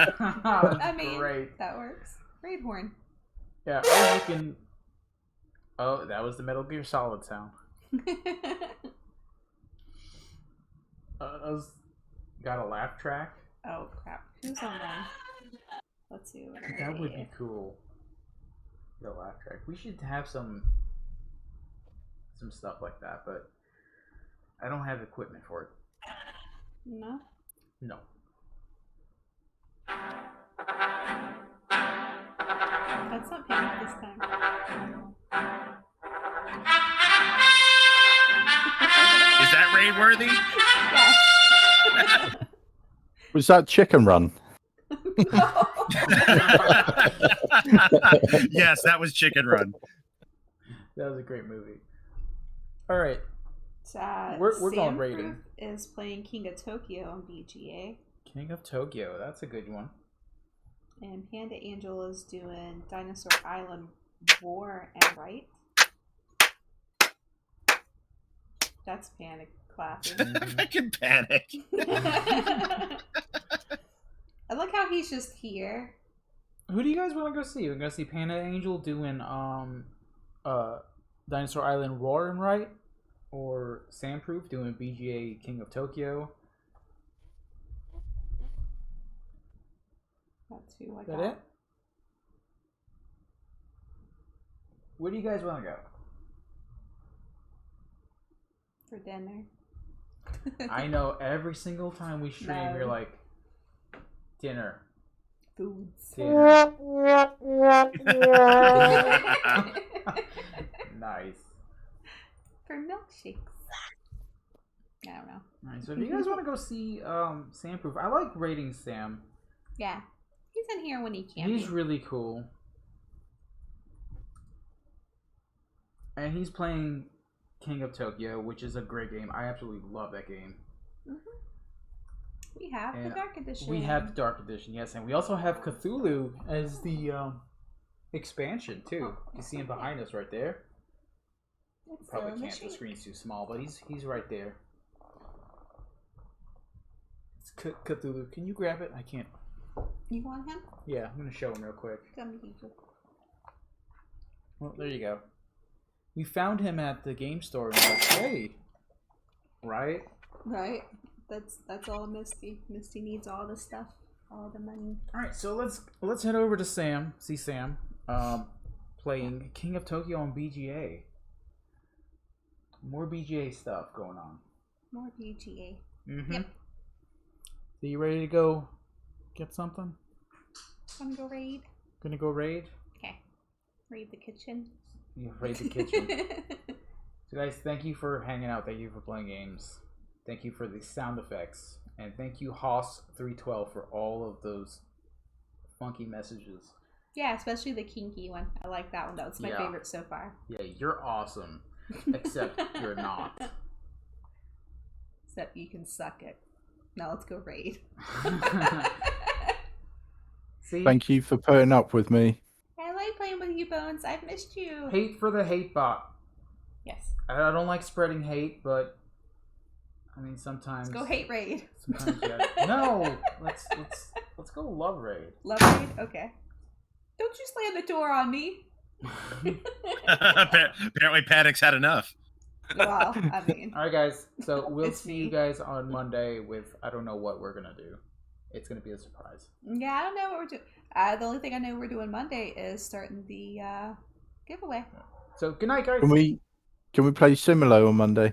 I mean, Great. that works. Raid horn. Yeah, or you can. Oh, that was the Metal Gear Solid sound. Got a laugh track. Oh crap! Who's on one? Let's see. What That would be cool. The laugh track. We should have some stuff like that, but I don't have equipment for it. No. No. That's not Panic this time. Is that raid worthy? Yes. Was that Chicken Run? Yes, that was Chicken Run. That was a great movie. All right. We're going Sam raiding. is playing King of Tokyo on BGA, King of Tokyo. That's a good one. and Panda Angel is doing Dinosaur Island War and Right. That's Panic clapping. Fucking Panic. I like how he's just here. Who do you guys want to go see? We're gonna see Panda Angel doing Dinosaur Island Roar and Right, or Sandproof doing BGA King of Tokyo. That's who I Is that got. it? Where do you guys want to go? For dinner. I know every single time we stream, No. you're like, dinner. Foods. Dinner. Nice. For milkshakes. I don't know. Alright, so if you guys want to go see Sandproof, I like rating Sam. Yeah. He's in here when he can. He's be. really cool. And he's playing King of Tokyo, which is a great game. I absolutely love that game. We have And the Dark Edition. We have the Dark Edition, yes, and we also have Cthulhu as the expansion too. You see him behind us right there. It's Probably still in can't. The shape. screen's too small, but he's right there. It's Cthulhu. Can you grab it? I can't. You want him? Yeah, I'm gonna show him real quick. Come here. Well, there you go. We found him at the game store and we're like, hey, right? Right. That's all Misty. Misty needs all the stuff, all the money. All right, so let's head over to Sam. See Sam, playing King of Tokyo on BGA. More BGA stuff going on. More BGA. Mm-hmm. Yep. So you ready to go get something? Wanna go raid? Gonna go raid? Okay. Raid the kitchen. Yeah, raid the kitchen. So guys, thank you for hanging out. Thank you for playing games. Thank you for the sound effects. And thank you, Hoss312, for all of those funky messages. Yeah, especially the kinky one. I like that one. That was my favorite so far. Yeah, you're awesome. Except you're not. Except you can suck it. Now let's go raid. See? Thank you for putting up with me. I like playing with you, Bones. I've missed you. Hate for the hate bot. Yes. I don't like spreading hate, but I mean sometimes. Let's go hate raid. Sometimes yeah. No, let's go love raid. Love raid? Okay. Don't you slam the door on me. Apparently, Paddock's had enough. Well, I mean. All right, guys. So we'll see you guys on Monday with I don't know what we're gonna do. It's gonna be a surprise. Yeah, I don't know what we're doing. The only thing I know we're doing Monday is starting the giveaway. So good night, guys. Can we play Similo on Monday?